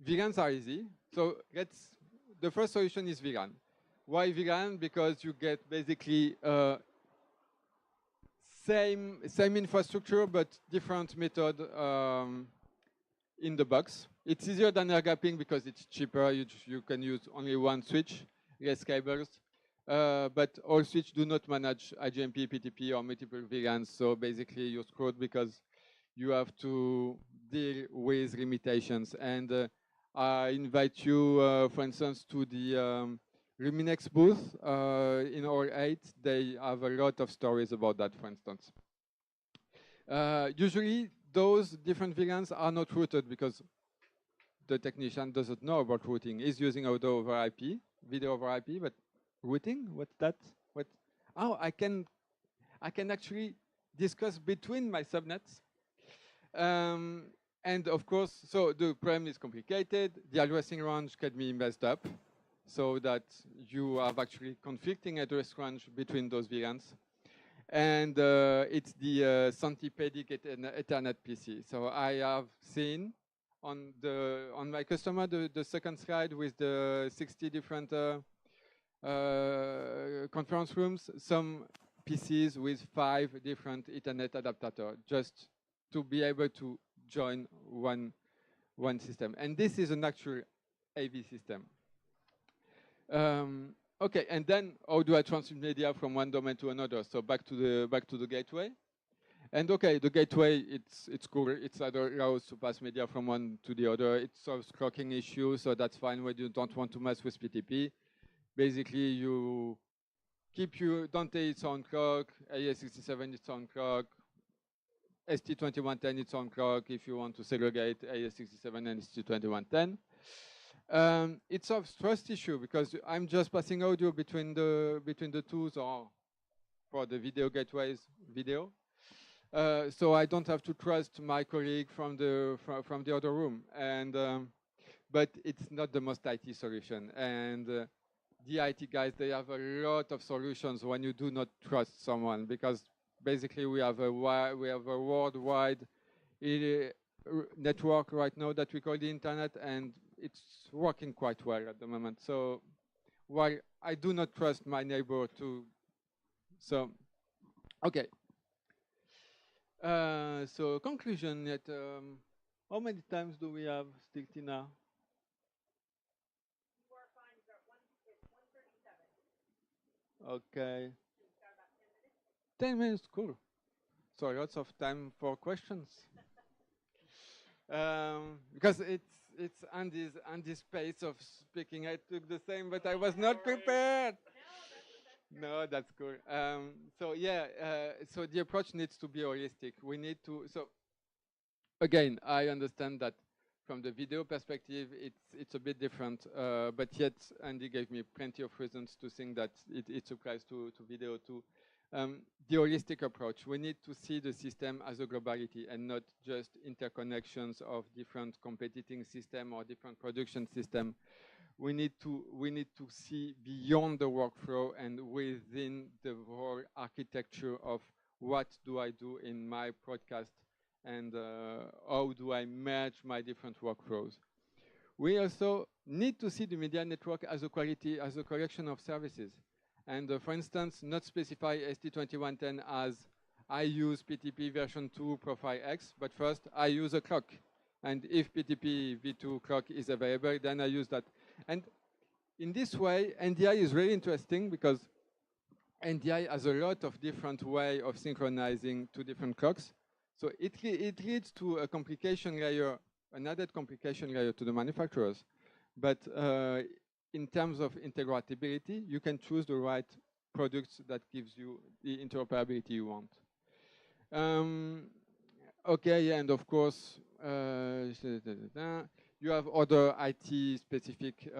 VLANs are easy. So the first solution is VLAN. Why VLAN? Because you get basically same infrastructure, but different method in the box. It's easier than air gapping because it's cheaper. You can use only one switch, less cables. But all switches do not manage IGMP, PTP, or multiple VLANs. So basically, you're screwed because you have to deal with limitations. And I invite you, for instance, to the Luminex booth in Hall 8. They have a lot of stories about that, for instance. Usually, those different VLANs are not routed because the technician doesn't know about routing. He's using audio over IP, video over IP, but routing? What's that? What? Oh, I can actually discuss between my subnets. And of course, so the problem is complicated. The addressing range can be messed up. so that you have actually conflicting address range between those VLANs. And it's the Centipedic Ethernet PC. So I have seen on my customer the second slide with the 60 different conference rooms, some PCs with 5 different Ethernet adapters, just to be able to join one system. And this is an actual AV system. Okay, and then how do I transmit media from one domain to another? So back to the gateway. And okay, the gateway, it's cool. It allows to pass media from one to the other. It solves clocking issues, so that's fine when you don't want to mess with PTP. Basically, you keep your Dante its own clock, AES67 its own clock, ST2110 its own clock if you want to segregate AES67 and ST2110. It solves trust issue because I'm just passing audio between the tools or for the video gateways video. So I don't have to trust my colleague from the other room. And but it's not the most IT solution. And the IT guys, they have a lot of solutions when you do not trust someone, because basically we have a worldwide network right now that we call the internet, and it's working quite well at the moment. So while I do not trust my neighbor to, so okay. So conclusion yet, how many times do we have still, Tina? You are fine. You've got it's 1:37. Okay. You've got about 10 minutes. 10 minutes, cool. So lots of time for questions. Because it's Andy's pace of speaking. I took the same, but I was not prepared. No, that's cool. So yeah, so the approach needs to be holistic. We need to. So again, I understand that from the video perspective, it's a bit different. But yet, Andy gave me plenty of reasons to think that it applies to video too. The holistic approach. We need to see the system as a globality and not just interconnections of different competing systems or different production systems. We need to see beyond the workflow and within the whole architecture of what do I do in my broadcast and how do I merge my different workflows. We also need to see the media network as a collection of services. And for instance, not specify ST2110 as I use PTP version 2 profile X, but first I use a clock. And if PTP v2 clock is available, then I use that. And in this way, NDI is really interesting because NDI has a lot of different ways of synchronizing two different clocks. So it leads to a complication layer, an added complication layer to the manufacturers. But in terms of interoperability, you can choose the right products that gives you the interoperability you want. Okay, and of course, you have other IT-specific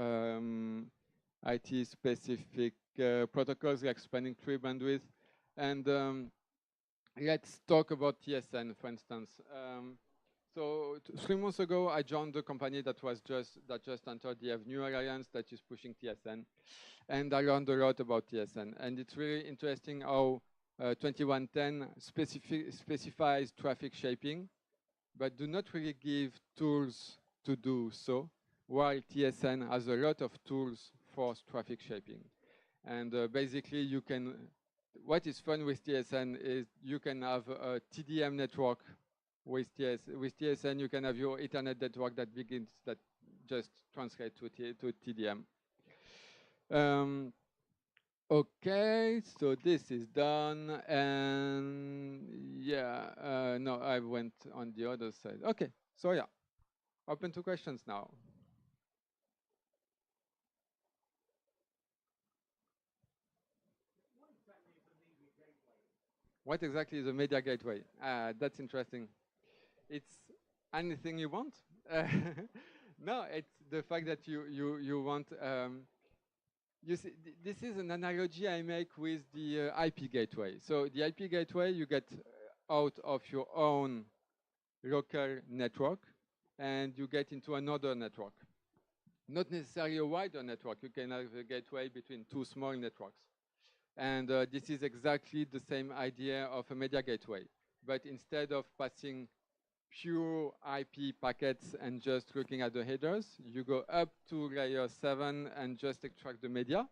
protocols like spanning tree bandwidth. And let's talk about TSN, for instance. So 3 months ago, I joined the company that just entered the New Alliance that is pushing TSN, and I learned a lot about TSN. And it's really interesting how 2110 specifies traffic shaping, but do not really give tools to do so, while TSN has a lot of tools for traffic shaping. And basically, you can. What is fun with TSN is you can have a TDM network. With TSN, you can have your Ethernet network that just translates to TDM. Okay, so this is done, and yeah, no, I went on the other side. Okay, so yeah, open to questions now. What exactly is a media gateway? That's interesting. It's anything you want. No, it's the fact that you want. You see, this is an analogy I make with the IP gateway. So the IP gateway you get out of your own local network, and you get into another network. not necessarily a wider network. You can have a gateway between two small networks. And this is exactly the same idea of a media gateway. But instead of passing pure IP packets and just looking at the headers, you go up to layer 7 and just extract the media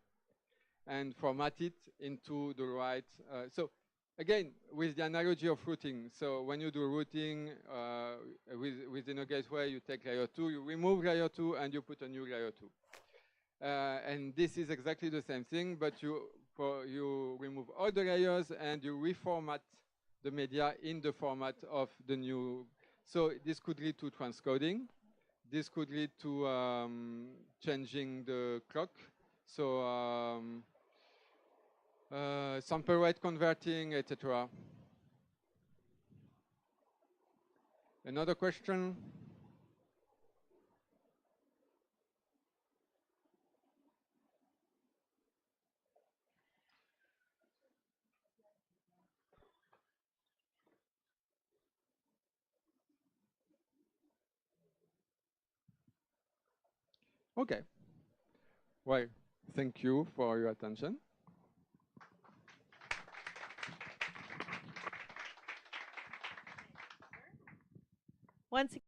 and format it into the right. So again, with the analogy of routing. So when you do routing within a gateway, you take layer 2, you remove layer 2, and you put a new layer 2. And this is exactly the same thing, but you remove all the layers and you reformat the media in the format of the new. So this could lead to transcoding. This could lead to changing the clock. So sample rate converting, etc. Another question? Okay. Well, thank you for your attention. Once again.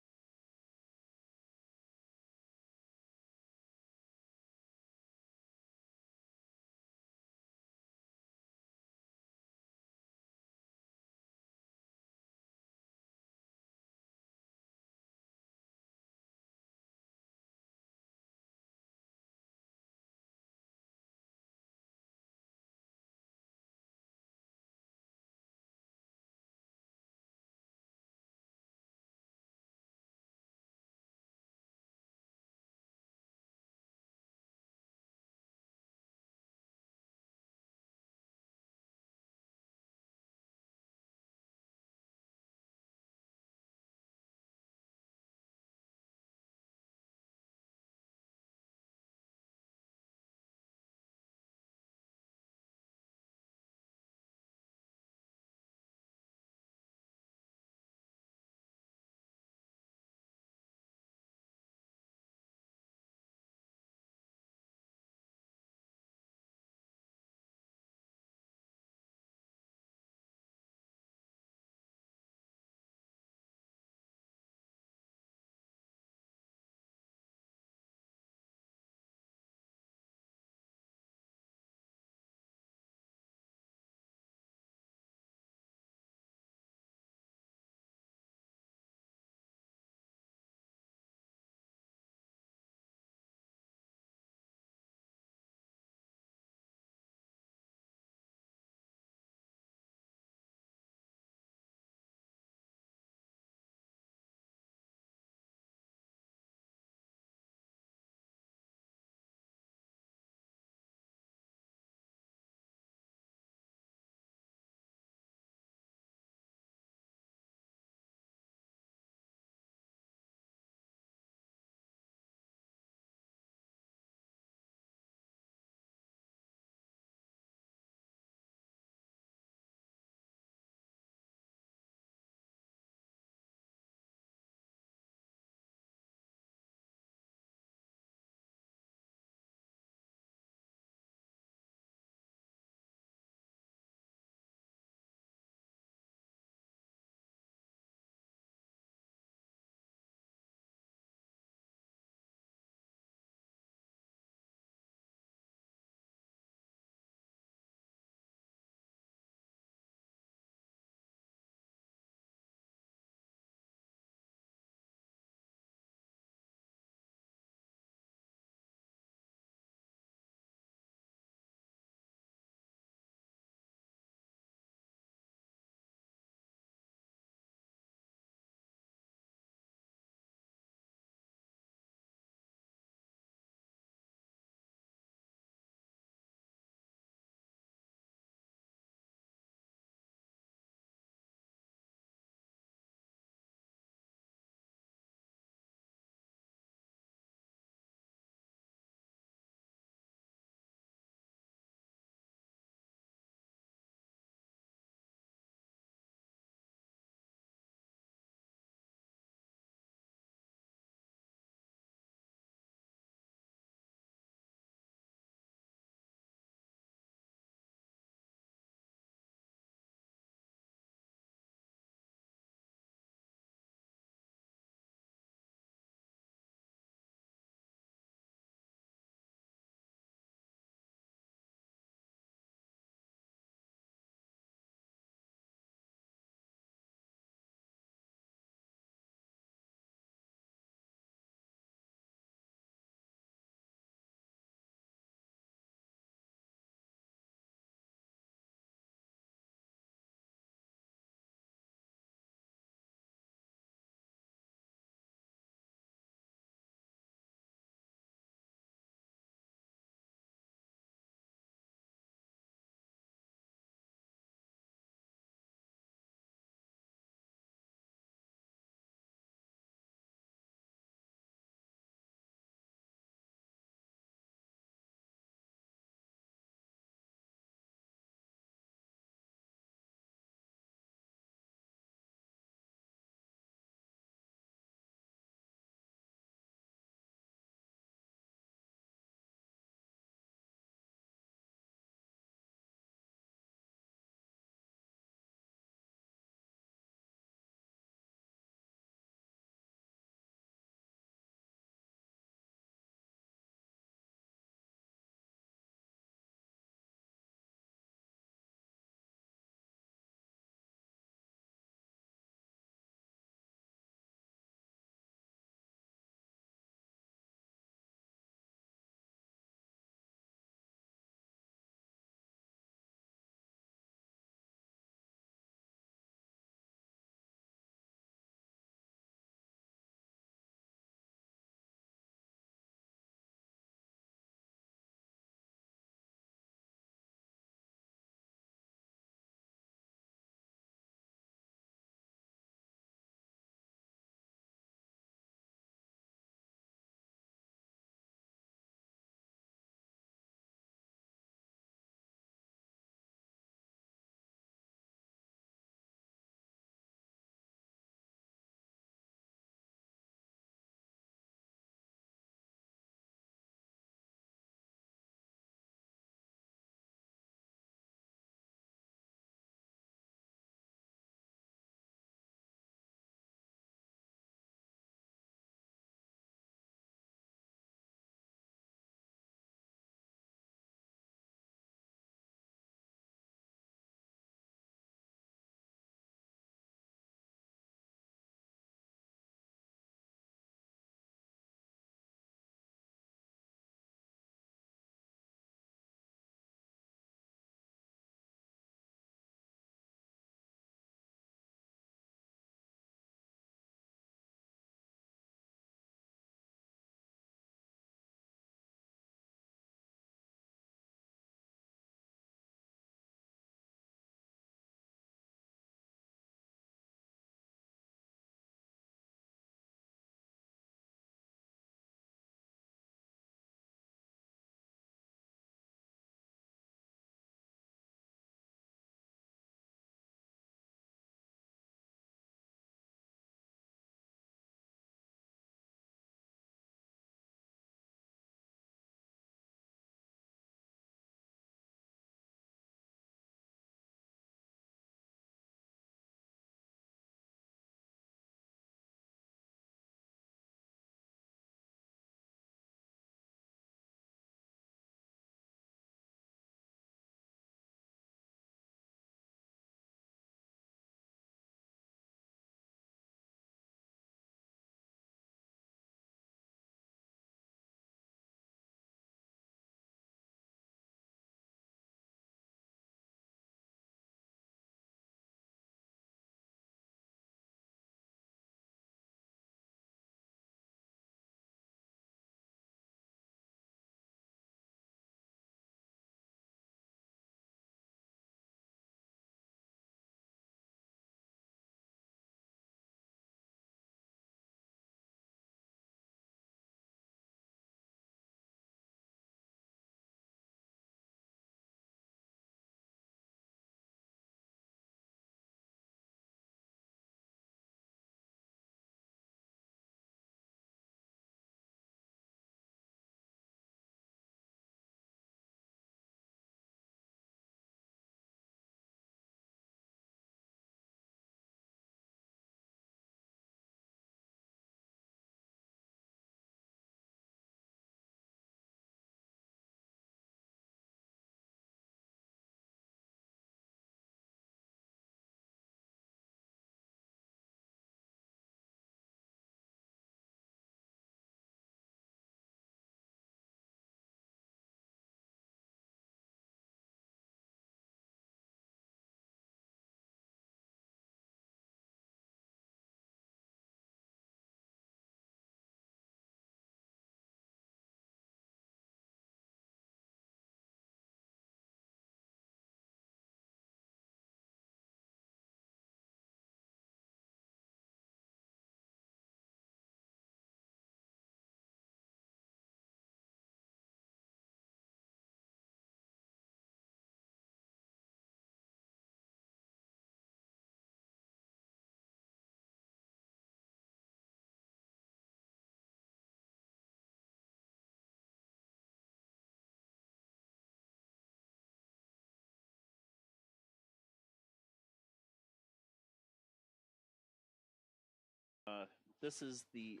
This is the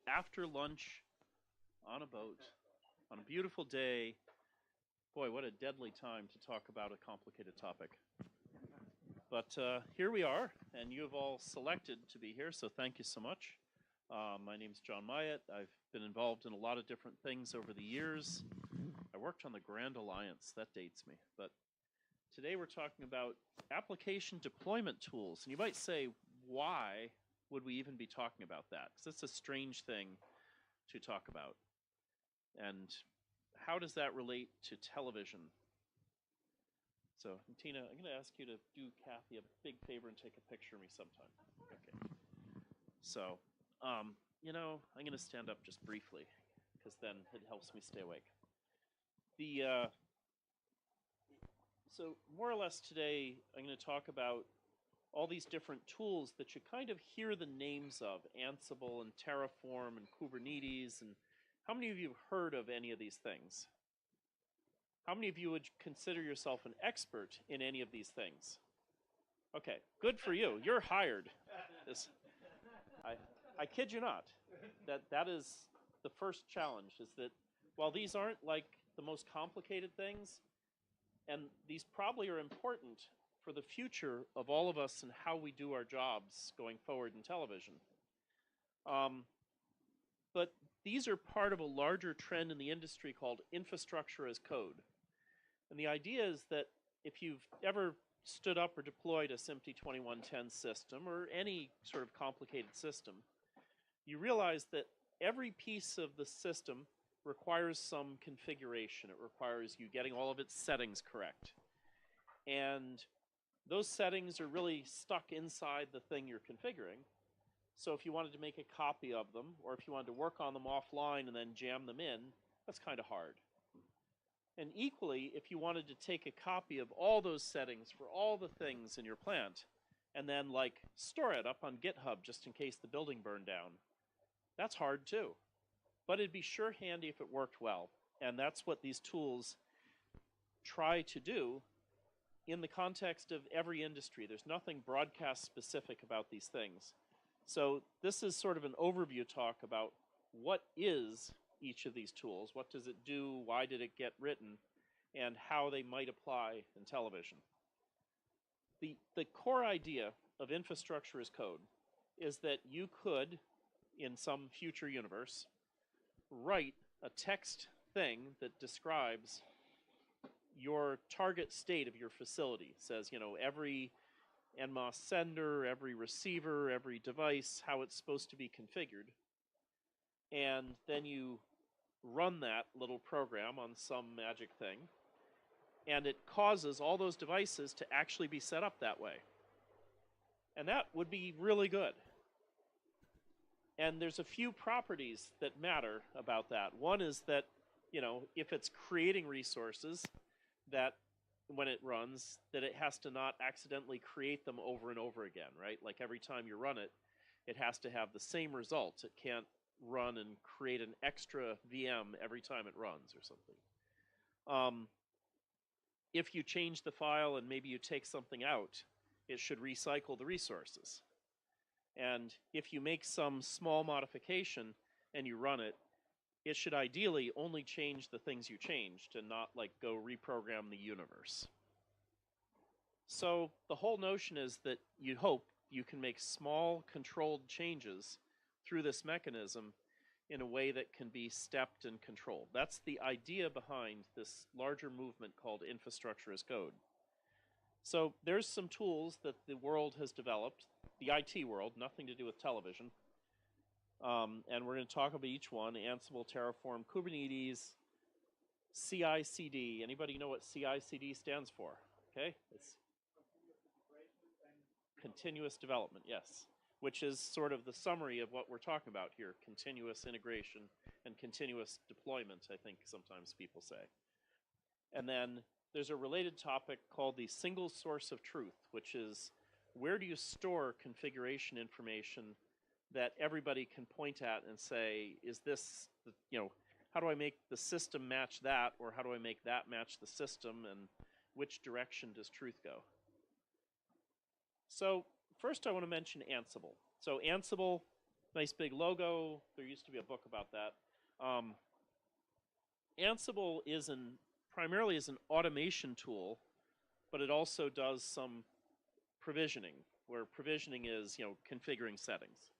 after lunch on a boat on a beautiful day. Boy, what a deadly time to talk about a complicated topic. But here we are, and you have all selected to be here, so thank you so much. My name's John Myatt. I've been involved in a lot of different things over the years. I worked on the Grand Alliance, that dates me. But today we're talking about application deployment tools. And you might say, why would we even be talking about that? Because it's a strange thing to talk about. And how does that relate to television? So, Tina, I'm going to ask you to do Kathy a big favor and take a picture of me sometime. Okay. So, you know, I'm going to stand up just briefly, because then it helps me stay awake. So, more or less today, I'm going to talk about all these different tools that you kind of hear the names of, Ansible and Terraform and Kubernetes, and how many of you have heard of any of these things? How many of you would consider yourself an expert in any of these things? Okay, good for you. You're hired. I kid you not. That is the first challenge, is that while these aren't like the most complicated things, and these probably are important for the future of all of us and how we do our jobs going forward in television. But these are part of a larger trend in the industry called infrastructure as code. And the idea is that if you've ever stood up or deployed a SMPTE 2110 system or any sort of complicated system, you realize that every piece of the system requires some configuration. It requires you getting all of its settings correct. And those settings are really stuck inside the thing you're configuring. So if you wanted to make a copy of them, or if you wanted to work on them offline and then jam them in, that's kind of hard. And equally, if you wanted to take a copy of all those settings for all the things in your plant, and then like store it up on GitHub just in case the building burned down, that's hard too. But it'd be sure handy if it worked well. And that's what these tools try to do in the context of every industry. There's nothing broadcast specific about these things. So this is sort of an overview talk about what is each of these tools, what does it do, why did it get written, and how they might apply in television. The core idea of infrastructure as code is that you could, in some future universe, write a text thing that describes your target state of your facility. It says, you know, every NMOS sender, every receiver, every device, how it's supposed to be configured. And then you run that little program on some magic thing, and it causes all those devices to actually be set up that way. And that would be really good. And there's a few properties that matter about that. One is that, you know, if it's creating resources, that when it runs, that it has to not accidentally create them over and over again, right? Like every time you run it, it has to have the same results. It can't run and create an extra VM every time it runs or something. If you change the file and maybe you take something out, it should recycle the resources. And if you make some small modification and you run it, it should ideally only change the things you changed and not like go reprogram the universe. So the whole notion is that you hope you can make small controlled changes through this mechanism in a way that can be stepped and controlled. That's the idea behind this larger movement called infrastructure as code. So there's some tools that the world has developed, the IT world, nothing to do with television. And we're going to talk about each one: Ansible, Terraform, Kubernetes, CI/CD. Anybody know what CI/CD stands for? Okay, it's continuous development, yes, which is sort of the summary of what we're talking about here: continuous integration and continuous deployment, I think sometimes people say. And then there's a related topic called the single source of truth, which is where do you store configuration information that everybody can point at and say, is this, you know, how do I make the system match that, or how do I make that match the system, and which direction does truth go? So first I want to mention Ansible. So Ansible Nice big logo. There used to be a book about that. Ansible is primarily is an automation tool, but it also does some provisioning, where provisioning is, configuring settings.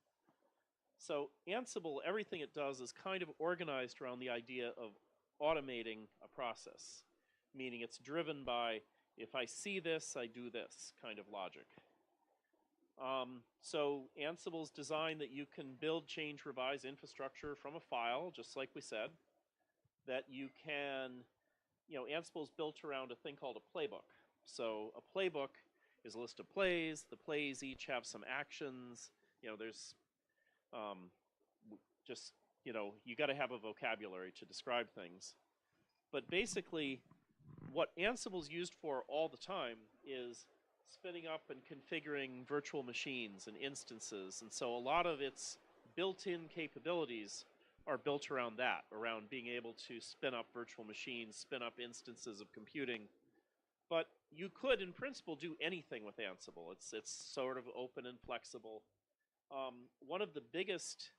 So Ansible, everything it does is kind of organized around the idea of automating a process, meaning it's driven by, if I see this, I do this kind of logic. So Ansible's designed that you can build, change, revise infrastructure from a file, just like we said, that you can, Ansible's built around a thing called a playbook. So a playbook is a list of plays. The plays each have some actions. There's just, you got to have a vocabulary to describe things. But basically, what Ansible's used for all the time is spinning up and configuring virtual machines and instances. And so a lot of its built-in capabilities are built around that, around being able to spin up virtual machines, spin up instances of computing. But you could, in principle, do anything with Ansible. It's sort of open and flexible. One of the biggest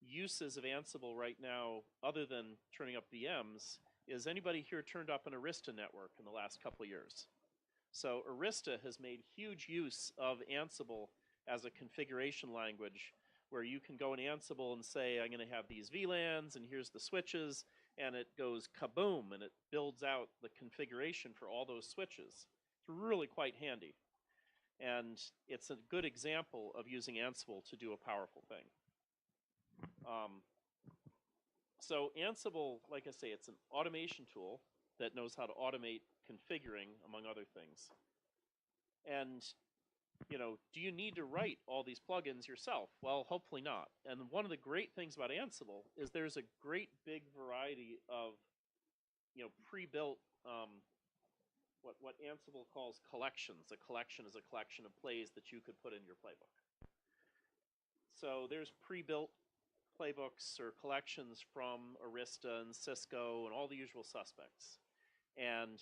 uses of Ansible right now, other than turning up VMs, is anybody here turned up an Arista network in the last couple of years? So Arista has made huge use of Ansible as a configuration language, where you can go in Ansible and say, I'm going to have these VLANs, and here's the switches, and it goes kaboom, and it builds out the configuration for all those switches. It's really quite handy. And it's a good example of using Ansible to do a powerful thing. So Ansible, like I say, it's an automation tool that knows how to automate configuring, among other things. And do you need to write all these plugins yourself? Well, hopefully not. And one of the great things about Ansible is there's a great big variety of, pre-built, what Ansible calls collections. A collection is a collection of plays that you could put in your playbook. So there's pre-built playbooks or collections from Arista and Cisco and all the usual suspects. And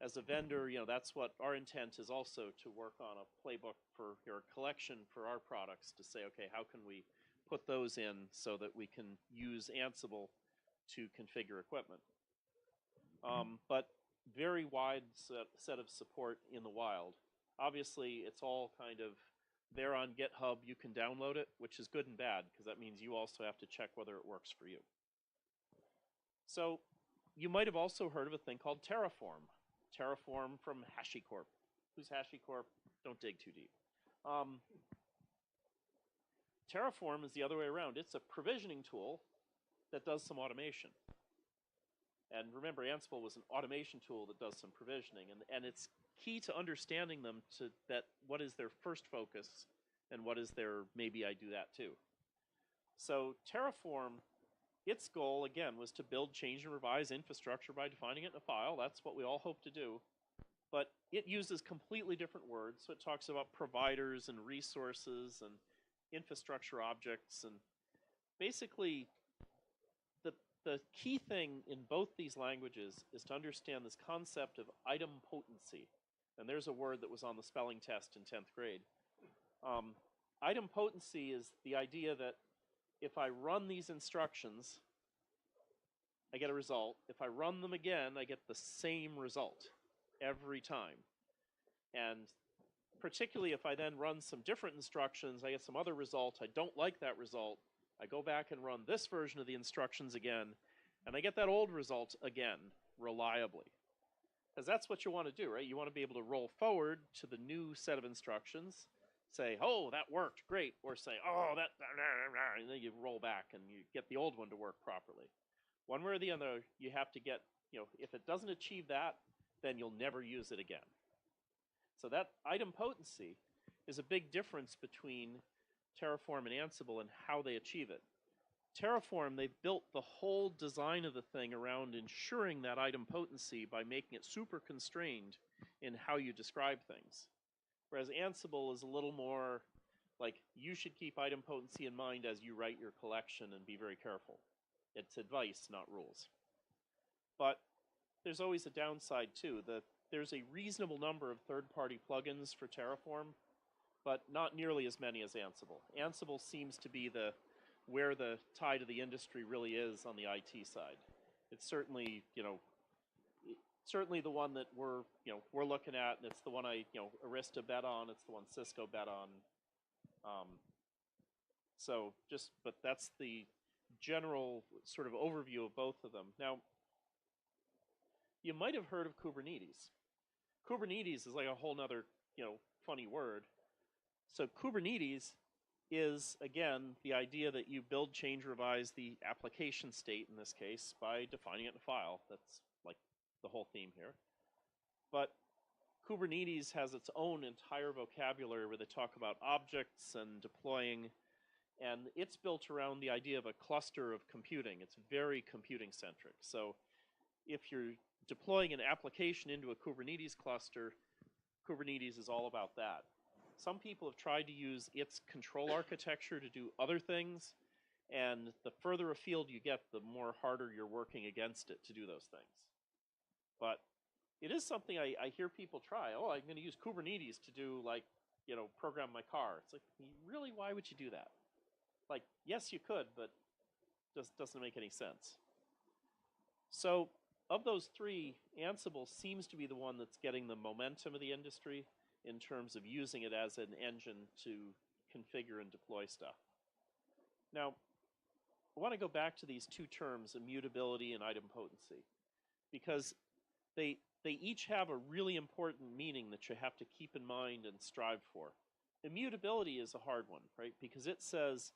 as a vendor, that's what our intent is also, to work on a playbook for your collection for our products, to say, okay, how can we put those in so that we can use Ansible to configure equipment? But very wide set of support in the wild. Obviously, it's all kind of there on GitHub. You can download it, which is good and bad, because that means you also have to check whether it works for you. So you might have also heard of a thing called Terraform. Terraform from HashiCorp. Who's HashiCorp? Don't dig too deep. Terraform is the other way around. It's a provisioning tool that does some automation. And remember, Ansible was an automation tool that does some provisioning. And it's key to understanding them, that what is their first focus and what is their maybe I do that too. So Terraform, its goal, again, was to build, change, and revise infrastructure by defining it in a file. That's what we all hope to do. But it uses completely different words. So it talks about providers and resources and infrastructure objects. And basically, the key thing in both these languages is to understand this concept of idempotency. And there's a word that was on the spelling test in 10th grade. Idempotency is the idea that if I run these instructions, I get a result. If I run them again, I get the same result every time. And particularly if I then run some different instructions, I get some other result. I don't like that result. I go back and run this version of the instructions again, and I get that old result again, reliably. Because that's what you want to do, right? You want to be able to roll forward to the new set of instructions, say, oh, that worked, great, or say, oh, that, and then you roll back and you get the old one to work properly. One way or the other, you have to get, if it doesn't achieve that, then you'll never use it again. So that idempotency is a big difference between Terraform and Ansible and how they achieve it. Terraform, they've built the whole design of the thing around ensuring that idempotency by making it super constrained in how you describe things. Whereas Ansible is a little more like, you should keep idempotency in mind as you write your collection and be very careful. It's advice, not rules. But there's always a downside too. There's a reasonable number of third-party plugins for Terraform, but not nearly as many as Ansible. Ansible seems to be the where the tide of the industry really is on the IT side. It's certainly, certainly the one that we're looking at, and it's the one Arista bet on, it's the one Cisco bet on. But that's the general sort of overview of both of them. Now, you might have heard of Kubernetes. Kubernetes is like a whole nother, funny word. So Kubernetes is, again, the idea that you build, change, revise the application state, in this case, by defining it in a file. That's like the whole theme here. But Kubernetes has its own entire vocabulary where they talk about objects and deploying, and it's built around the idea of a cluster of computing. It's very computing centric. So if you're deploying an application into a Kubernetes cluster, Kubernetes is all about that. Some people have tried to use its control architecture to do other things, and the further afield you get, the more harder you're working against it to do those things. But it is something I hear people try. Oh, I'm going to use Kubernetes to do, like, program my car. It's like, really, why would you do that? Like, yes, you could, but just doesn't make any sense. So of those three, Ansible seems to be the one that's getting the momentum of the industry in terms of using it as an engine to configure and deploy stuff. Now, I want to go back to these two terms, immutability and idempotency, because they each have a really important meaning that you have to keep in mind and strive for. Immutability is a hard one, right? Because it says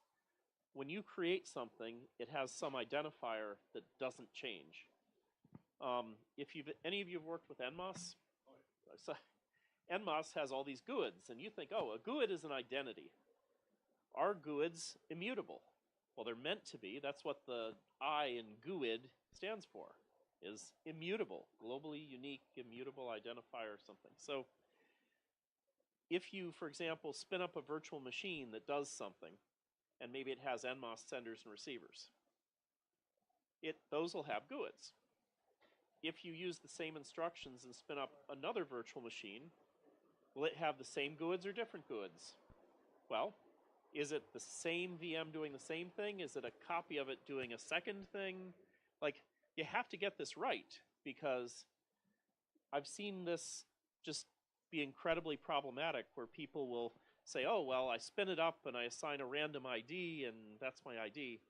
when you create something, it has some identifier that doesn't change. If any of you have worked with NMOS, so NMOS has all these GUIDs, and you think, oh, a GUID is an identity. Are GUIDs immutable? Well, they're meant to be. That's what the I in GUID stands for, is immutable, globally unique, immutable identifier or something. So if you, for example, spin up a virtual machine that does something, and maybe it has NMOS senders and receivers, those will have GUIDs. If you use the same instructions and spin up another virtual machine, will it have the same GUIDs or different GUIDs? Well, is it the same VM doing the same thing? Is it a copy of it doing a second thing? Like, you have to get this right, because I've seen this just be incredibly problematic, where people will say, oh, well, I spin it up and I assign a random ID and that's my ID.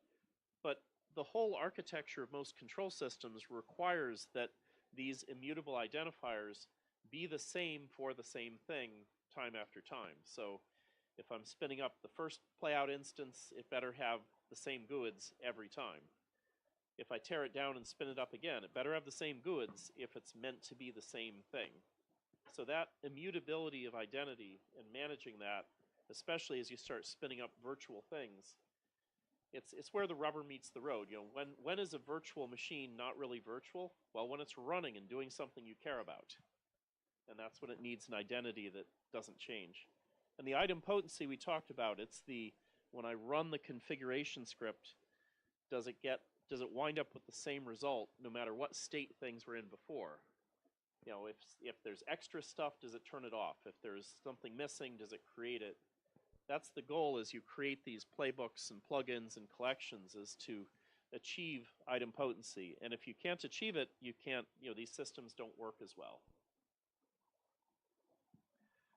But the whole architecture of most control systems requires that these immutable identifiers be the same for the same thing time after time. So if I'm spinning up the first playout instance, it better have the same GUIDs every time. If I tear it down and spin it up again, it better have the same GUIDs if it's meant to be the same thing. So that immutability of identity and managing that, especially as you start spinning up virtual things, it's where the rubber meets the road. When is a virtual machine not really virtual? Well, when it's running and doing something you care about. And that's when it needs an identity that doesn't change. And the idempotency we talked about, it's when I run the configuration script, does it wind up with the same result no matter what state things were in before? If there's extra stuff, does it turn it off? If there's something missing, does it create it? That's the goal as you create these playbooks and plugins and collections, is to achieve idempotency. And if you can't achieve it, you can't, these systems don't work as well.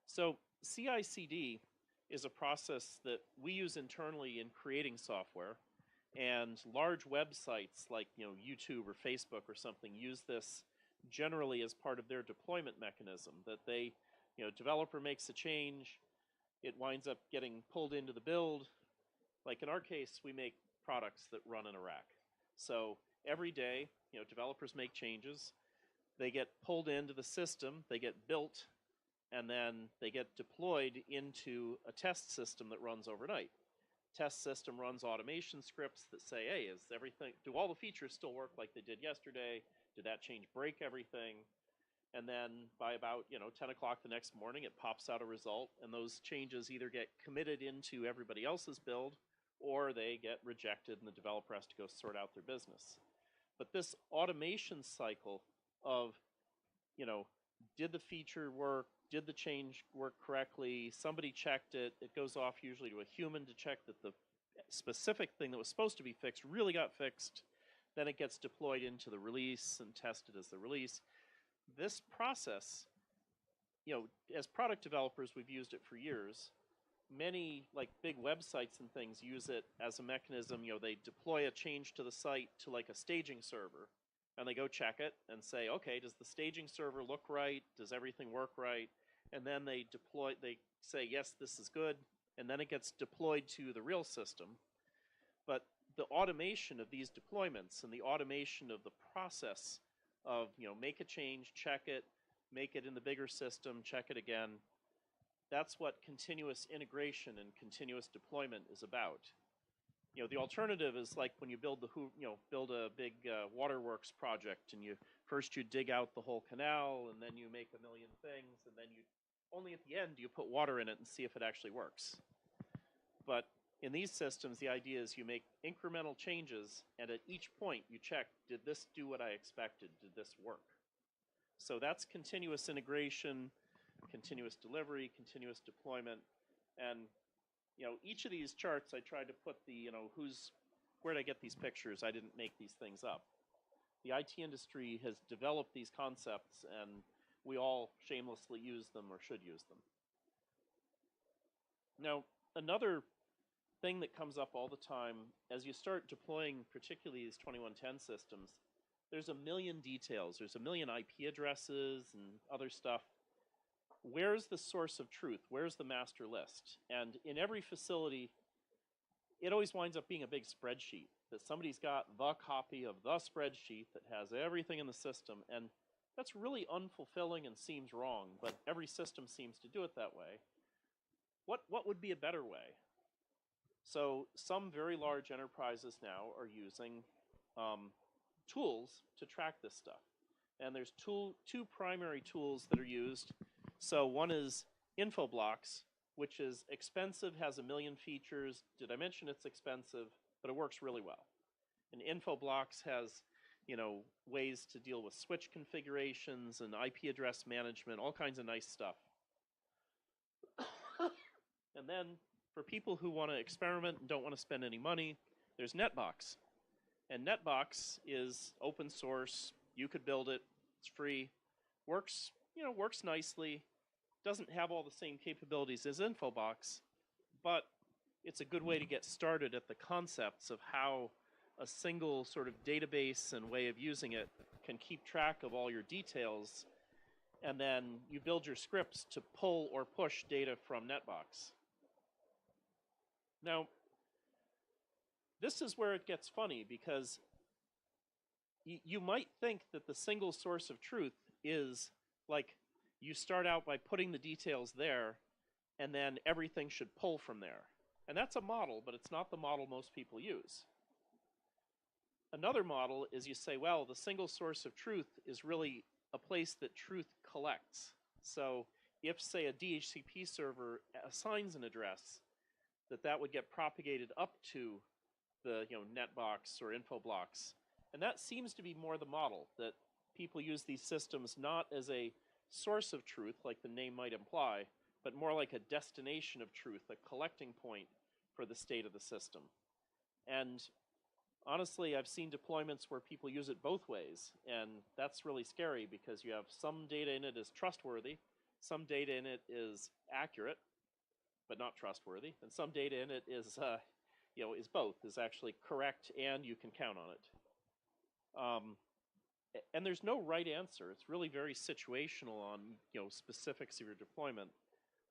So CI/CD is a process that we use internally in creating software, and large websites like YouTube or Facebook or something use this generally as part of their deployment mechanism, that developer makes a change, it winds up getting pulled into the build. Like in our case, we make products that run in a rack. So every day, developers make changes, they get pulled into the system, they get built, and then they get deployed into a test system that runs overnight. Test system runs automation scripts that say, hey, do all the features still work like they did yesterday? Did that change break everything? And then by about 10 o'clock the next morning, it pops out a result, and those changes either get committed into everybody else's build, or they get rejected and the developer has to go sort out their business. But this automation cycle of, did the feature work? Did the change work correctly? Somebody checked it. It goes off usually to a human to check that the specific thing that was supposed to be fixed really got fixed. Then it gets deployed into the release and tested as the release. This process, as product developers, we've used it for years. Many like big websites and things use it as a mechanism. They deploy a change to the site to like a staging server, and they go check it and say, okay, does the staging server look right? Does everything work right? And then they say, yes, this is good, and then it gets deployed to the real system. But the automation of these deployments and the automation of the process of, make a change, check it, make it in the bigger system, check it again, that's what continuous integration and continuous deployment is about. The alternative is like when you build build a big waterworks project, and first you dig out the whole canal, and then you make a million things, and then only at the end do you put water in it and see if it actually works. But in these systems, the idea is you make incremental changes, and at each point you check, did this do what I expected? Did this work? So that's continuous integration, continuous delivery, continuous deployment. And each of these charts, I tried to put the, where did I get these pictures? I didn't make these things up. The IT industry has developed these concepts, and we all shamelessly use them or should use them. Now, another thing that comes up all the time, as you start deploying particularly these 2110 systems, there's a million details. There's a million IP addresses and other stuff. Where's the source of truth? Where's the master list? And in every facility, it always winds up being a big spreadsheet, that somebody's got the copy of the spreadsheet that has everything in the system. And that's really unfulfilling and seems wrong, but every system seems to do it that way. What would be a better way? So some very large enterprises now are using tools to track this stuff. And there's two primary tools that are used. So one is Infoblox, which is expensive, has a million features. Did I mention it's expensive? But it works really well. And Infoblox has, ways to deal with switch configurations and IP address management, all kinds of nice stuff. And then for people who want to experiment and don't want to spend any money, there's Netbox. And Netbox is open source. You could build it. It's free. Works nicely. Doesn't have all the same capabilities as Infobox, but it's a good way to get started at the concepts of how a single sort of database and way of using it can keep track of all your details, and then you build your scripts to pull or push data from Netbox. Now, this is where it gets funny, because you might think that the single source of truth is like you start out by putting the details there, and then everything should pull from there. And that's a model, but it's not the model most people use. Another model is you say, well, the single source of truth is really a place that truth collects. So if, say, a DHCP server assigns an address, that would get propagated up to the Netbox or Infoblox. And that seems to be more the model, that people use these systems not as a source of truth, like the name might imply, but more like a destination of truth, a collecting point for the state of the system. And honestly, I've seen deployments where people use it both ways, and that's really scary, because you have some data in it is trustworthy, some data in it is accurate, but not trustworthy, and some data in it is, is both, is actually correct and you can count on it. And there's no right answer. It's really very situational on specifics of your deployment.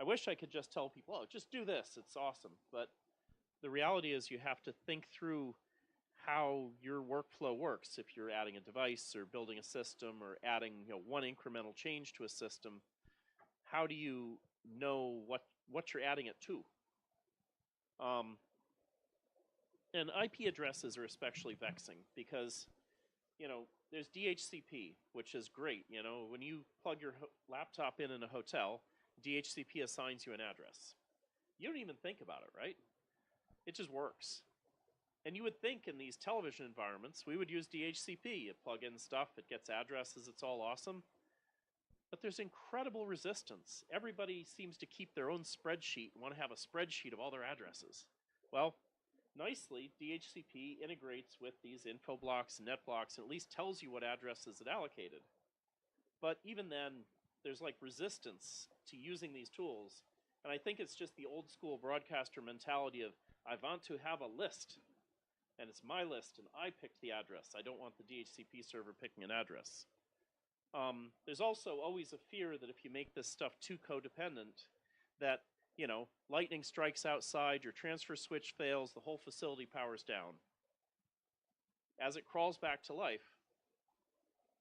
I wish I could just tell people, oh, just do this, it's awesome. But the reality is you have to think through how your workflow works. If you're adding a device or building a system or adding one incremental change to a system, how do you know what you're adding it to? And IP addresses are especially vexing, because there's DHCP, which is great. When you plug your laptop in a hotel, DHCP assigns you an address. You don't even think about it, right? It just works. And you would think in these television environments, we would use DHCP. You plug in stuff, it gets addresses, it's all awesome. But there's incredible resistance. Everybody seems to keep their own spreadsheet and want to have a spreadsheet of all their addresses. Well, nicely, DHCP integrates with these info blocks and net blocks and at least tells you what addresses it allocated. But even then, there's like resistance to using these tools. And I think it's just the old school broadcaster mentality of, I want to have a list, and it's my list, and I picked the address. I don't want the DHCP server picking an address. There's also always a fear that if you make this stuff too codependent, that, you know, lightning strikes outside, your transfer switch fails, the whole facility powers down. As it crawls back to life,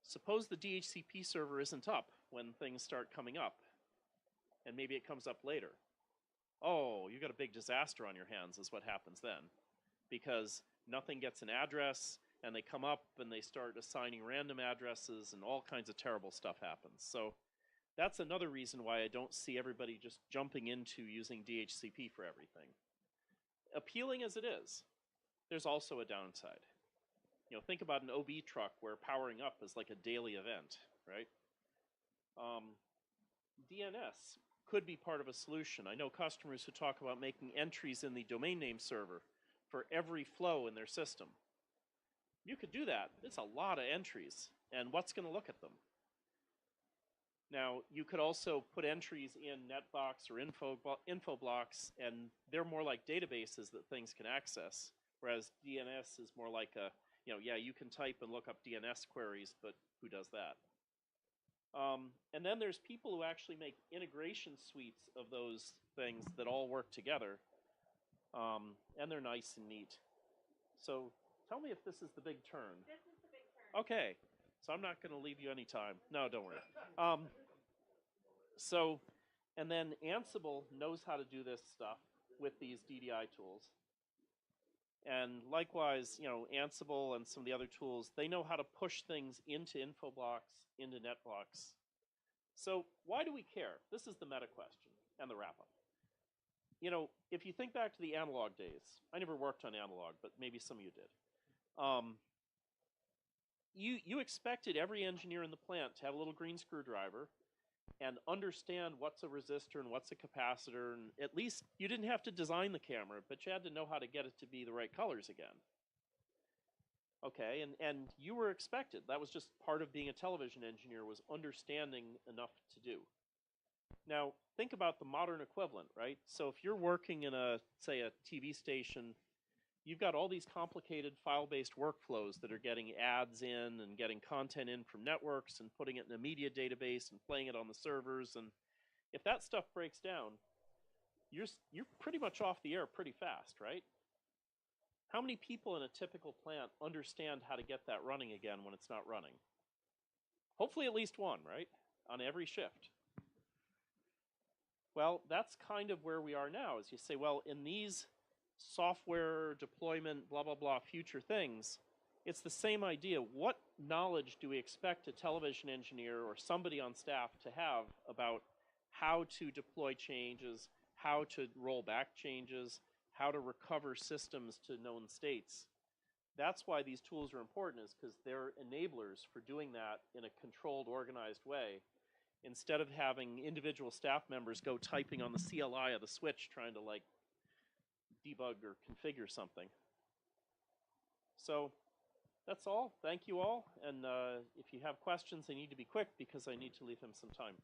suppose the DHCP server isn't up when things start coming up, and maybe it comes up later. Oh, you got a big disaster on your hands is what happens then, because nothing gets an address, and they come up and they start assigning random addresses, and all kinds of terrible stuff happens. So that's another reason why I don't see everybody just jumping into using DHCP for everything. Appealing as it is, there's also a downside. You know, think about an OB truck where powering up is like a daily event, right? DNS could be part of a solution. I know customers who talk about making entries in the domain name server for every flow in their system. You could do that. It's a lot of entries, and what's going to look at them? Now, you could also put entries in netbox or info blocks, and they're more like databases that things can access, whereas DNS is more like a, you know, yeah, you can type and look up DNS queries, but who does that? And then there's people who actually make integration suites of those things that all work together, and they're nice and neat. So tell me if this is the big turn. This is the big turn. Okay, so I'm not going to leave you any time. No, don't worry. And then Ansible knows how to do this stuff with these DDI tools. And likewise, you know, Ansible and some of the other tools, they know how to push things into info blocks, into net blocks. So why do we care? This is the meta question and the wrap-up. You know, if you think back to the analog days, I never worked on analog, but maybe some of you did. You expected every engineer in the plant to have a little green screwdriver and understand what's a resistor and what's a capacitor, and at least you didn't have to design the camera, but you had to know how to get it to be the right colors again. Okay, and you were expected. That was just part of being a television engineer, was understanding enough to do. Now, think about the modern equivalent, right? So if you're working in a, say, a TV station, you've got all these complicated file-based workflows that are getting ads in and getting content in from networks and putting it in a media database and playing it on the servers. And if that stuff breaks down, you're pretty much off the air pretty fast, right? How many people in a typical plant understand how to get that running again when it's not running? Hopefully at least one, right? On every shift. Well, that's kind of where we are now, is you say, well, in these software deployment, blah, blah, blah, future things, it's the same idea. What knowledge do we expect a television engineer or somebody on staff to have about how to deploy changes, how to roll back changes, how to recover systems to known states? That's why these tools are important, is because they're enablers for doing that in a controlled, organized way, instead of having individual staff members go typing on the CLI of the switch trying to like debug or configure something. So that's all. Thank you all. And if you have questions, they need to be quick because I need to leave him some time.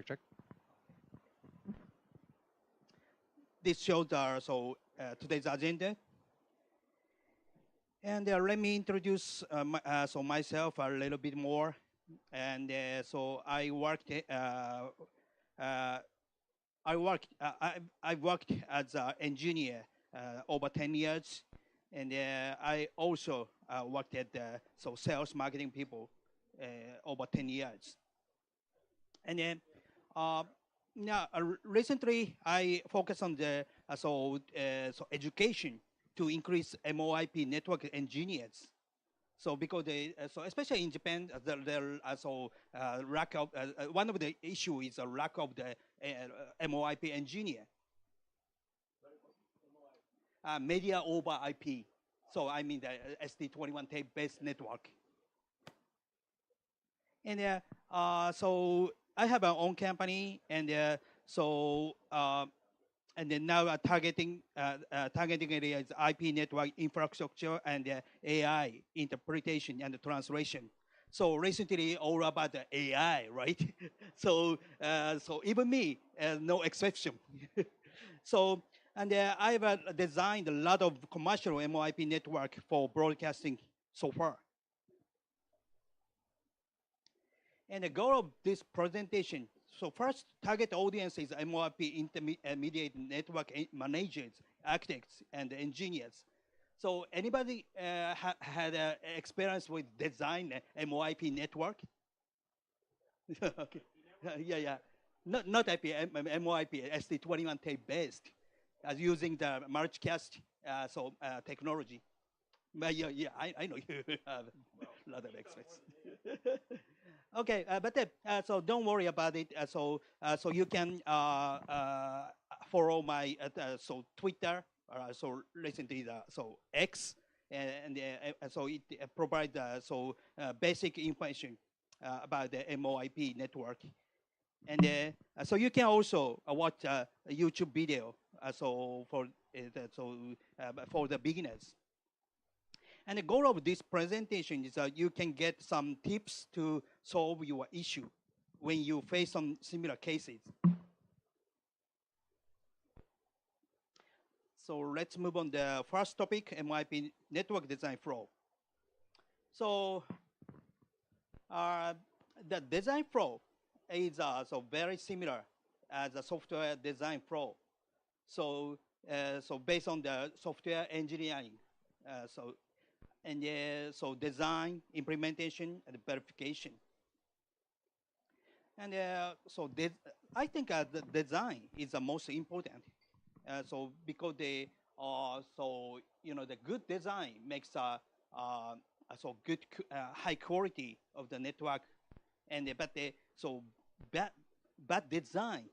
check. This shows today's agenda. And let me introduce myself a little bit more. And so I worked as an engineer over 10 years, and I also worked at sales marketing people over 10 years. And then now recently I focus on the education to increase MOIP network engineers. So because especially in Japan, there lack of one of the issue is a lack of the MOIP engineer. Media over IP. So I mean the SD21 tape based network. And so I have my own company, and and then now targeting area is IP network infrastructure and AI interpretation and translation. So recently, all about the AI, right? So even me, no exception. So and I've designed a lot of commercial MOIP network for broadcasting so far. And the goal of this presentation, so first, target audience is MOIP intermediate network managers, architects, and engineers. So anybody had experience with design MOIP network? Okay. Yeah. Not IP, MOIP, SD21 tape based, as using the multicast technology. But yeah, I know you have a lot of experts. Okay, so don't worry about it. So you can follow my Twitter, so recently X, and so it provides basic information about the MOIP network, and so you can also watch a YouTube video for the beginners. And the goal of this presentation is that you can get some tips to solve your issue when you face some similar cases. So let's move on the first topic, MIP network design flow. So the design flow is very similar as a software design flow. So based on the software engineering, so design, implementation, and verification. And I think the design is the most important. So because the good design makes good high quality of the network, and bad design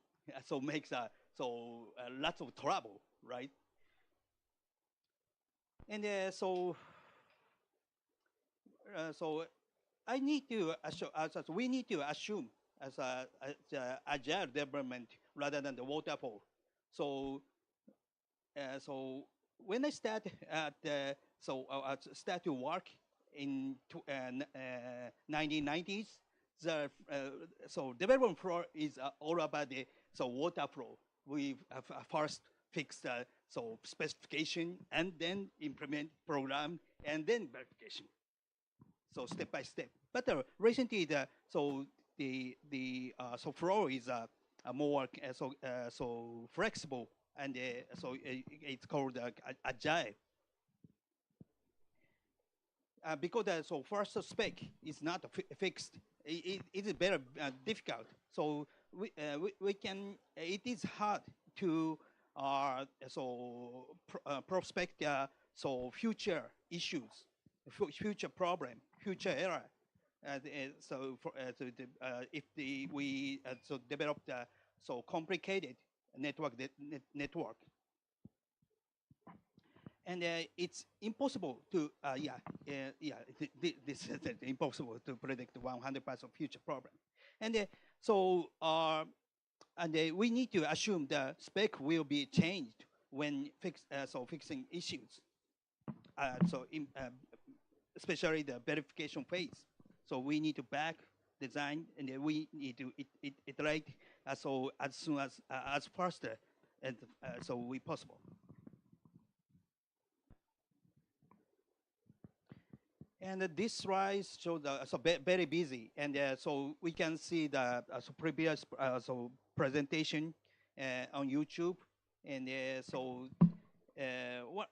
makes lots of trouble, right? And I need to we need to assume as agile development rather than the waterfall. So when I start start to work in 1990s, development flow is all about the water flow. We first fix the specification, and then implement program, and then verification. So step by step. But recently, the flow is more flexible, and it's called agile. Because first spec is not fixed, it is very difficult. So we can. It is hard to prospect future issues, future problem, future error. If we develop the complicated network, and it's impossible to this is impossible to predict 100% future problem, and we need to assume the spec will be changed when fixing issues. Especially the verification phase. So we need to back design, and we need to iterate so as soon as faster as so we possible. And this slide shows very busy, and so we can see the previous presentation on YouTube, and so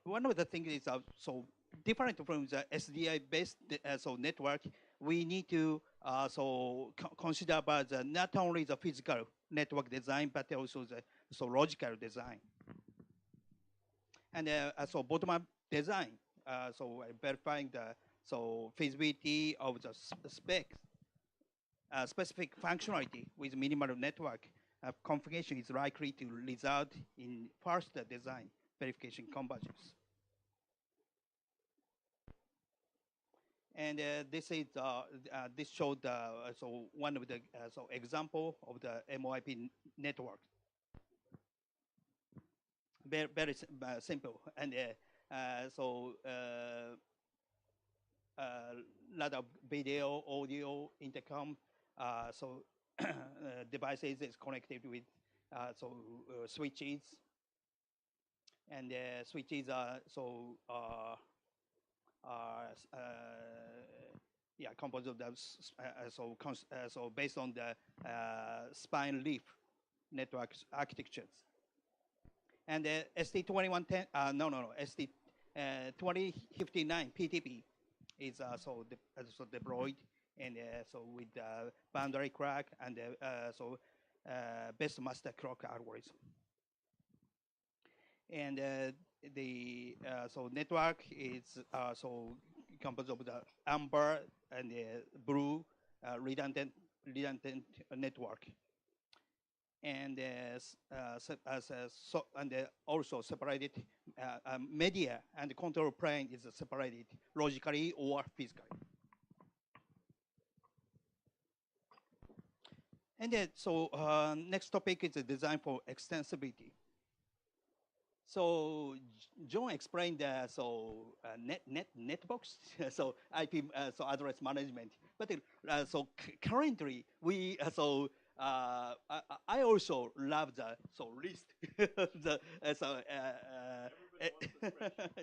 one of the things is so different from the SDI based network. We need to consider about not only the physical network design but also the logical design, and so bottom up design. Verifying the feasibility of the specs, specific functionality with minimal network configuration is likely to result in faster design verification convergence. And this showed one of the example of the MOIP network. Very simple, and lot of video, audio, intercom, devices is connected with switches, and switches are composed of those based on the spine leaf network architectures. And ST2110 ST2059 PTP is deployed, and with boundary crack and best master clock algorithm. And the network is composed of the amber and blue redundant network, and also separated media and control plane is separated logically or physically. And then next topic is the design for extensibility. So John explained netbox, IP address management. But currently we I also love the list the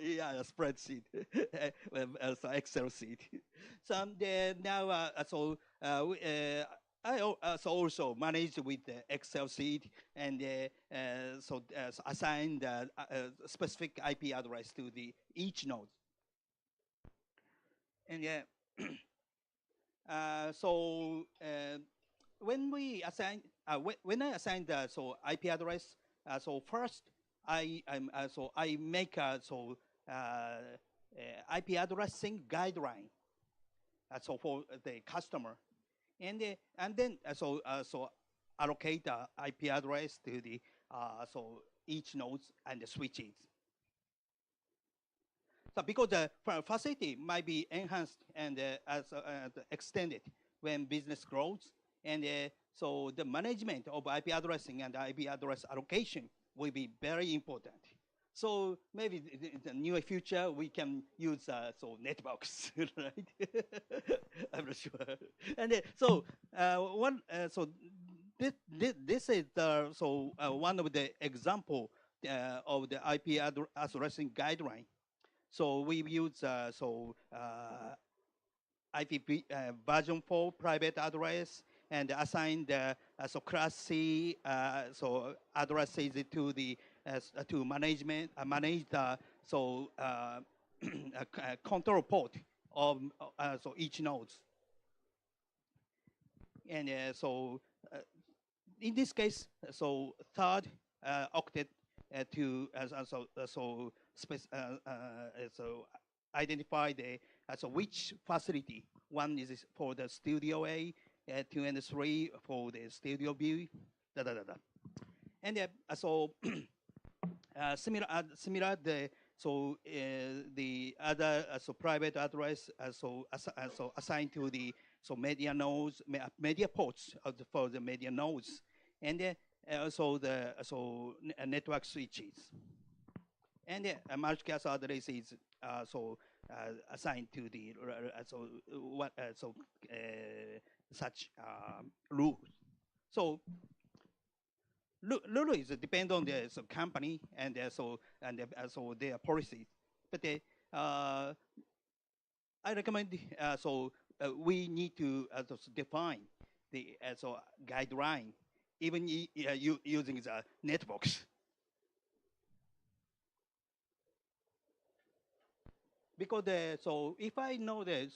yeah, spreadsheet, Excel sheet. So now I also manage with the Excel sheet, and assign the specific IP address to each node. And when we assign when I assign the IP address, first I make a IP addressing guideline for the customer, and then allocate the IP address to the each nodes and the switches. So because the facility might be enhanced and extended when business grows, and so the management of IP addressing and IP address allocation will be very important. So maybe in the near future we can use netbox, right? I'm not sure. And this is one of the example of the IP addressing guideline. So we use IPv version 4 private address, and assign the class C addresses to the to manage the control port of each nodes. And in this case, third octet to identify the which facility. One is for the Studio A, 2 and 3 for the Studio B, and similar the other private address assigned to the media nodes, media ports for the media nodes, and also the network switches. And multicast address is assigned to the such rules. So Lulu is depend on the company and so their policies, but I recommend we need to define the guideline, even using the networks. Because if I know the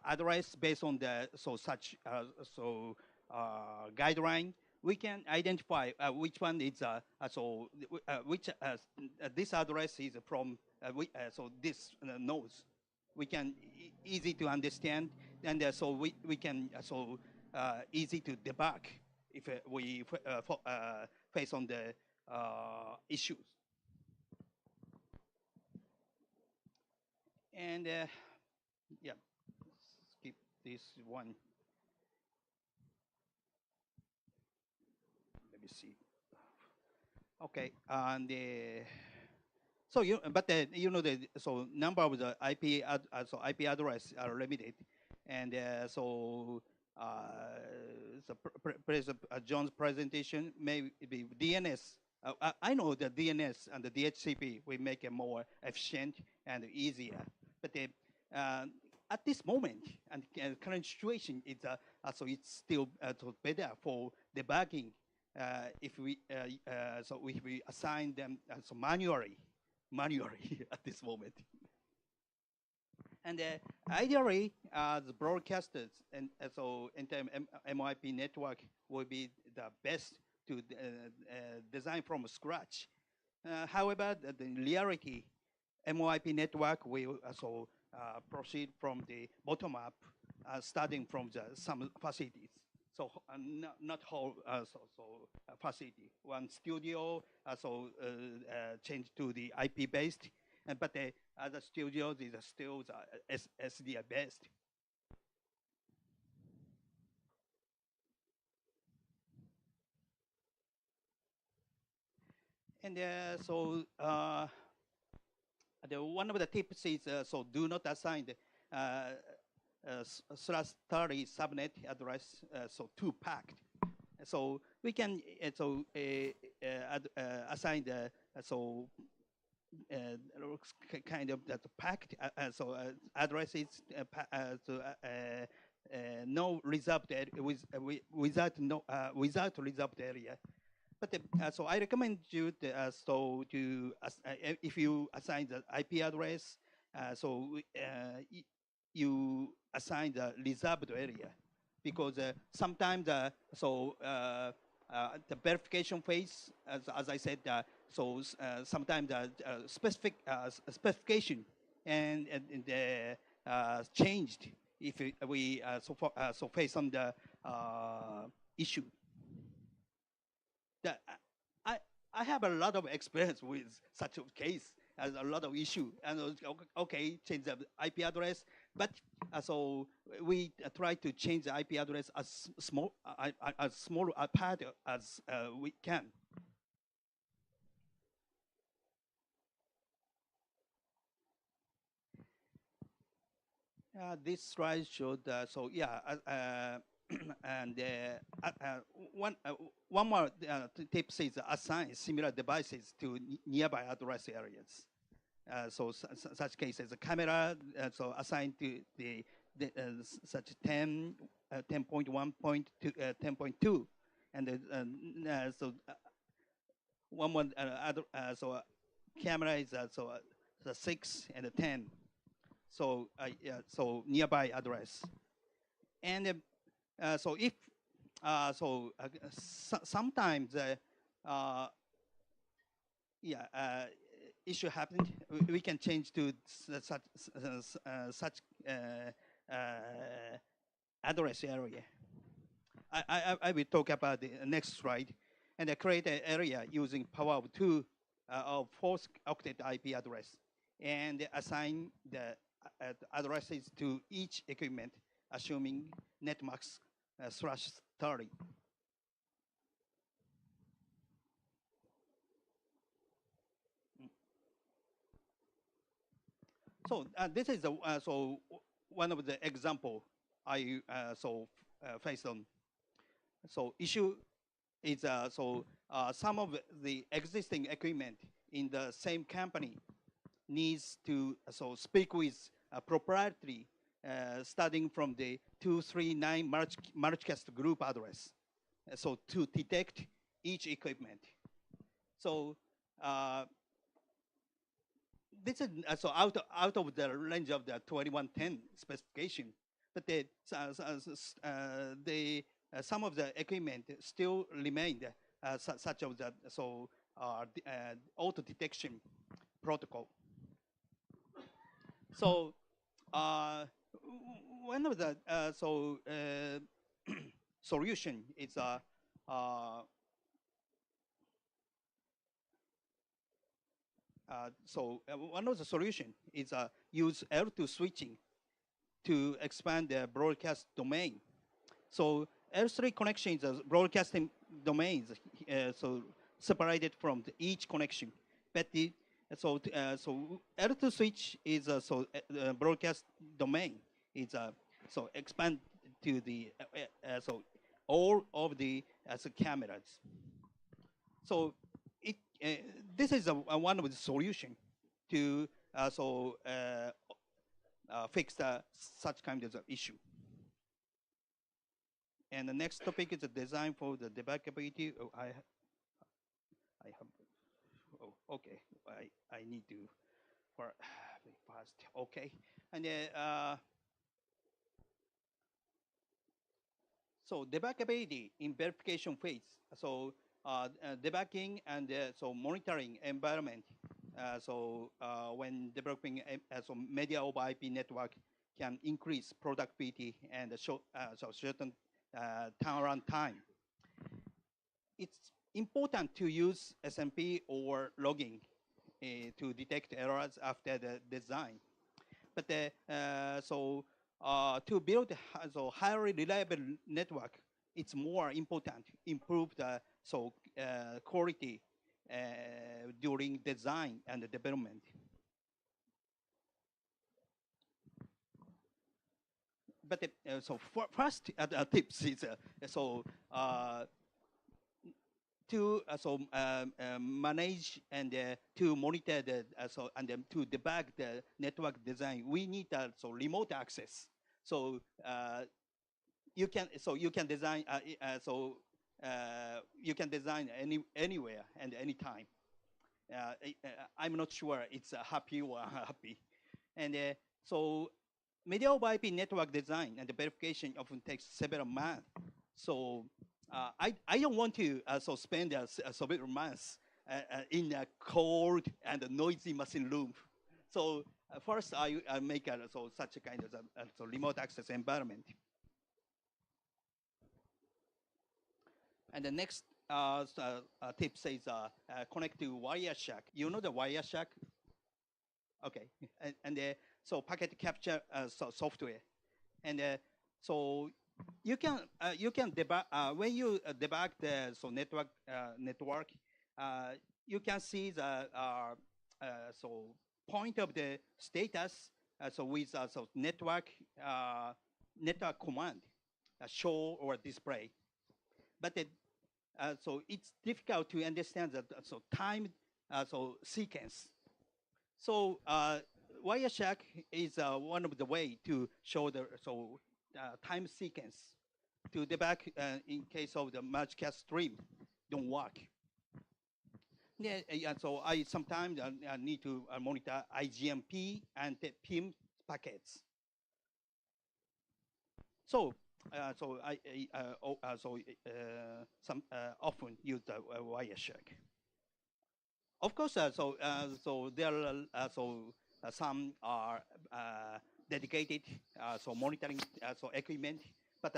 address based on the such guideline, we can identify which one is which this address is from this nodes. We can easy to understand, and so we can easy to debug if we face on the issues. And yeah, skip this one. Let me see. Okay, and so number of the IP IP address are limited, and President John's presentation may be DNS. I know the DNS and the DHCP will make it more efficient and easier, but at this moment and current situation, it's still better for debugging if we assign them manually at this moment. And ideally, the broadcasters and MIP network will be the best to design from scratch. However, the reality, MIP network will also proceed from the bottom up, starting from some facilities. So not whole facility. One studio change to the IP based, but the other studios is still the SDI based. And one of the tips is do not assign the /30 subnet address too packed. So we can assign the kind of that packed addresses no reserved without reserved area. But I recommend you if you assign the IP address, you assign the reserved area, because sometimes the verification phase, as I said, sometimes the specification and changed if we face on the issue. I have a lot of experience with such a case, as a lot of issue, and okay, change the IP address, but we try to change the IP address as small a part as we can. This slide showed and one more tip says assign similar devices to nearby address areas. Such cases, a camera assigned to the such 10.1.2 10.2, and one more camera is the 6 and the 10. So nearby address, and if sometimes issue happened, we can change to such address area. I will talk about the next slide, and create an area using power of 2 of 4th octet IP address, and assign the addresses to each equipment, assuming netmax /30. So this is one of the example I faced on. So issue is some of the existing equipment in the same company needs to speak with proprietary starting from the 239 Marchcast group address. So to detect each equipment. So this is out of the range of the 2110 specification, but some of the equipment still remained such as the auto detection protocol. So one of the solution is one of the solution is use L2 switching to expand the broadcast domain. So L3 connection is broadcasting domains, separated from each connection. But L2 switch is broadcast domain is expand to the all of the cameras. So this is one of the solution to fix such kind of issue. And the next topic is the design for the debuggability. Oh, I have. Oh, okay. I need to very fast. Okay, and so debuggability in verification phase. So debugging and monitoring environment. When developing media over IP network can increase productivity and certain turnaround time. It's important to use SMP or logging to detect errors after the design. But to build a highly reliable network, it's more important to improve the quality during design and development. But first tips is to manage and to monitor the and to debug the network design. We need remote access. So you can design you can design anywhere and anytime. I'm not sure it's happy or unhappy. And media over IP network design and the verification often takes several months. So I don't want to spend several months in a cold and noisy machine room. So first I make such a kind of remote access environment. And the next tip says connect to Wireshark. You know the Wireshark? Okay, and packet capture software, and so you can debug when you debug the network. You can see the point of the status with network command show or display, but it's difficult to understand that time sequence. So Wireshark is one of the way to show the time sequence to debug in case of the Marchcast stream don't work. Yeah, so I sometimes need to monitor IGMP and the PIM packets. So I often use the Wireshark. Of course, so there are some are dedicated monitoring equipment, but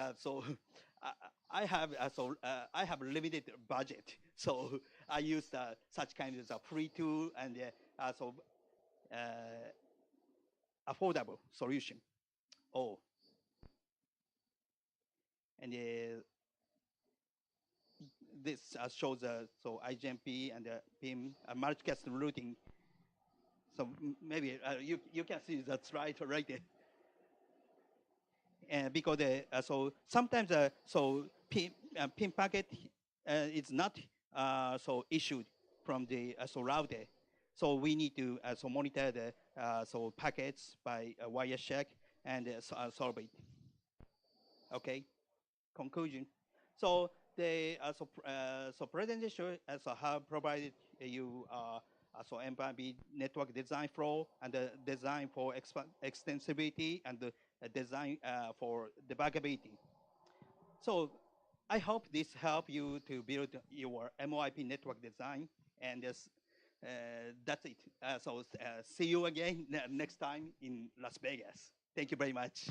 I have limited budget, so I use such kind of free tool and affordable solution. Oh, and this shows IGMP and PIM Marchcast routing. So maybe you can see that slide right there. And because so sometimes so pin packet is not so issued from the so router, so we need to so monitor the so packets by wire check and solve it. Okay, conclusion. So the so presentation so have provided you so MPIB network design flow and the design for extensibility and the design for debuggability. So I hope this help you to build your MOIP network design, and that's it. So see you again next time in Las Vegas. Thank you very much.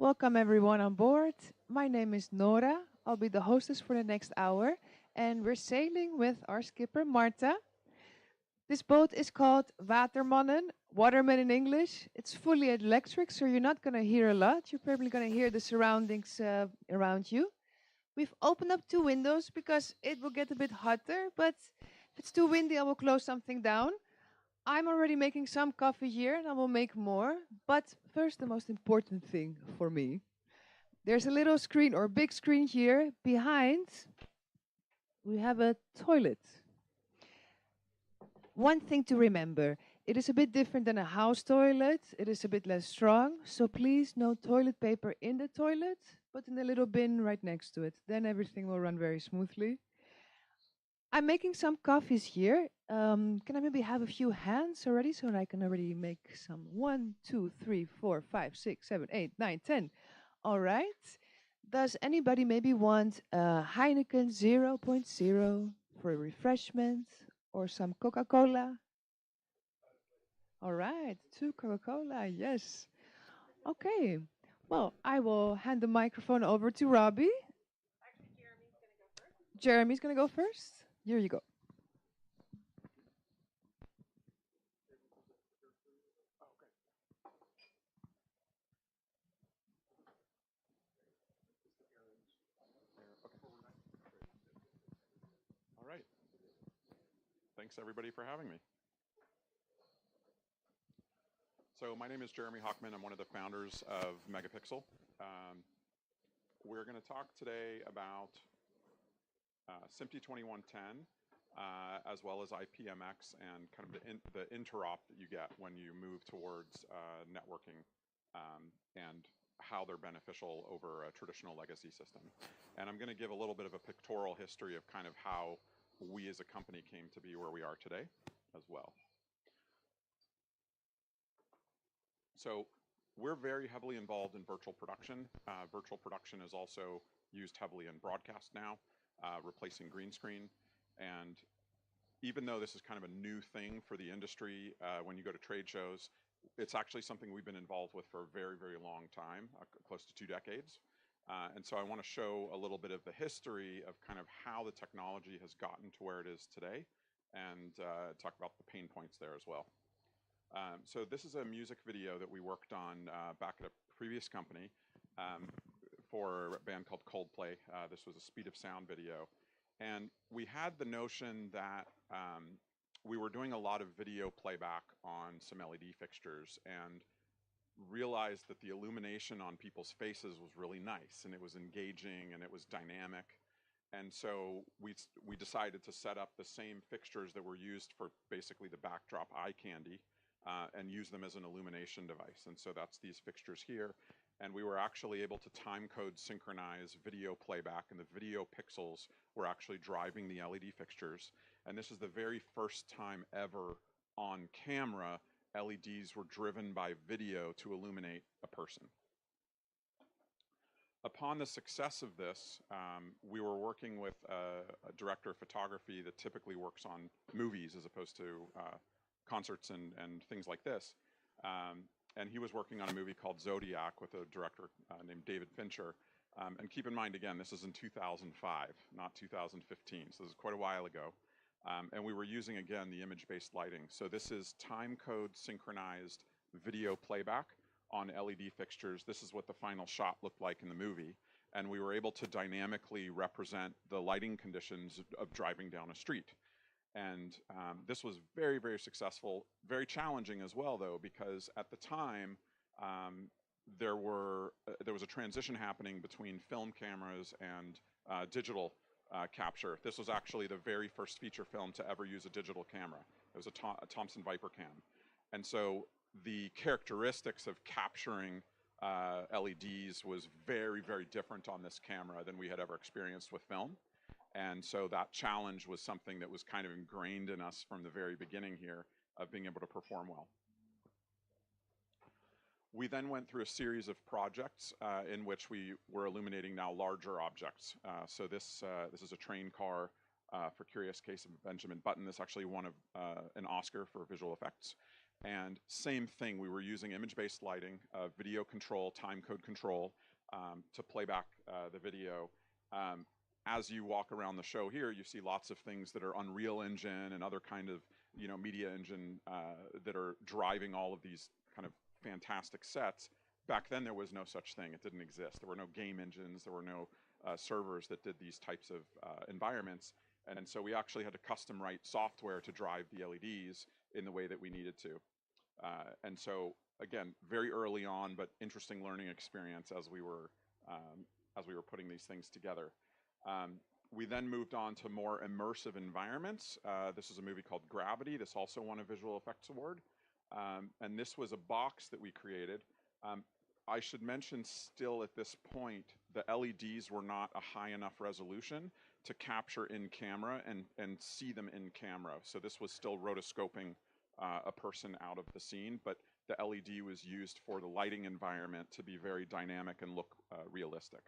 Welcome everyone on board. My name is Nora. I'll be the hostess for the next hour, and we're sailing with our skipper Marta. This boat is called Watermannen, waterman in English. It's fully electric, so you're not going to hear a lot. You're probably going to hear the surroundings around you. We've opened up 2 windows because it will get a bit hotter, but if it's too windy, I will close something down. I'm already making some coffee here, and I will make more. But first, the most important thing for me. There's a little screen or big screen here. Behind, we have a toilet. One thing to remember, it is a bit different than a house toilet. It is a bit less strong, so please no toilet paper in the toilet, but in a little bin right next to it. Then everything will run very smoothly. I'm making some coffees here. Can I maybe have a few hands already so that I can already make some? 1, 2, 3, 4, 5, 6, 7, 8, 9, 10. All right. Does anybody maybe want a Heineken 0.0 for a refreshment or some Coca-Cola? All right, 2 Coca-Cola, yes. Okay. Well, I will hand the microphone over to Robbie. Jeremy's going to go first. Here you go. All right. Thanks everybody for having me. So my name is Jeremy Hockman. I'm one of the founders of Megapixel. We're going to talk today about SMPTE 2110 as well as IPMX and kind of the interop that you get when you move towards networking and how they're beneficial over a traditional legacy system. And I'm going to give a little bit of a pictorial history of kind of how we as a company came to be where we are today as well. So we're very heavily involved in virtual production. Virtual production is also used heavily in broadcast now, replacing green screen. And even though this is kind of a new thing for the industry, when you go to trade shows, it's actually something we've been involved with for a very, very long time, close to 2 decades. And so I want to show a little bit of the history of kind of how the technology has gotten to where it is today and talk about the pain points there as well. So this is a music video that we worked on back at a previous company for a band called Coldplay. This was a speed of sound video. And we had the notion that we were doing a lot of video playback on some LED fixtures and realized that the illumination on people's faces was really nice and it was engaging and it was dynamic. And so we decided to set up the same fixtures that were used for basically the backdrop eye candy and use them as an illumination device. And so that's these fixtures here. And we were actually able to time code synchronize video playback, and the video pixels were actually driving the LED fixtures. And this is the very first time ever on camera LEDs were driven by video to illuminate a person. Upon the success of this, we were working with a director of photography that typically works on movies as opposed to concerts and things like this. And he was working on a movie called Zodiac with a director named David Fincher. And keep in mind, again, this is in 2005, not 2015. So this is quite a while ago. And we were using, again, the image-based lighting. So this is time code synchronized video playback on LED fixtures. This is what the final shot looked like in the movie. And we were able to dynamically represent the lighting conditions of driving down a street. And this was very, very successful, very challenging as well, though, because at the time, there was a transition happening between film cameras and digital capture. This was actually the very first feature film to ever use a digital camera. It was a Thompson Viper cam. And so the characteristics of capturing LEDs was very, very different on this camera than we had ever experienced with film. And so that challenge was something that was kind of ingrained in us from the very beginning here of being able to perform well. We then went through a series of projects in which we were illuminating now larger objects. So this is a train car for Curious Case of Benjamin Button. This actually won an Oscar for visual effects. And same thing, we were using image-based lighting, video control, time code control to play back the video. As you walk around the show here, you see lots of things that are Unreal Engine and other kind of media engine that are driving all of these kind of fantastic sets. Back then, there was no such thing. It didn't exist. There were no game engines. There were no servers that did these types of environments. And so we actually had to custom write software to drive the LEDs in the way that we needed to. And so, again, very early on, but interesting learning experience as we were putting these things together. We then moved on to more immersive environments. This is a movie called Gravity. This also won a Visual Effects Award. And this was a box that we created. I should mention still at this point, the LEDs were not a high enough resolution to capture in camera and see them in camera. So this was still rotoscoping a person out of the scene, but the LED was used for the lighting environment to be very dynamic and look realistic.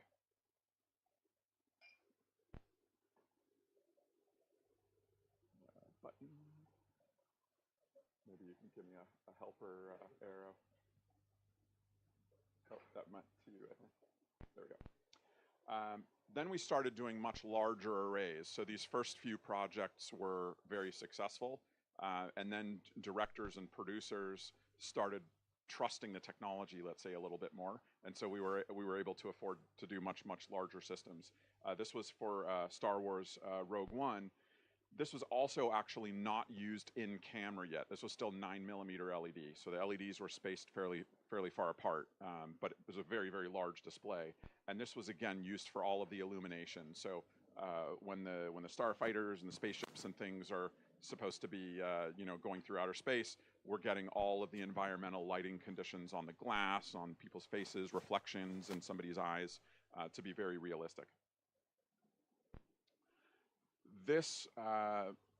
Button. Maybe you can give me a helper arrow. Oh, that meant to you, I think. There we go. Then we started doing much larger arrays. So these first few projects were very successful. And then directors and producers started trusting the technology, let's say, a little bit more. And so we were able to afford to do much larger systems. This was for Star Wars Rogue One. This was also actually not used in camera yet. This was still 9mm LED. So the LEDs were spaced fairly far apart, but it was a very large display. And this was again used for all of the illumination. So when the starfighters and the spaceships and things are supposed to be going through outer space, we're getting all of the environmental lighting conditions on the glass, on people's faces, reflections in somebody's eyes to be very realistic. This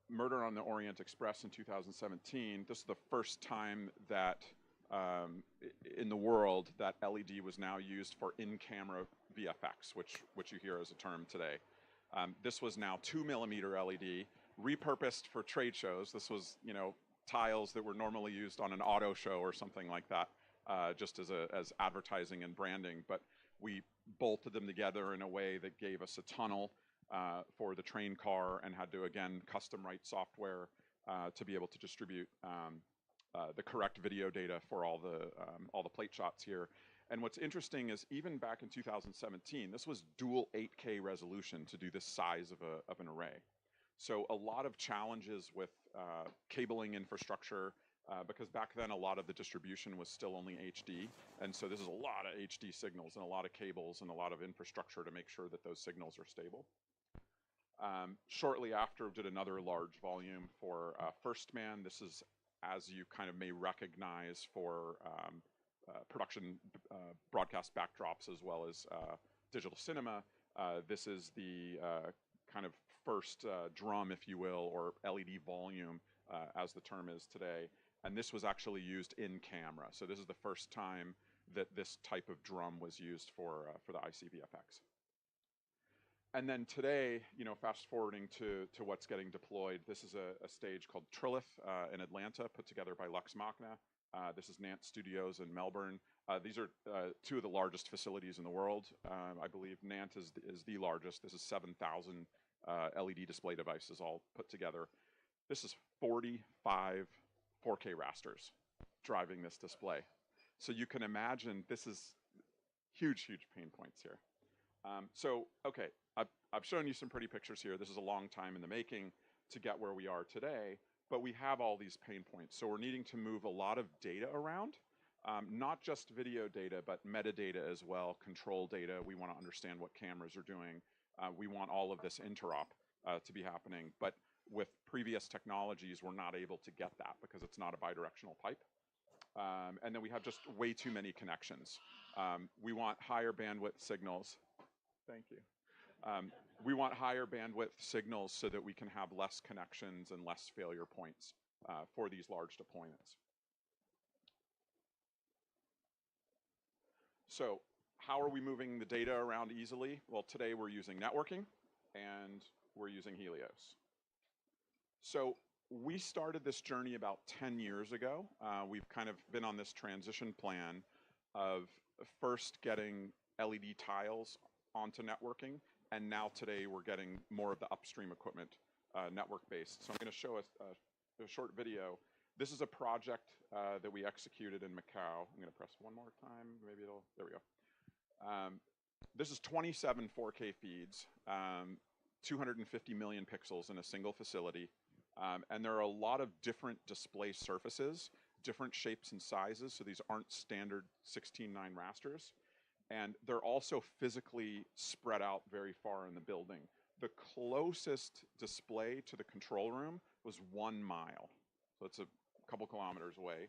Murder on the Orient Express in 2017, this is the first time that in the world that LED was now used for in-camera VFX, which you hear as a term today. This was now 2mm LED, repurposed for trade shows. This was, tiles that were normally used on an auto show or something like that, just as advertising and branding. But we bolted them together in a way that gave us a tunnel for the train car and had to, again, custom write software to be able to distribute the correct video data for all the plate shots here. And what's interesting is even back in 2017, this was dual 8K resolution to do this size of an array. So a lot of challenges with cabling infrastructure, because back then a lot of the distribution was still only HD. And so this is a lot of HD signals and a lot of cables and a lot of infrastructure to make sure that those signals are stable. Shortly after, did another large volume for First Man. This is, as you kind of may recognize, for production broadcast backdrops as well as digital cinema. This is the kind of first drum, if you will, or LED volume, as the term is today. And this was actually used in camera. So this is the first time that this type of drum was used for the ICVFX. And then today, fast forwarding to what's getting deployed, this is a stage called Trilith in Atlanta, put together by Lux Machina. This is Nant Studios in Melbourne. These are two of the largest facilities in the world. I believe Nant is the largest. This is 7,000 LED display devices all put together. This is 45 4K rasters driving this display. So you can imagine this is huge pain points here. Okay, I've shown you some pretty pictures here. This is a long time in the making to get where we are today, but we have all these pain points. So we're needing to move a lot of data around, not just video data, but metadata as well, control data. We want to understand what cameras are doing. We want all of this interop to be happening. But with previous technologies, we're not able to get that because it's not a bidirectional pipe. And then we have just way too many connections. We want higher bandwidth signals. Thank you. We want higher bandwidth signals so that we can have less connections and less failure points for these large deployments. So how are we moving the data around easily? Well, today we're using networking and we're using Helios. So we started this journey about 10 years ago. We've kind of been on this transition plan of first getting LED tiles onto networking, and now today we're getting more of the upstream equipment network-based. So I'm going to show a short video. This is a project that we executed in Macau. I'm going to press one more time. Maybe it'll, there we go. This is 27 4K feeds, 250 million pixels in a single facility. And there are a lot of different display surfaces, different shapes and sizes. So these aren't standard 16:9 rasters. And they're also physically spread out very far in the building. The closest display to the control room was 1 mile. So it's a couple kilometers away.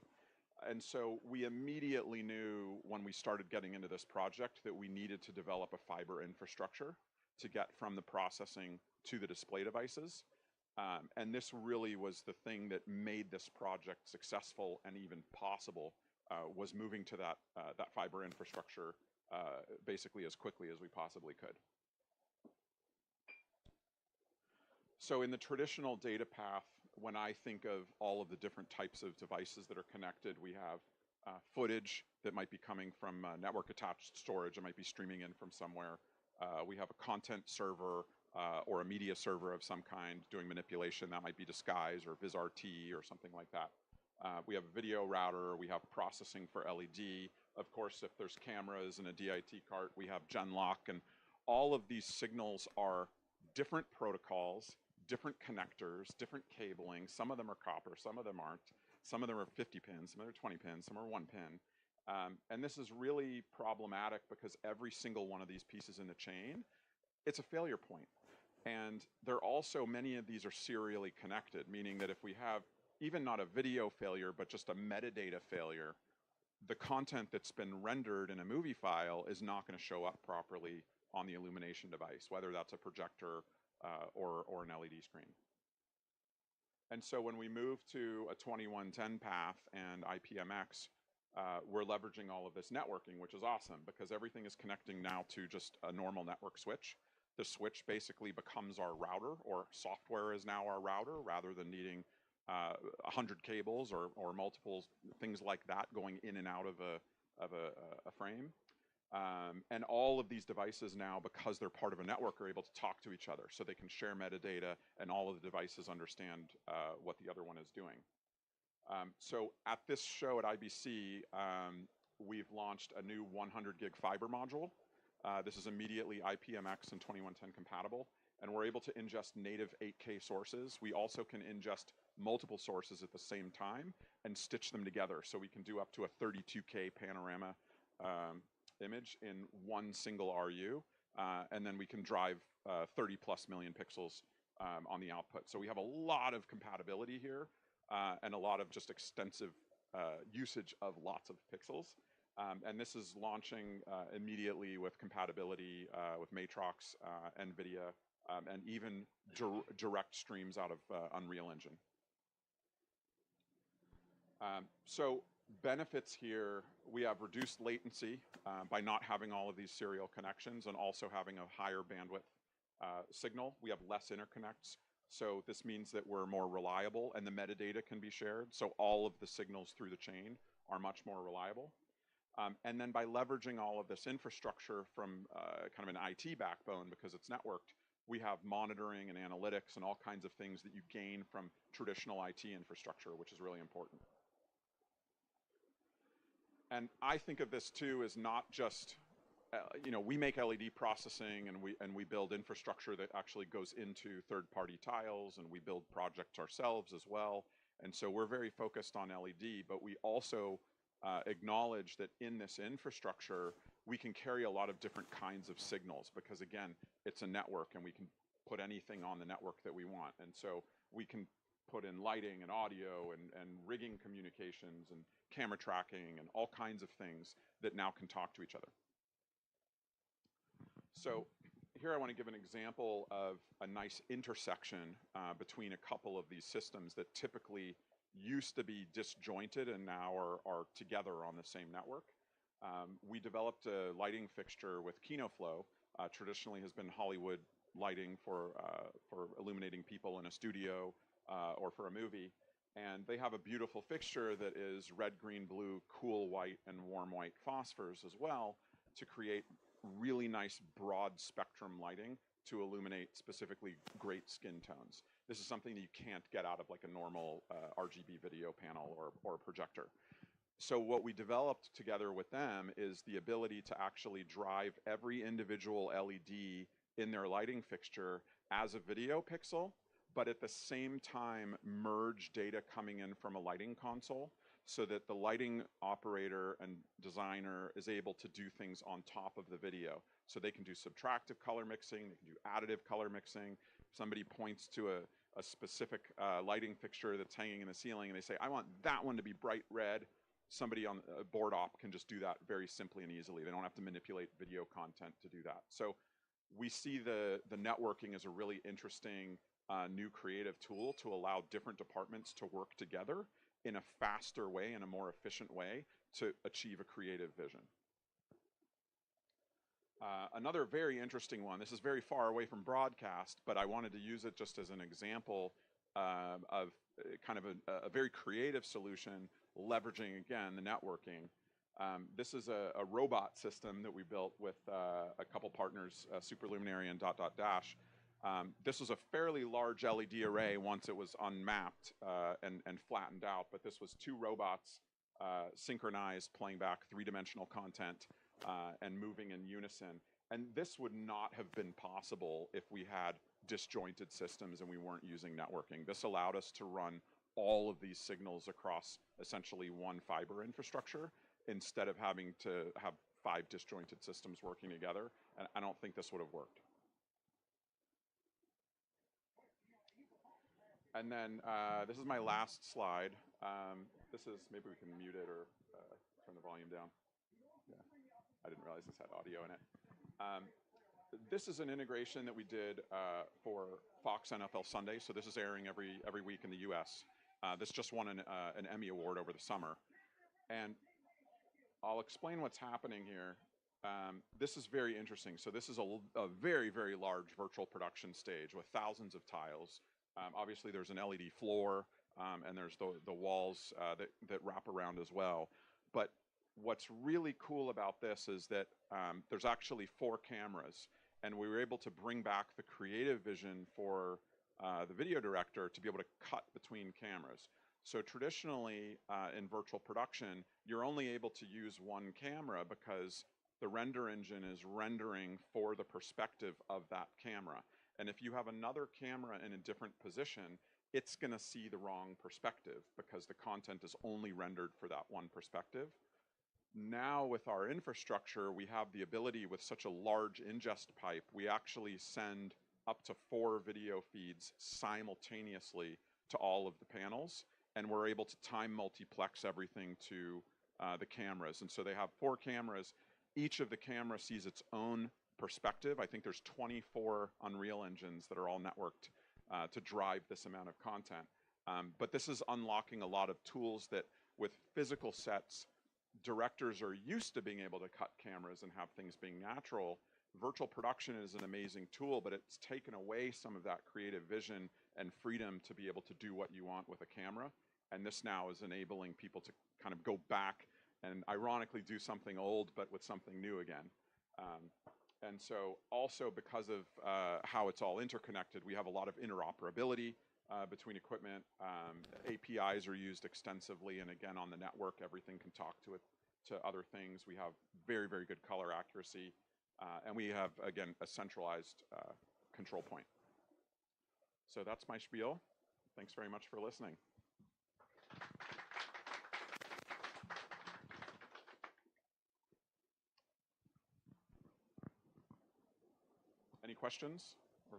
And so we immediately knew when we started getting into this project that we needed to develop a fiber infrastructure to get from the processing to the display devices. And this really was the thing that made this project successful and even possible, was moving to that fiber infrastructure basically as quickly as we possibly could. So in the traditional data path, when I think of all of the different types of devices that are connected, we have footage that might be coming from network attached storage. It might be streaming in from somewhere. We have a content server or a media server of some kind doing manipulation. That might be Disguise or VizRT or something like that. We have a video router. We have processing for LED. Of course, if there's cameras and a DIT cart, we have Genlock. And all of these signals are different protocols, different connectors, different cabling. Some of them are copper, some of them aren't. Some of them are 50 pins, some of them are 20 pins, some are 1 pin. And this is really problematic because every single one of these pieces in the chain, it's a failure point. And they're also, many of these are serially connected, meaning that if we have even not a video failure, but just a metadata failure, the content that's been rendered in a movie file is not going to show up properly on the illumination device, whether that's a projector or an LED screen. And so when we move to a 2110 path and IPMX, we're leveraging all of this networking, which is awesome because everything is connecting now to just a normal network switch. The switch basically becomes our router, or software is now our router, rather than needing 100 cables or multiple things like that going in and out of a frame. And all of these devices now, because they're part of a network, are able to talk to each other, so they can share metadata, and all of the devices understand what the other one is doing. So at this show at IBC, we've launched a new 100 gig fiber module. This is immediately IPMX and 2110 compatible, and we're able to ingest native 8K sources. We also can ingest multiple sources at the same time and stitch them together, so we can do up to a 32K panorama image in one single RU, and then we can drive 30 plus million pixels on the output. So we have a lot of compatibility here and a lot of just extensive usage of lots of pixels. And this is launching immediately with compatibility with Matrox, NVIDIA, and even direct streams out of Unreal Engine. So benefits here, we have reduced latency by not having all of these serial connections and also having a higher bandwidth signal. We have less interconnects. So this means that we're more reliable and the metadata can be shared. So all of the signals through the chain are much more reliable. And then by leveraging all of this infrastructure from kind of an IT backbone, because it's networked, we have monitoring and analytics and all kinds of things that you gain from traditional IT infrastructure, which is really important. And I think of this too as not just, you know, we make LED processing and we build infrastructure that actually goes into third-party tiles, and we build projects ourselves as well. And so we're very focused on LED, but we also acknowledge that in this infrastructure, we can carry a lot of different kinds of signals because, again, it's a network and we can put anything on the network that we want. And so we can put in lighting and audio and rigging communications and camera tracking and all kinds of things that now can talk to each other. So here I want to give an example of a nice intersection between a couple of these systems that typically used to be disjointed and now are together on the same network. We developed a lighting fixture with KinoFlow. Traditionally has been Hollywood lighting for illuminating people in a studio or for a movie. And they have a beautiful fixture that is red, green, blue, cool white, and warm white phosphors as well to create really nice broad spectrum lighting to illuminate specifically great skin tones. This is something that you can't get out of like a normal RGB video panel or projector. So what we developed together with them is the ability to actually drive every individual LED in their lighting fixture as a video pixel, but at the same time merge data coming in from a lighting console so that the lighting operator and designer is able to do things on top of the video. So they can do subtractive color mixing, they can do additive color mixing. Somebody points to a specific lighting fixture that's hanging in the ceiling and they say, I want that one to be bright red. Somebody on a board op can just do that very simply and easily. They don't have to manipulate video content to do that. So we see the networking as a really interesting new creative tool to allow different departments to work together in a faster way, in a more efficient way to achieve a creative vision. Another very interesting one, this is very far away from broadcast, but I wanted to use it just as an example of kind of a very creative solution leveraging, again, the networking. This is a robot system that we built with a couple partners, Superluminary and Dash. This was a fairly large LED array once it was unmapped and flattened out, but this was 2 robots synchronized, playing back 3-dimensional content and moving in unison. And this would not have been possible if we had disjointed systems and we weren't using networking. This allowed us to run all of these signals across essentially one fiber infrastructure instead of having to have 5 disjointed systems working together. And I don't think this would have worked. And then this is my last slide. This is, maybe we can mute it or turn the volume down. Yeah, I didn't realize this had audio in it. This is an integration that we did for Fox NFL Sunday. So this is airing every week in the US. This just won an Emmy Award over the summer. And I'll explain what's happening here. This is very interesting. So this is a very, very large virtual production stage with thousands of tiles. Obviously, there's an LED floor, and there's the walls that wrap around as well. But what's really cool about this is that there's actually 4 cameras, and we were able to bring back the creative vision for the video director to be able to cut between cameras. So traditionally, in virtual production, you're only able to use one camera because the render engine is rendering for the perspective of that camera. And if you have another camera in a different position, it's going to see the wrong perspective because the content is only rendered for that one perspective. Now with our infrastructure, we have the ability with such a large ingest pipe, we actually send up to 4 video feeds simultaneously to all of the panels, and we're able to time multiplex everything to the cameras. And so they have 4 cameras. Each of the cameras sees its own perspective. I think there's 24 Unreal engines that are all networked to drive this amount of content. But this is unlocking a lot of tools that with physical sets, directors are used to being able to cut cameras and have things being natural. Virtual production is an amazing tool, but it's taken away some of that creative vision and freedom to be able to do what you want with a camera. And this now is enabling people to kind of go back and ironically do something old, but with something new again. And so also because of how it's all interconnected, we have a lot of interoperability between equipment. APIs are used extensively, and again, on the network, everything can talk to it, to other things. We have very, very good color accuracy, and we have, again, a centralized control point. So that's my spiel. Thanks very much for listening. Any questions? Or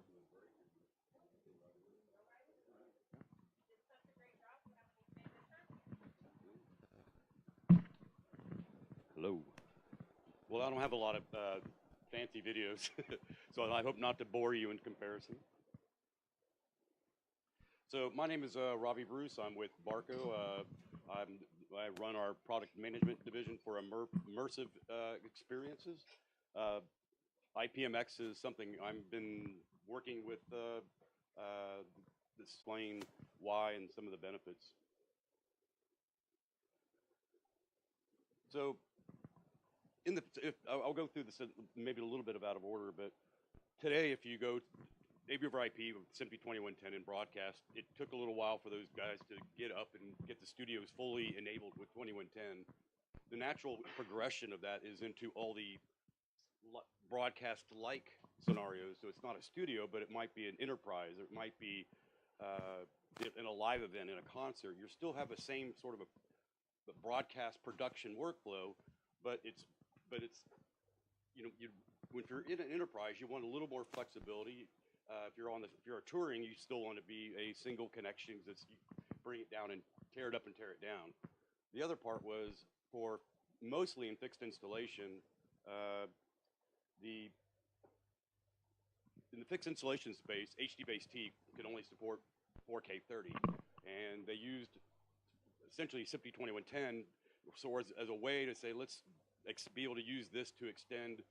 Hello. Well, I don't have a lot of fancy videos, so I hope not to bore you in comparison. So my name is Robbie Bruce. I'm with Barco. I run our product management division for immersive experiences. IPMX is something I've been working with explain why and some of the benefits. So I'll go through this maybe a little bit out of order, but today if you go AV over IP with SMPTE 2110 in broadcast, it took a little while for those guys to get up and get the studios fully enabled with 2110. The natural progression of that is into all the broadcast-like scenarios. So it's not a studio, but it might be an enterprise, or it might be in a live event, in a concert. You still have the same sort of a broadcast production workflow, but it's you know, when you're in an enterprise, you want a little more flexibility. If you're touring, you still want to be a single connection. That's you bring it down and tear it up and tear it down. The other part was for mostly in fixed installation. In the fixed installation space, HD-Base-T could only support 4K 30, and they used essentially SMPTE 2110 so as a way to say, let's be able to use this to extend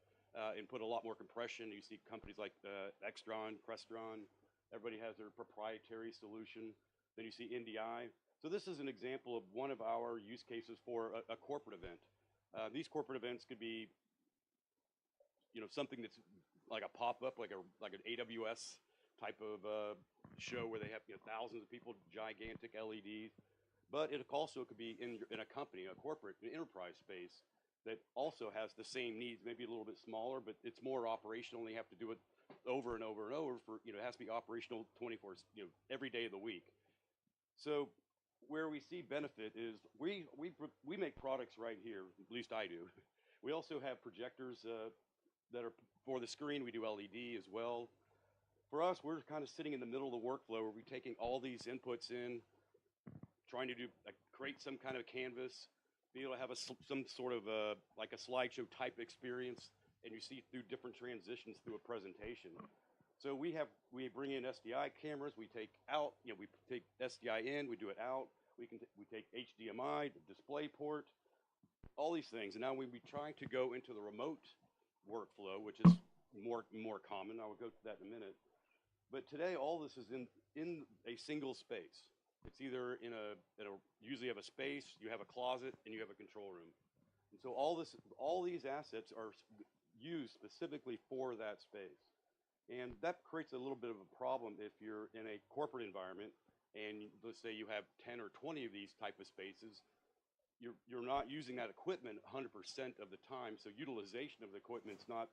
and put a lot more compression. You see companies like Extron, Crestron, everybody has their proprietary solution. Then you see NDI. So this is an example of one of our use cases for a corporate event. These corporate events could be, you know, something that's like a pop-up, like an AWS type of show where they have, you know, thousands of people, gigantic LEDs. But it also could be in a company, a corporate, an enterprise space that also has the same needs, maybe a little bit smaller, but it's more operational, and they have to do it over and over and over for, you know, it has to be operational 24, you know, every day of the week. So where we see benefit is we make products right here, at least I do. We also have projectors that are for the screen. We do LED as well. For us, we're kind of sitting in the middle of the workflow where we're taking all these inputs in, trying to create some kind of canvas, be able to have some sort of like a slideshow type experience, and you see through different transitions through a presentation. So we bring in SDI cameras, we take out, you know, we take SDI in, we do it out, we take HDMI, display port, all these things, and now we'll be trying to go into the remote workflow, which is more common. I will go to that in a minute. But today, all this is in a single space. It's either usually you have a space, you have a closet, and you have a control room. And so all these assets are used specifically for that space. And that creates a little bit of a problem if you're in a corporate environment and let's say you have 10 or 20 of these type of spaces. You're not using that equipment 100% of the time, so utilization of the equipment is not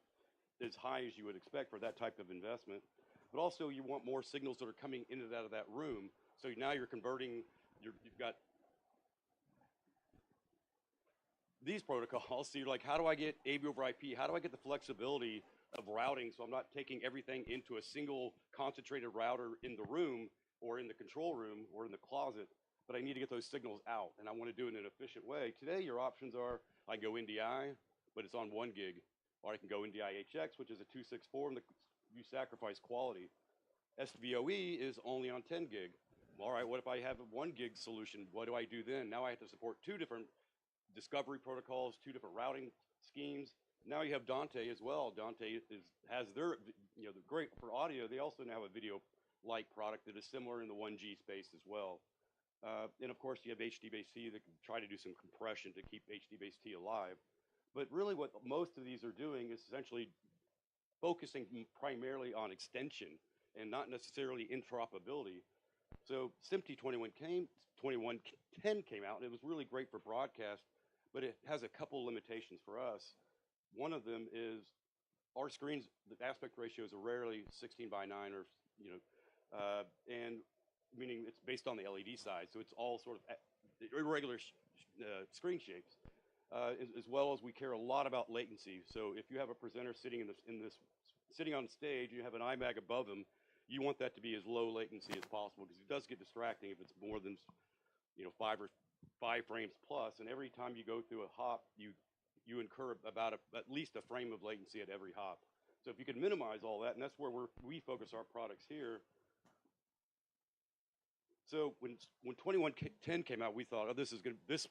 as high as you would expect for that type of investment. But also you want more signals that are coming in and out of that room. So now you're converting, you've got these protocols. So you're like, how do I get AV over IP? How do I get the flexibility of routing so I'm not taking everything into a single concentrated router in the room or in the control room or in the closet, but I need to get those signals out, and I want to do it in an efficient way. Today, your options are, I can go NDI, but it's on 1 gig, or I can go NDI HX, which is a 264, and you sacrifice quality. SVOE is only on 10 gig. All right, what if I have a 1 gig solution? What do I do then? Now I have to support 2 different discovery protocols, 2 different routing schemes. Now you have Dante as well. Dante has their, you know, the great for audio. They also now have a video-like product that is similar in the 1G space as well. And of course, you have HD-Base-T that can try to do some compression to keep HD-Base-T alive. But really what most of these are doing is essentially focusing primarily on extension and not necessarily interoperability. So SMPTE 2110 came out, and it was really great for broadcast, but it has a couple limitations for us. One of them is our screens, the aspect ratios are rarely 16:9 or, you know, and meaning it's based on the LED side, so it's all sort of irregular screen shapes, as well as we care a lot about latency. So if you have a presenter sitting sitting on stage, you have an iMac above them, you want that to be as low latency as possible because it does get distracting if it's more than, you know, 5 frames plus, and every time you go through a hop, you incur about at least a frame of latency at every hop. So if you can minimize all that, and that's where we focus our products here. So when 2110 came out, we thought, oh, this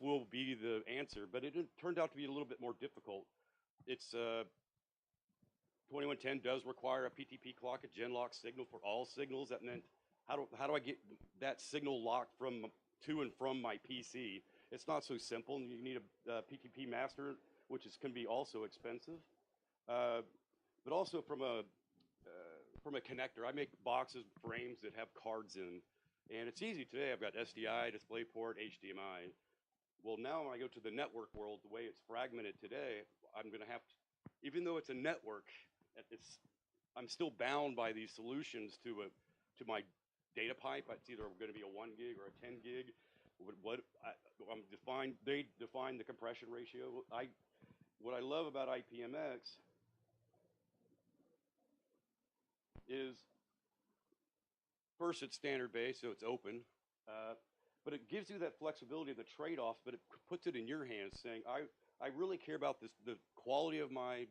will be the answer, but it turned out to be a little bit more difficult. It's 2110 does require a PTP clock, a Genlock signal for all signals. That meant how do I get that signal locked from to and from my PC? It's not so simple. And you need a PTP master, which can be also expensive. But also from a connector, I make boxes, frames that have cards in, and it's easy today. I've got SDI, DisplayPort, HDMI. Well, now when I go to the network world, the way it's fragmented today, I'm going to have to, even though it's a network, I'm still bound by these solutions to my data pipe. It's either going to be a 1 gig or a 10 gig. They define the compression ratio. What I love about IPMX is, first, it's standard based, so it's open, but it gives you that flexibility of the trade-offs, but it puts it in your hands, saying, I really care about the quality of my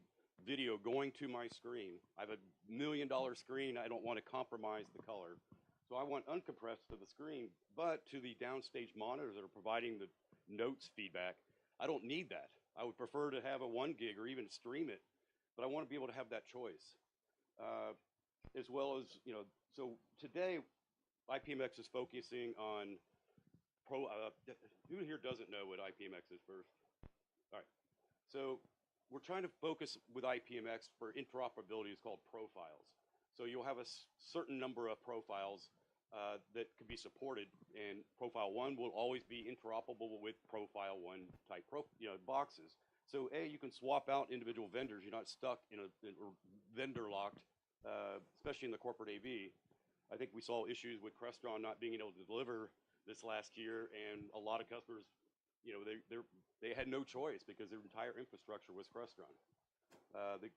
video going to my screen. I have a $1 million screen. I don't want to compromise the color. So I want uncompressed to the screen, but to the downstage monitors that are providing the notes feedback, I don't need that. I would prefer to have a 1 gig or even stream it, but I want to be able to have that choice. As well as, so today, IPMX is focusing on who here doesn't know what IPMX is first? All right. So we're trying to focus with IPMX for interoperability. It's called profiles. So you'll have a certain number of profiles that can be supported, and profile 1 will always be interoperable with profile 1 type boxes. So you can swap out individual vendors. You're not stuck in a vendor locked, especially in the corporate AV. I think we saw issues with Crestron not being able to deliver this last year, and a lot of customers, they had no choice because their entire infrastructure was Crestron. It's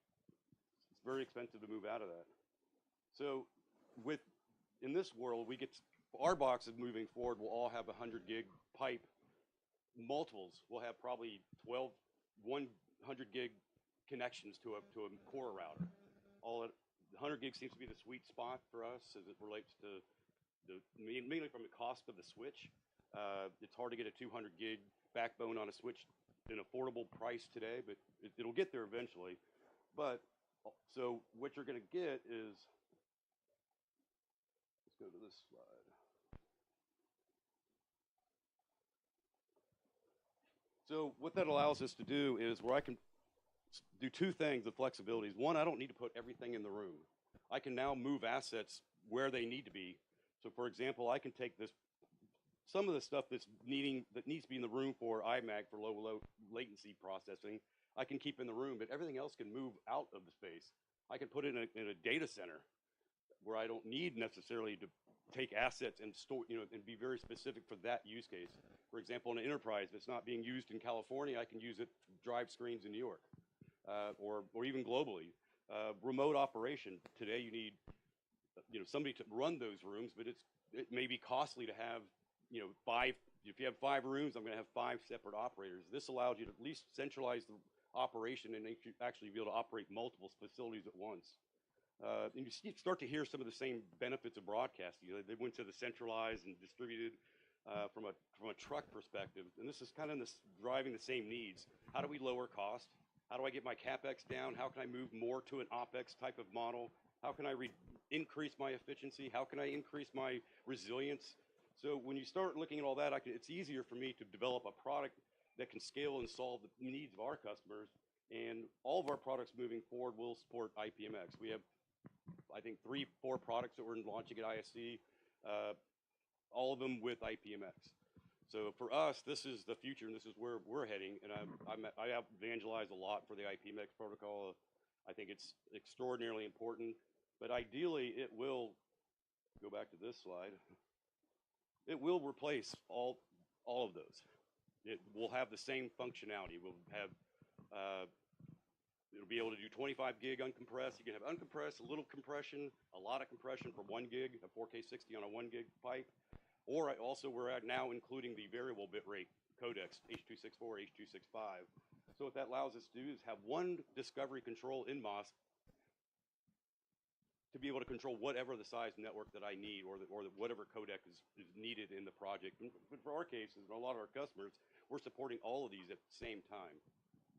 very expensive to move out of that. So in this world, our boxes moving forward will all have 100 gig pipe. Multiples will have probably 100 gig connections to a core router. 100 gig seems to be the sweet spot for us as it relates to mainly from the cost of the switch. It's hard to get a 200 gig backbone on a switch at an affordable price today, but it'll get there eventually. But so what you're going to get is, let's go to this slide. So what that allows us to do is where I can do two things with flexibilities. One, I don't need to put everything in the room. I can now move assets where they need to be. So for example, I can take some of the stuff that needs to be in the room for iMac for low latency processing, I can keep in the room, but everything else can move out of the space. I can put it in a data center where I don't need necessarily to take assets and store, and be very specific for that use case. For example, in an enterprise, if it's not being used in California, I can use it to drive screens in New York, or even globally. Remote operation, today you need somebody to run those rooms, but it may be costly to have if you have 5 rooms, I'm going to have 5 separate operators. This allows you to at least centralize the operation and actually be able to operate multiple facilities at once. And you start to hear some of the same benefits of broadcasting. They went to the centralized and distributed from a truck perspective, and this is kind of driving the same needs. How do we lower cost? How do I get my CapEx down? How can I move more to an OpEx type of model? How can I increase my efficiency? How can I increase my resilience? So when you start looking at all that, it's easier for me to develop a product that can scale and solve the needs of our customers. And all of our products moving forward will support IPMX. We have, I think, 3-4 products that we're launching at ISC, all of them with IPMX. So for us, this is the future, and this is where we're heading. And I have evangelized a lot for the IPMX protocol. I think it's extraordinarily important. But ideally, it will go back to this slide. It will replace all of those. It will have the same functionality. We'll have it'll be able to do 25 gig uncompressed. You can have uncompressed, a little compression, a lot of compression for 1 gig, a 4K 60 on a 1 gig pipe. Or we're now including the variable bitrate codecs, H.264, H.265. So what that allows us to do is have one discovery control in MOS to be able to control whatever the size network that I need, or whatever codec is needed in the project. But for our cases, and a lot of our customers, we're supporting all of these at the same time.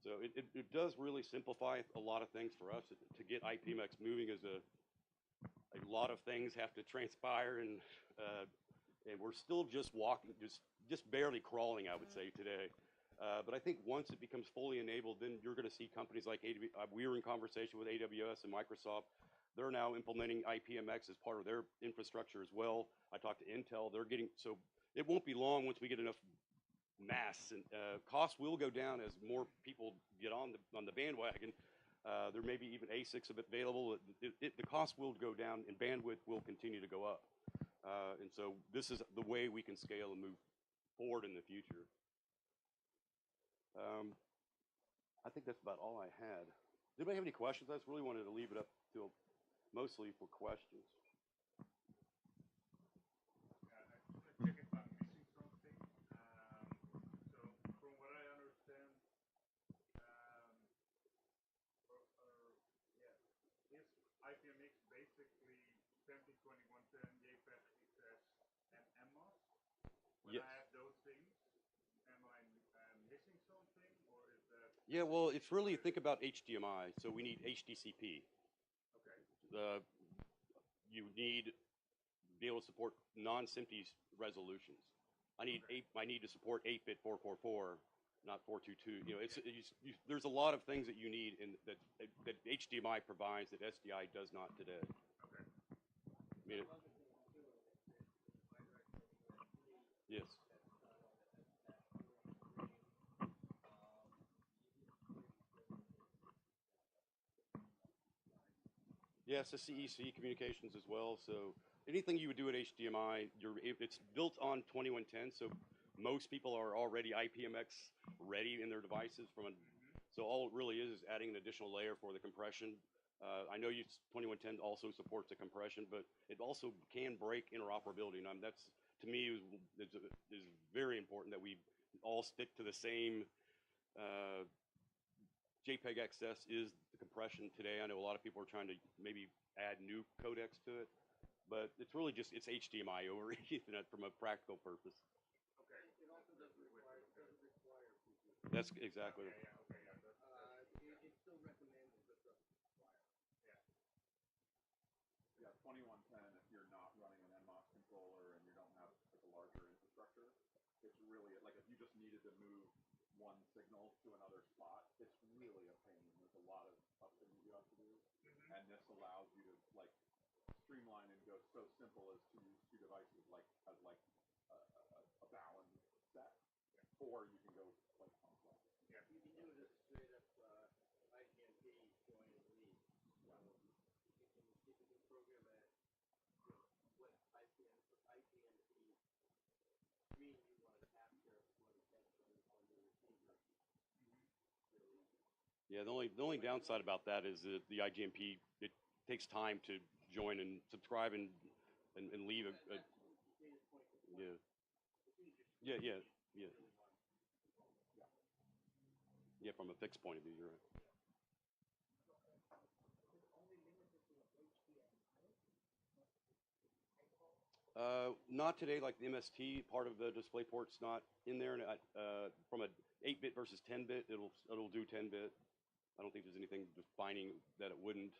So it does really simplify a lot of things for us to get IPMX moving as a lot of things have to transpire, and we're still just walking, just barely crawling, I would say, today. But I think once it becomes fully enabled, then you're going to see companies like we were in conversation with AWS and Microsoft. They're now implementing IPMX as part of their infrastructure as well. I talked to Intel. They're getting, so it won't be long once we get enough mass, and costs will go down as more people get on the bandwagon. There may be even ASICs available. The cost will go down, and bandwidth will continue to go up. And so this is the way we can scale and move forward in the future. I think that's about all I had. Does anybody have any questions? I just really wanted to leave it up to mostly for questions. IPMX basically 70, 2110, JPEG, XS, and MMOS. When Yes. I have those things, am I missing something, or is that? Yeah, well, it's really, think about HDMI. So we need HDCP. Okay. You need to be able to support non-SMPTE resolutions. I need to support 8-bit 444, not 422. You know, there's a lot of things that you need that HDMI provides that SDI does not today. Okay. I mean, yes. Yes, the CEC communications as well. So anything you would do at HDMI, it's built on 2110. So most people are already IPMX ready in their devices. So all it really is adding an additional layer for the compression. I know 2110 also supports the compression, but it also can break interoperability. And that's, to me, is very important that we all stick to the same. JPEG XS is the compression today. I know a lot of people are trying to maybe add new codecs to it, but it's really just, it's HDMI over Ethernet from a practical purpose. Okay. It also doesn't require That's exactly. Okay, yeah, okay, yeah. It's still recommended, but doesn't require. Yeah. Yeah, 2110, if you're not running an NMOS controller and you don't have like a larger infrastructure, it's really, like if you just needed to move one signal to another spot, it's really a pain. There's a lot of things you have to do. And this allows you to like streamline and go so simple as to use two devices like as like a balance set. Or you can go quite complex. Yeah. You can do it as straight up IGMP join and lead. You can program it what IPMP screen you want to capture what attention on the receiver. Yeah, the only downside about that is that the IGMP, it takes time to join and subscribe and leave yeah, from a fixed point of view, you're right. Not today, like the MST part of the DisplayPort's not in there, and from a 8-bit versus 10-bit, it'll do 10-bit. I don't think there's anything defining that it wouldn't.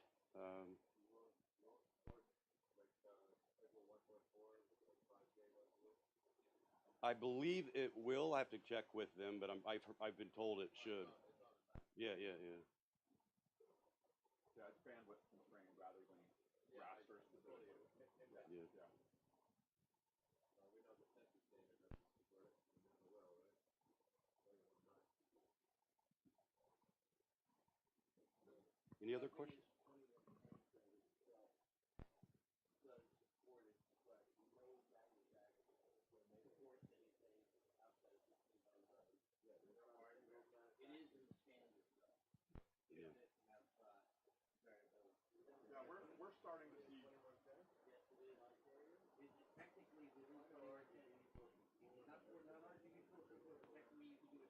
I believe it will. I have to check with them, but I've been told it should. Yeah. Yeah, it's bandwidth constrained rather than raster specific. Yeah. Any other questions? Yeah. Yeah, we're starting to see. Technically, the not RGB filter, technically you can do it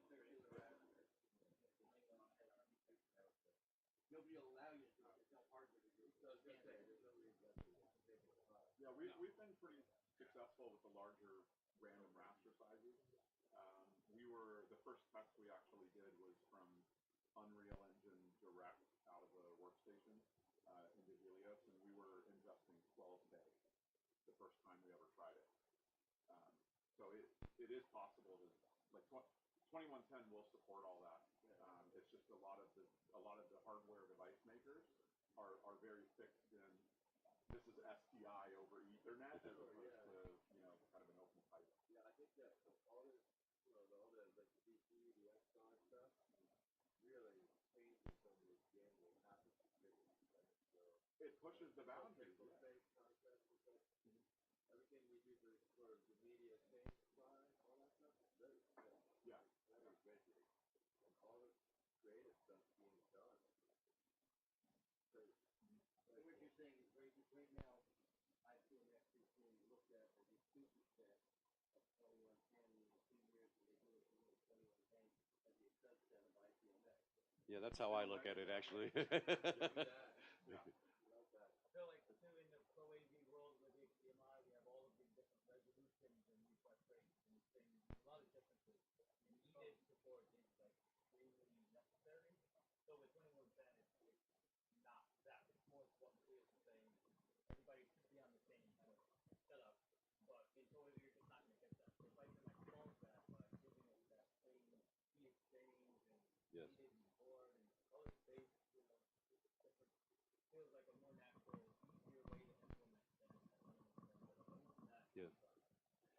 nobody will allow you to do it. It's not hardware to do it. Yeah, we've been pretty successful with the larger random raster sizes. The first test we actually did was from Unreal Engine direct out of a workstation into Helios, and we were ingesting 12K the first time we ever tried it. So it is possible to, like 2110 will support all that. It's just a lot of the hardware device makers are very fixed in this is SDI over Ethernet as opposed to kind of an open pipe. Yeah, I think that all this, all the like the DC, the Exxon stuff, really changes some of the gamble habits of business, right? So it pushes the boundaries. Everything we do for the media change line, all that stuff, very good. Yeah. Very great. And all the creative stuff being done. Great. So what you're saying is right now, I feel next to being looked at as a 2% of 2110 in 2 years, and they do it for 2110 as a subset of IPMX. Yeah, that's how I look at it, actually. Yeah. I feel like too in the Pro AV world with HDMI, we have all of these different resolutions and refresh rates and things, a lot of differences. And needed support is like extremely necessary. So with 2110, it's not that. It's more what Matthias is saying. Everybody should be on the same kind of setup, but in Pro AV, you're just not going to get that. So if I can like solve that by giving it that same key exchange and Yes. needed and board and color space, different. Feels like a more natural, easier way to implement that. Yeah.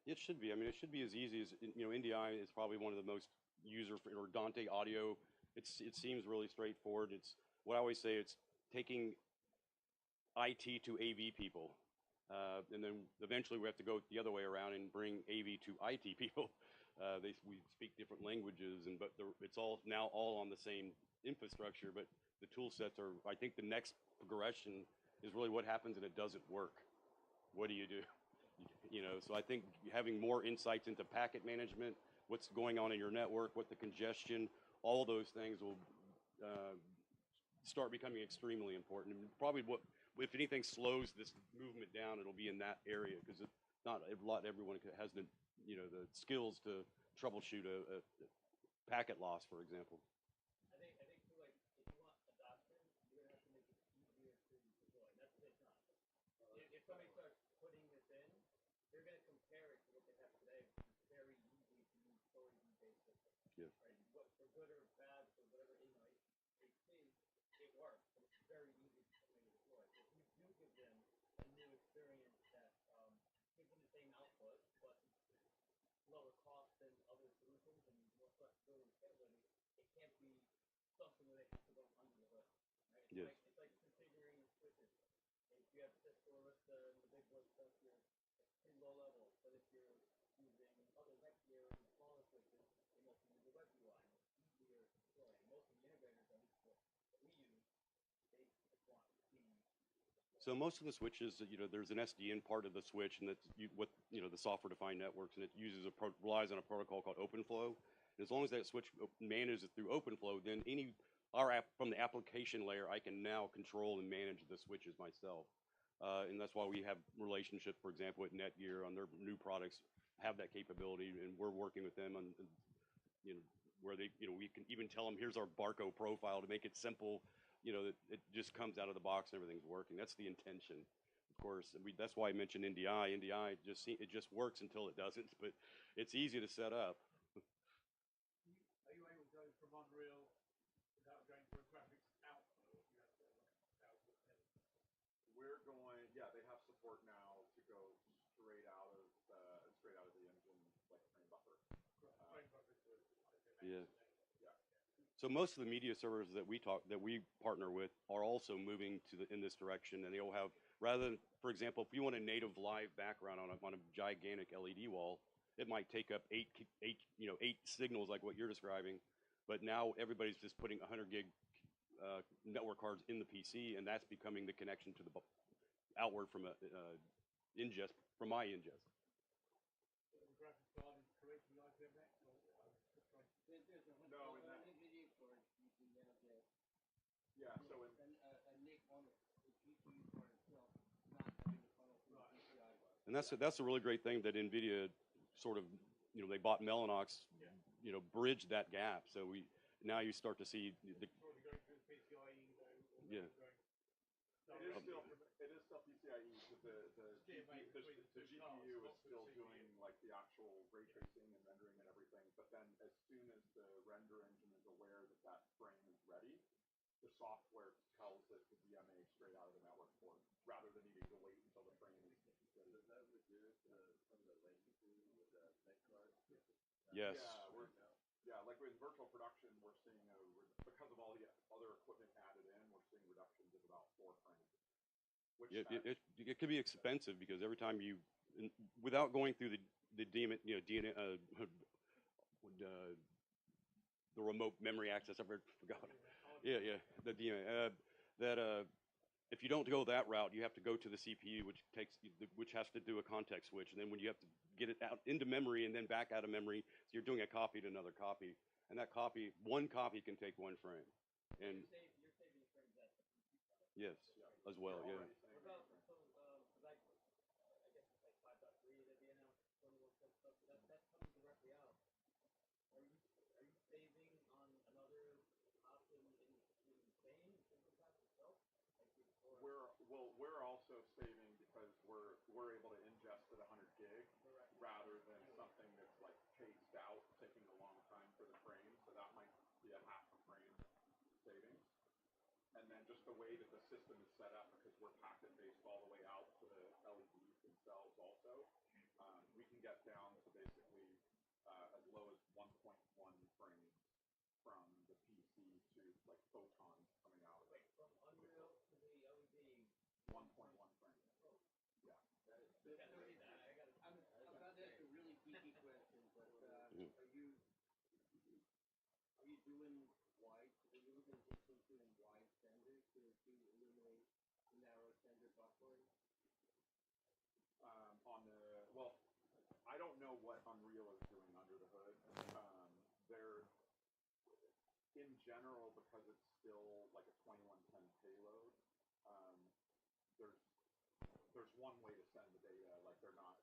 It should be. I mean, it should be as easy as, NDI is probably one of the most or Dante Audio. It seems really straightforward. It's what I always say. It's taking IT to AV people, and then eventually we have to go the other way around and bring AV to IT people. We speak different languages, but it's all now all on the same infrastructure. But the tool sets are. I think the next progression is really what happens and it doesn't work. What do you do? So I think having more insights into packet management, what's going on in your network, what the congestion, all those things will start becoming extremely important. And probably if anything slows this movement down, it'll be in that area because not everyone has the skills to troubleshoot a packet loss, for example. I think too, like if you want adoption, you're gonna have to make it easier to deploy. That's the big time. If somebody starts putting this in, they're gonna compare it to what they have today, which is very easy to use storage based system. Yeah. Right? What for good or bad, for whatever HP, it works, and it's very easy for somebody to deploy. So if you do give them a new experience that gives them the same output, but lower cost than other solutions and more flexibility and scalability, it can't be something where they have to go under the hood. Right? Yes. It's like configuring switches. If you have Cisco or Arista and the big boy stuff, it's pretty low level. But if you're using other Netgear and smaller switches, you mostly use the web UI. It's easier to deploy. Most of the integrators, at least what we use, they just want speed. So most of the switches, there's an SDN part of the switch, and that's the software-defined networks, and it relies on a protocol called OpenFlow. And as long as that switch manages it through OpenFlow, then from the application layer, I can now control and manage the switches myself. And that's why we have relationships, for example, with Netgear on their new products, have that capability, and we're working with them on, where we can even tell them, here's our Barco profile to make it simple. That it just comes out of the box and everything's working. That's the intention, of course. That's why I mentioned NDI. NDI it just works until it doesn't, but it's easy to set up. Are you able to go from Unreal without going for a graphics output? Or do you have to output? We're going. Yeah, they have support now to go straight out of the engine, like frame buffer. Frame buffer. Yeah. So most of the media servers that we partner with are also moving in this direction, and they'll have, rather than, for example, if you want a native live background on a gigantic LED wall, it might take up eight signals like what you're describing, but now everybody's just putting 100 gig network cards in the PC, and that's becoming the connection to the outward from ingest from my ingest. So the graphics card is creating IPMX, or There's a No, NVIDIA card you can now get. Yeah, so a NIC on the GPU card itself, not having to funnel through PCI. And that's a really great thing that NVIDIA sort of, they bought Mellanox, bridged that gap. So now you start to see the. Going through PCIe, Yeah. It is still PCIe because the GPU is still doing like the actual ray tracing and rendering and everything. But then as soon as the render engine is aware that that frame is ready, the software tells it to DMA straight out of the network port rather than needing to wait until the frame is ready. Does that reduce some of the latency with the next card? Yes. Yeah, like in virtual production, we're seeing because of all the other equipment added in, we're seeing reductions of about 4 frames. Which It could be expensive because every time without going through the DMA, the remote memory access, I forgot. Yeah, the DMA. If you don't go that route, you have to go to the CPU, which has to do a context switch, and then when you have to get it out into memory and then back out of memory, so you're doing a copy to another copy, and that one copy can take 1 frame. And You're saving frames at the PC side. yes, as well, yeah. What about like I guess it's like 5.3 that they announced 2110 stuff. That's coming directly out. Are you saving on another option in Spain in the path itself? We're also saving because we're able to ingest at 100 gig rather than something that's like paced out, taking a long time for the frame. So that might be a half a frame savings. And then just the way that the system is set up, because we're packet based all the way out to the LEDs themselves also, we can get down to basically as low as 1.1 frames from the PC to like photons coming out of it. From Unreal to the LED. 1.1 frames. Yeah. I'm about to ask a really geeky question, but are you doing wide? Are you looking into doing wide senders to eliminate narrow sender buffering? I don't know what Unreal is doing under the hood. They're in general, because it's still like a 2110 payload. There's one way to send the data. Like they're not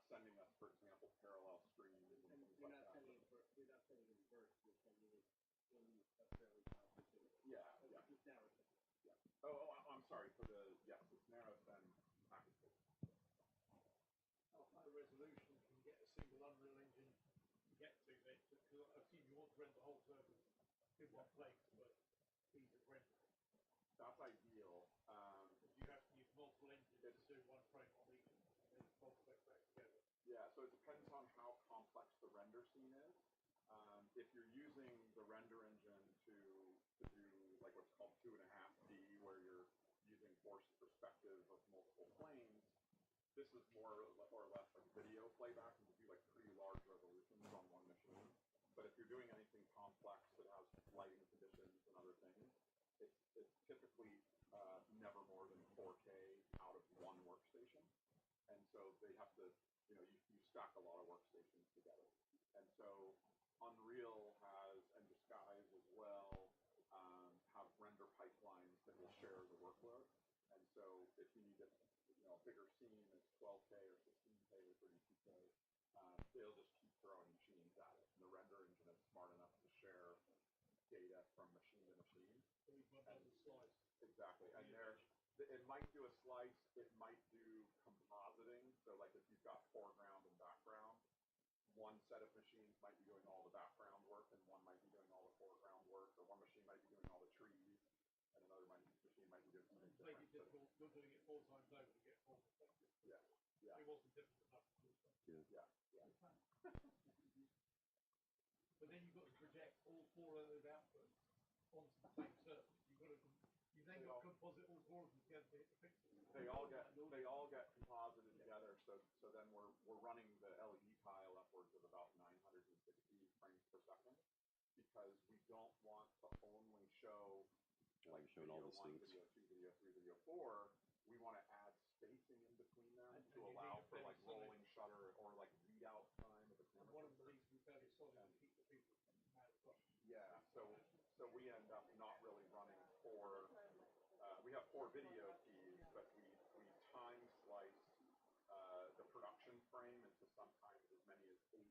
sending us, for example, parallel streams and things like that. You're not sending it in bursts. You're sending it in a fairly complicated. Yeah. It's narrow send. Yeah. I'm sorry for it's narrow send packages. How high resolution can you get a single Unreal Engine get to? Because I've seen you want to render the whole surface in one place, but ease of rendering. That's ideal. You have to use multiple engines to do one frame on each and then multiplex back together. Yeah, so it depends on how complex the render scene is. If you're using the render engine to do like what's called 2.5D, where you're using forced perspective of multiple planes, this is more or less like video playback, and you do like pretty large resolutions on one machine. But if you're doing anything complex that has lighting conditions and other things, it's typically never more than 4K out of one workstation. And so they have to, you stack a lot of workstations together. And so Unreal has, and Disguise as well, have render pipelines that will share the workload. And so if you need a bigger scene that's 12K or 16K or 32K, they'll just keep throwing machines at it. And the render engine is smart enough to share data from machine to machine. So we've got a slice. Exactly. And it might do a slice, it might do compositing. So like if you've got foreground and background, one set of machines might be doing all the background work and one might be doing all the foreground work, or one machine might be doing all the trees and another machine might be doing something different. Make it difficult. You're doing it 4 times over to get full perspective. Yeah. It wasn't difficult enough to do something. Yeah. But then you've got to project all 4 of those outputs onto the same surface. You've then got to composite all 4 of them together to hit the pixels. They all get composited together. So then we're running the LED tile upwards of about 960 frames per second, because we don't want to only show like showing all video these 1, things. video 2, video 3, video 4. We want to add spacing in between them to allow for like rolling shutter or like readout time of the camera. One of them needs to be fairly solid to keep the people from mad across. Yeah, so we end up not really running 4. We have 4 video keys, but we time slice the production frame into sometimes as many as 18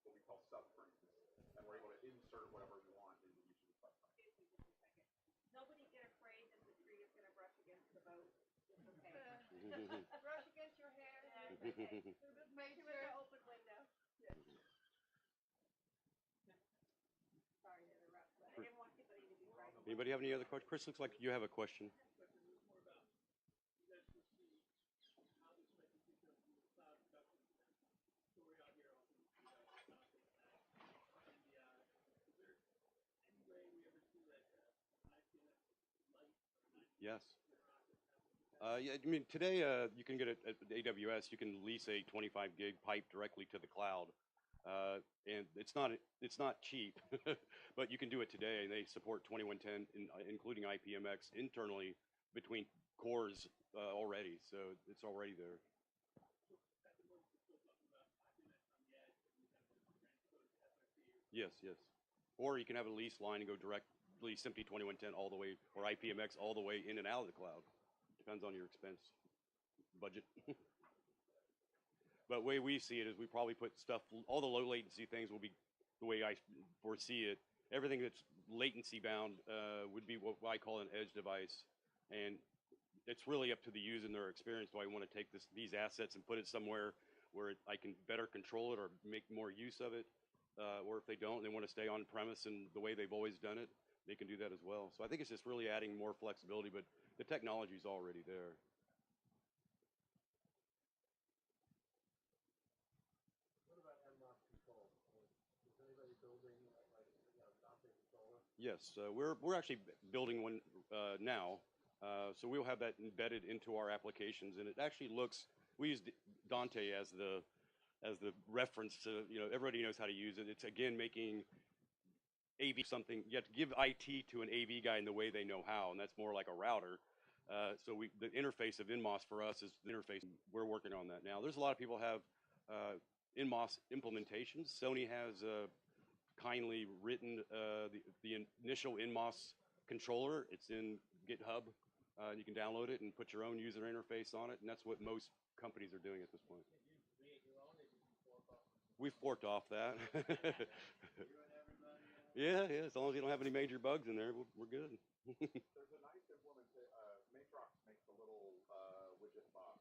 what we call subframes, and we're able to insert whatever we want into each of the subframes. Nobody get afraid that the tree is going to brush against the boat. Make sure to open window. Yes. Sorry to interrupt, but I didn't want anybody to be frightened. Anybody have any other questions? Chris, looks like you have a question. Yes. Yeah, I mean, today you can get it at AWS. You can lease a 25 gig pipe directly to the cloud, and it's not cheap, but you can do it today. And they support 2110, including IPMX internally between cores already, so it's already there. Yes, yes. Or you can have a lease line and go directly simply 2110 all the way, or IPMX all the way in and out of the cloud. Depends on your expense budget. But the way we see it is we probably put stuff, all the low latency things will be the way I foresee it. Everything that's latency bound would be what I call an edge device. And it's really up to the user and their experience. Do I want to take these assets and put it somewhere where I can better control it or make more use of it? Or if they don't, they want to stay on premise and the way they've always done it, they can do that as well. So I think it's just really adding more flexibility, but the technology is already there. What about NMOS control? Is anybody building like Dante controller? Yes, we're actually building one now. So we'll have that embedded into our applications, and it actually looks. We use Dante as the reference to, everybody knows how to use it. It's again making AV something. You have to give IT to an AV guy in the way they know how, and that's more like a router. So the interface of NMOS for us is the interface. We're working on that now. There's a lot of people have NMOS implementations. Sony has kindly written the initial NMOS controller. It's in GitHub. You can download it and put your own user interface on it, and that's what most companies are doing at this point. We forked off that. Yeah, as long as you don't have any major bugs in there, we're good. There's a nice implementation. Matrox makes a little widget box.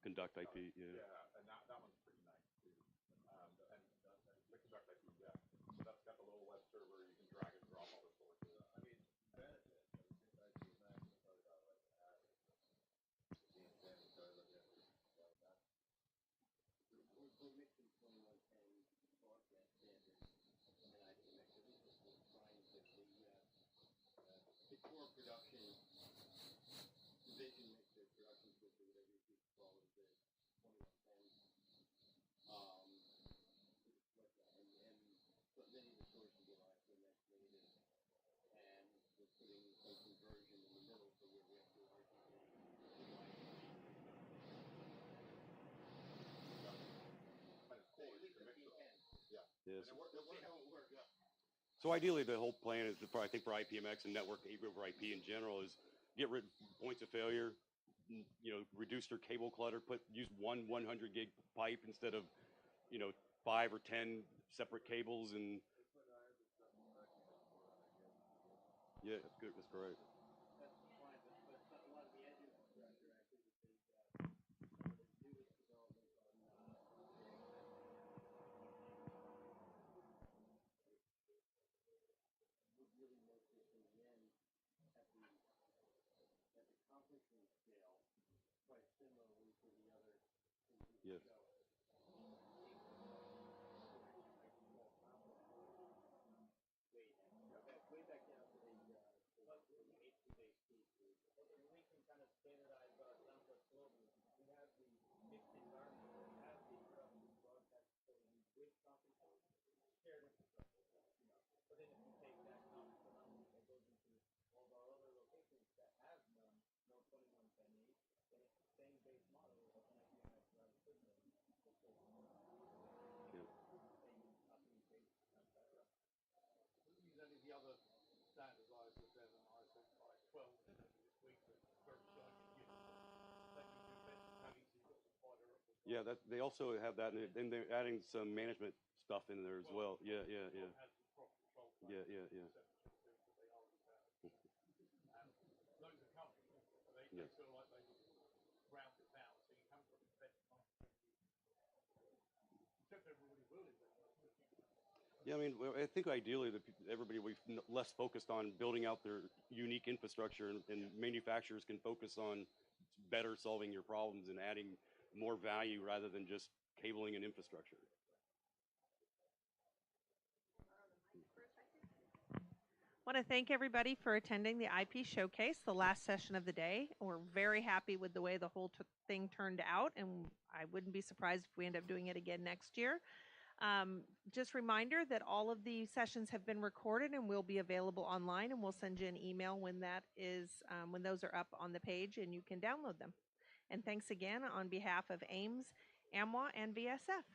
Conduct IP, yeah. Yeah, and that one's pretty nice too. And the Conduct IP, yeah. So that's got the little web server. You can drag and drop all the sources. I mean, benefit. Core production vision mixer, production filter, whatever you keep call it, the 2110. But many of the sources are IPMX native, and we're putting some conversion in the middle for where we have to Yes. We'll see how it works. So ideally, the whole plan is, I think, for IPMX and network over IP in general, is get rid of points of failure, reduce their cable clutter, use one 100 gig pipe instead of, 5 or 10 separate cables, and yeah, that's good. That's correct. Accomplishment scale, quite similarly to the other. Yes. Way back down to the HP-based pieces. We can kind of standardize our template globally. We have the mixed environment. We have the production broadcast facility with conference shared infrastructure. But then if you take that conference phenomenon that goes into all of our other locations that have no 2110E, then it's the same base model of an IPMX router system. Use any of the other standardizers then, and I think like 12 this week, but very shiny. Let you do best coding, so you've got some fiber up. Yeah, they also have that, and they're adding some management stuff in there as well. Yeah. Yeah. Those are coming. They Yes. feel like they round it down, so you come from everybody will invest. Yeah, I mean, I think ideally everybody will be less focused on building out their unique infrastructure, and manufacturers can focus on better solving your problems and adding more value rather than just cabling and infrastructure. Want to thank everybody for attending the IP Showcase, the last session of the day. We're very happy with the way the whole thing turned out, and I wouldn't be surprised if we end up doing it again next year. Just reminder that all of the sessions have been recorded and will be available online, and we'll send you an email when that is when those are up on the page and you can download them. And thanks again on behalf of Ames, AMWA, and VSF.